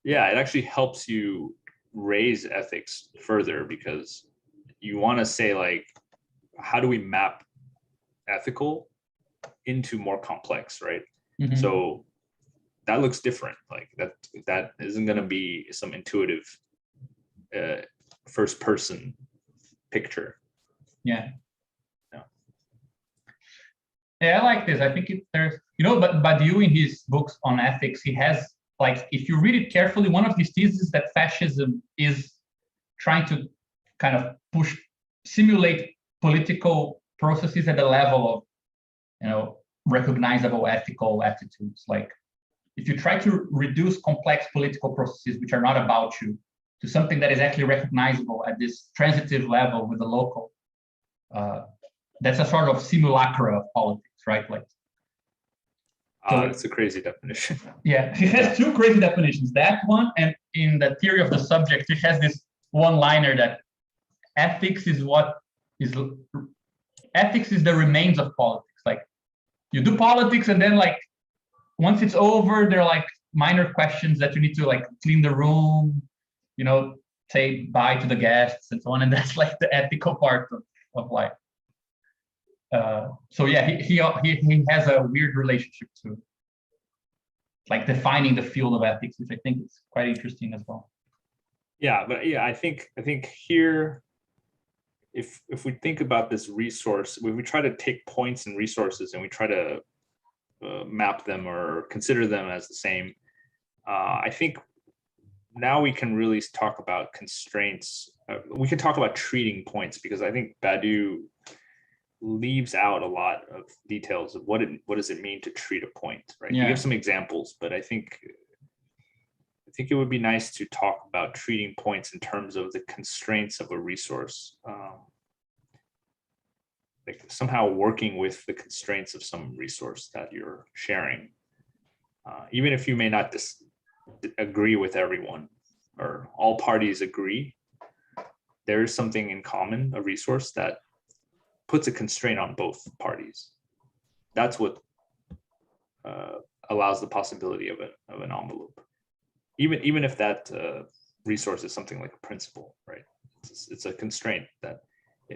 Yeah, it actually helps you raise ethics further, because you want to say, like, how do we map ethical into more complex, right? Mm-hmm. So that looks different. Like that isn't going to be some intuitive first person picture. Yeah, I like this. I think there's, but Badiou, in his books on ethics, he has, like, if you read it carefully, one of his theses is that fascism is trying to kind of simulate political processes at the level of, recognizable ethical attitudes. Like, if you try to reduce complex political processes, which are not about you, to something that is actually recognizable at this transitive level with the local, that's a sort of simulacra of politics, right? Like, so it's a crazy definition. Yeah, he has two crazy definitions. That one, and in the theory of the subject, he has this one-liner that ethics is the remains of politics. Like, you do politics, and then, like, once it's over, there are like minor questions that you need to, like, clean the room, say bye to the guests and so on, and that's like the ethical part of life. So yeah, he has a weird relationship to, like, defining the field of ethics, which I think is quite interesting as well. Yeah, but yeah, I think here, if we think about this resource, we try to take points and resources and we try to map them or consider them as the same. I think now we can really talk about constraints. We can talk about treating points, because I think Badiou leaves out a lot of details of what does it mean to treat a point, right? Yeah. You give some examples, but I think it would be nice to talk about treating points in terms of the constraints of a resource, like somehow working with the constraints of some resource that you're sharing, even if you may not agree with everyone or all parties agree, there is something in common, a resource that puts a constraint on both parties. That's what allows the possibility of an envelope, even if that resource is something like a principle, right? It's a constraint that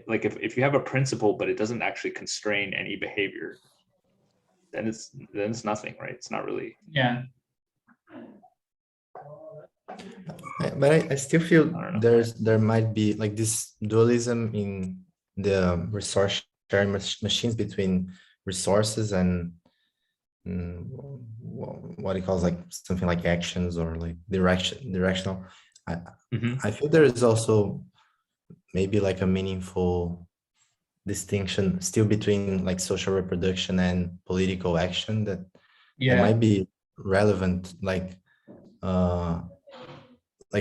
like if you have a principle, but it doesn't actually constrain any behavior, then it's nothing, right? It's not really. Yeah. But I still feel I don't know. there might be like this dualism in the resource sharing machines between resources and what he calls like something like actions or like directional. I feel there is also maybe like a meaningful distinction still between like social reproduction and political action that might be relevant. Like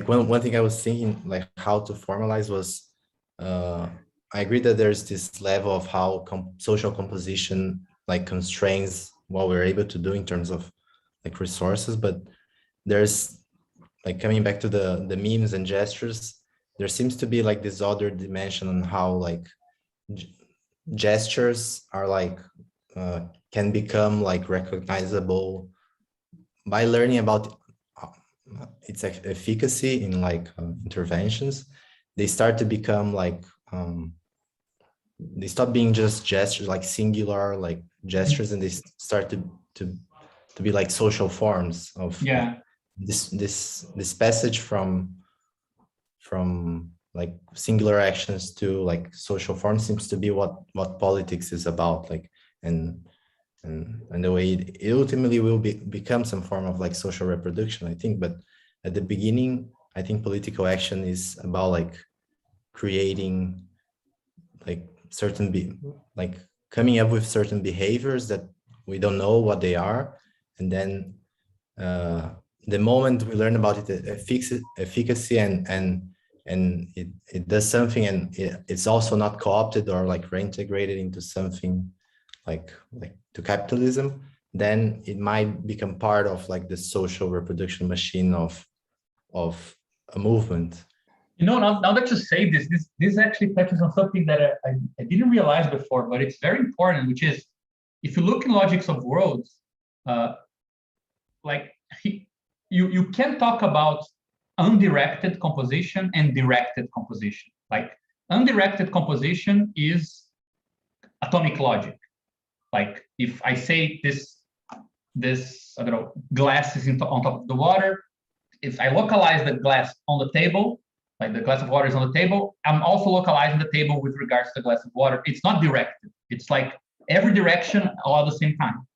one thing I was thinking like how to formalize was I agree that there's this level of how social composition like constrains what we're able to do in terms of like resources, but there's like coming back to the memes and gestures, there seems to be like this other dimension on how like gestures are like can become like recognizable by learning about its efficacy in like interventions. They start to become like they stop being just gestures, like singular like gestures, and they start to be like social forms of this passage from like singular actions to like social forms seems to be what politics is about, like and the way it ultimately will become some form of like social reproduction, I think. But at the beginning, I think political action is about like creating like like coming up with certain behaviors that we don't know what they are, and then the moment we learn about it efficacy and it does something, and it's also not co-opted or like reintegrated into something like to capitalism, then it might become part of like the social reproduction machine of a movement. You know, now that you say this actually touches on something that I didn't realize before, but it's very important, which is if you look in logics of worlds, like you can talk about undirected composition and directed composition. Like undirected composition is atomic logic. Like if I say this I don't know, glass is on top of the water, if I localize the glass on the table, like the glass of water is on the table, I'm also localizing the table with regards to the glass of water. It's not directed. It's like every direction all at the same time.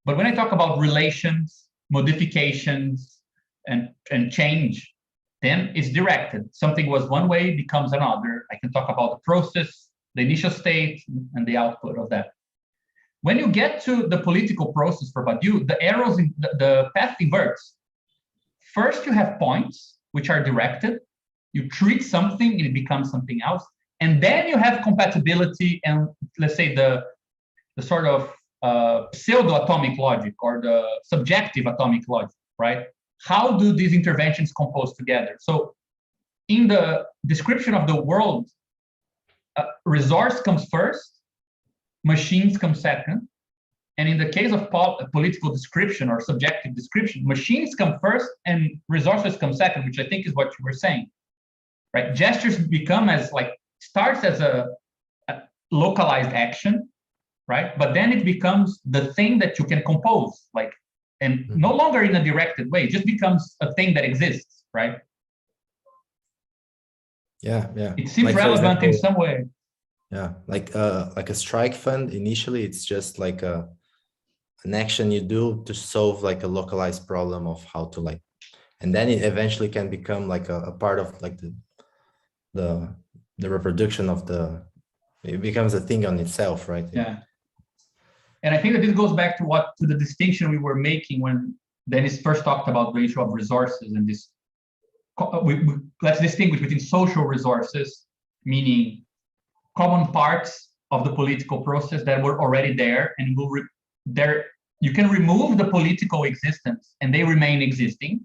But when I talk about relations, modifications, and change, then it's directed. Something was one way, becomes another. I can talk about the process, the initial state, and the output of that. When you get to the political process for Badiou, the arrows, the path inverts. First, you have points, which are directed. You treat something, and it becomes something else. And then you have compatibility and, let's say, the sort of pseudo-atomic logic or the subjective atomic logic, right? How do these interventions compose together? So in the description of the world, resource comes first, machines come second. And in the case of political description or subjective description, machines come first and resources come second, which I think is what you were saying, right? Gestures become starts as a localized action, right? But then it becomes the thing that you can compose, and no longer in a directed way, it just becomes a thing that exists, right? Yeah. It seems like, relevant in some way. Yeah, like a strike fund, initially it's just like an action you do to solve like a localized problem of how to and then it eventually can become like a part of like the reproduction of it becomes a thing on itself, right? Yeah. And I think that this goes back to the distinction we were making when Dennis first talked about the issue of resources, and this let's distinguish between social resources, meaning common parts of the political process that were already there and you can remove the political existence and they remain existing.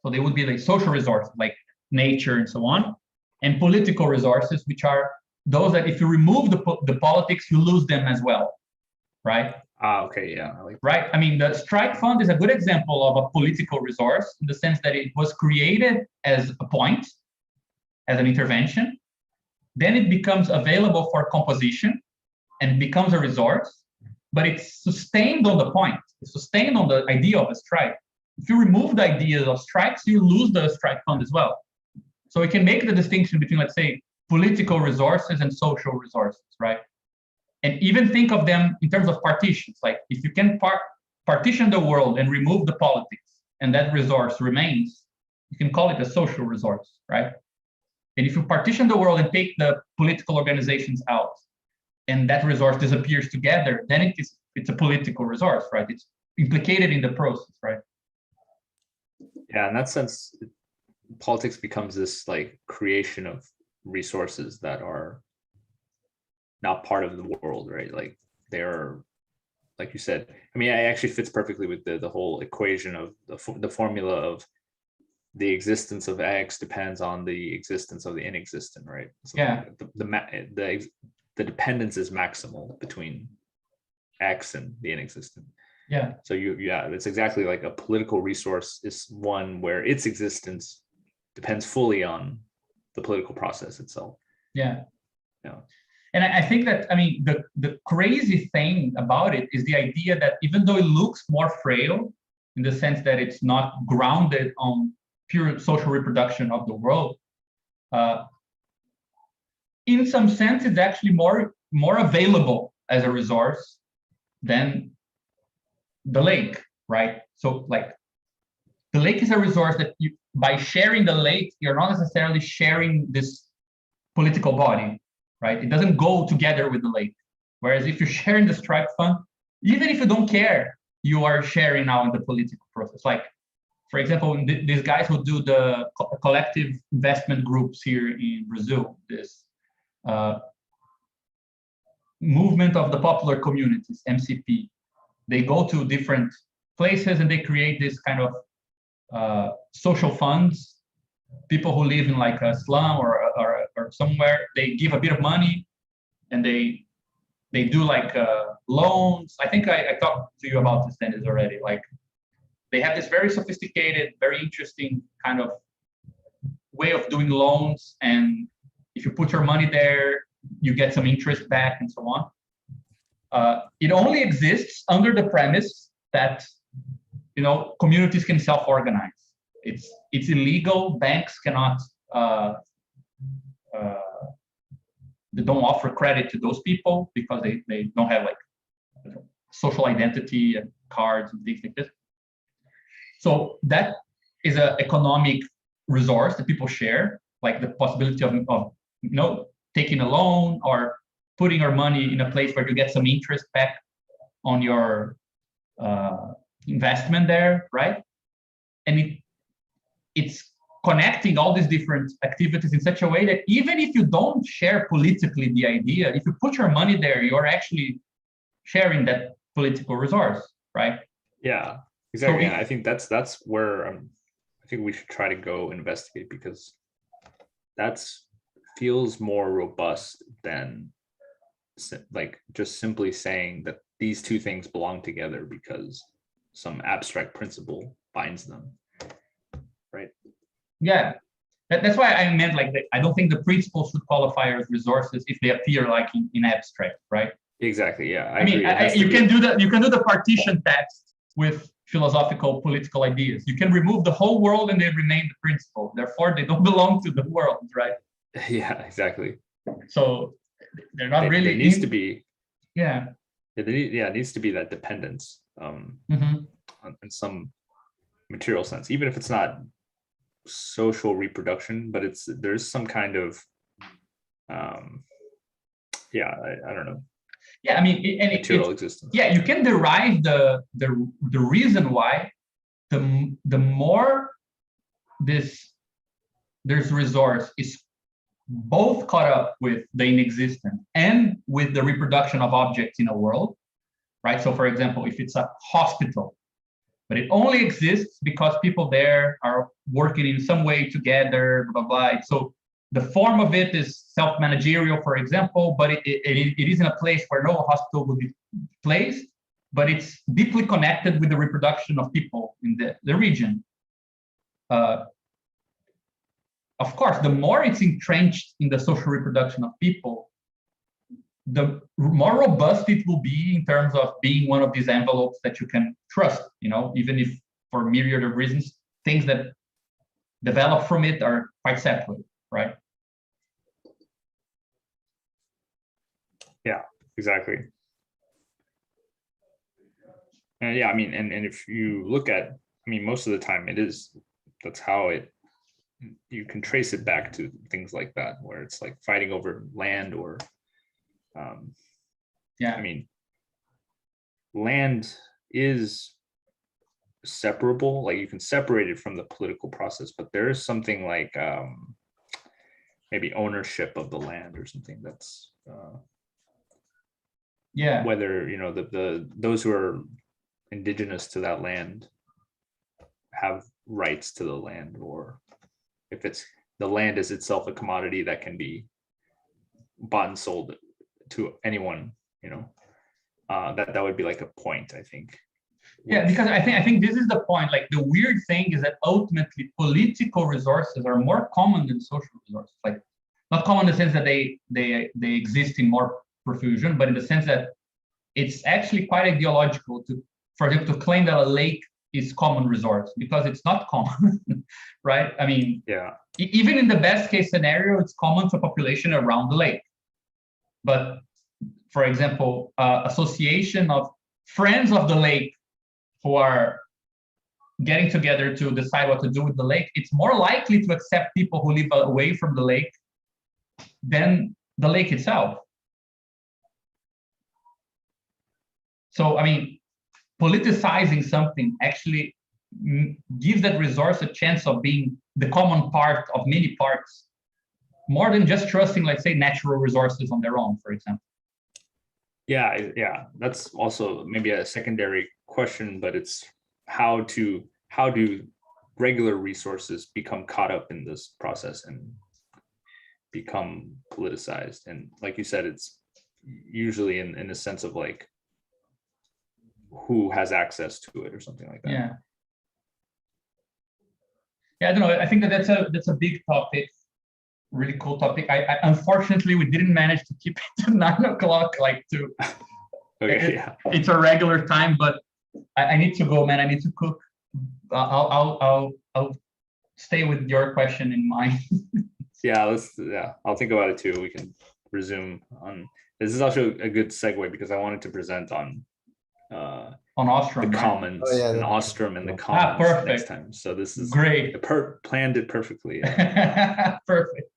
So they would be like social resources like nature and so on, and political resources, which are those that if you remove the politics, you lose them as well, right? Okay, yeah. Right. I mean, the strike fund is a good example of a political resource in the sense that it was created as a point, as an intervention. then it becomes available for composition and becomes a resource, but it's sustained on the point. It's sustained on the idea of a strike. If you remove the idea of strikes, you lose the strike fund as well. So we can make the distinction between, let's say, political resources and social resources, right? And even think of them in terms of partitions. Like if you can partition the world and remove the politics, and that resource remains, you can call it a social resource, right? And if you partition the world and take the political organizations out, and that resource disappears together, then it's a political resource, right? It's implicated in the process, right? Yeah, in that sense, politics becomes this like creation of resources that are not part of the world, right? Like they're, like you said, I mean, it actually fits perfectly with the whole equation of the formula of the existence of X depends on the existence of the inexistent, right? So yeah. The dependence is maximal between X and the inexistent. Yeah. So it's exactly like a political resource is one where its existence depends fully on the political process itself. Yeah. Yeah. And I think that, I mean, the crazy thing about it is the idea that even though it looks more frail in the sense that it's not grounded on pure social reproduction of the world, in some sense, it's actually more available as a resource than the lake, right? So like the lake is a resource that by sharing the lake, you're not necessarily sharing this political body, right? It doesn't go together with the lake. Whereas if you're sharing the strike fund, even if you don't care, you are sharing now in the political process. Like, for example, these guys who do the collective investment groups here in Brazil, this movement of the popular communities, MCP, they go to different places and they create this kind of social funds. People who live in like a slum or somewhere, they give a bit of money and they do like loans. I think I talked to you about this, Dennis, already. Like they have this very sophisticated, very interesting kind of way of doing loans. And if you put your money there, you get some interest back and so on. It only exists under the premise that, you know, communities can self-organize. It's illegal. Banks cannot, they don't offer credit to those people because they don't have like social identity and cards and things like this. So that is an economic resource that people share, like the possibility of you know, taking a loan or putting your money in a place where you get some interest back on your investment there, right? And it's connecting all these different activities in such a way that even if you don't share politically the idea, if you put your money there, you're actually sharing that political resource, right? Yeah, exactly. So I think that's where I think we should try to go investigate, because that's feels more robust than like just simply saying that these two things belong together because some abstract principle binds them, right? Yeah, that's why I meant like I don't think the principles should qualify as resources if they appear like in abstract, right? Exactly. Yeah, I mean, you can do the partition text with philosophical political ideas. You can remove the whole world and they remain the principle. Therefore, they don't belong to the world, right? Yeah, exactly. So they're not really. There needs to be. Yeah. It needs to be that dependence in some material sense, even if it's not social reproduction, but there's some kind of I don't know. Yeah, I mean, material existence. Yeah, you can derive the reason why the more this resource is both caught up with the inexistent and with the reproduction of objects in a world, right? So, for example, if it's a hospital, but it only exists because people there are working in some way together, blah, blah, blah. So the form of it is self-managerial, for example, but it is in a place where no hospital would be placed, but it's deeply connected with the reproduction of people in the region. of course, the more it's entrenched in the social reproduction of people, the more robust it will be in terms of being one of these envelopes that you can trust, even if for myriad of reasons, things that develop from it are quite separate, right? Yeah, exactly. And yeah, I mean, and if you look at, I mean, most of the time that's how you can trace it back to things like that, where it's like fighting over land or, yeah. I mean, land is separable, like you can separate it from the political process, but there is something like maybe ownership of the land or something that's yeah, whether those who are indigenous to that land have rights to the land, or if it's the land is itself a commodity that can be bought and sold to anyone, that would be like a point, I think. Yeah, because I think this is the point. Like, the weird thing is that ultimately political resources are more common than social resources. Like, not common in the sense that they exist in more profusion, but in the sense that it's actually quite ideological to, for example, to claim that a lake is common resource, because it's not common, right? I mean, yeah, even in the best case scenario, it's common to population around the lake. But for example, association of friends of the lake who are getting together to decide what to do with the lake, it's more likely to accept people who live away from the lake than the lake itself. So, I mean, politicizing something actually gives that resource a chance of being the common part of many parts, more than just trusting, let's say, natural resources on their own, for example. Yeah, that's also maybe a secondary question, but it's how do regular resources become caught up in this process and become politicized? And like you said, it's usually in the sense of like who has access to it or something like that. Yeah, I don't know. I think that's a big topic, really cool topic. I unfortunately, we didn't manage to keep it to 9 o'clock, like to. Okay, yeah. It's a regular time, but I need to go, man. I need to cook. I'll stay with your question in mind. Yeah, I'll think about it too. We can resume on. This is also a good segue because I wanted to present on Ostrom, the right? commons and Ostrom and the commons perfect. next time. So this is great. Planned it perfectly. Perfect.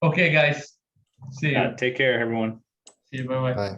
Okay, guys. See you. Take care, everyone. See you. Bye-bye. Bye.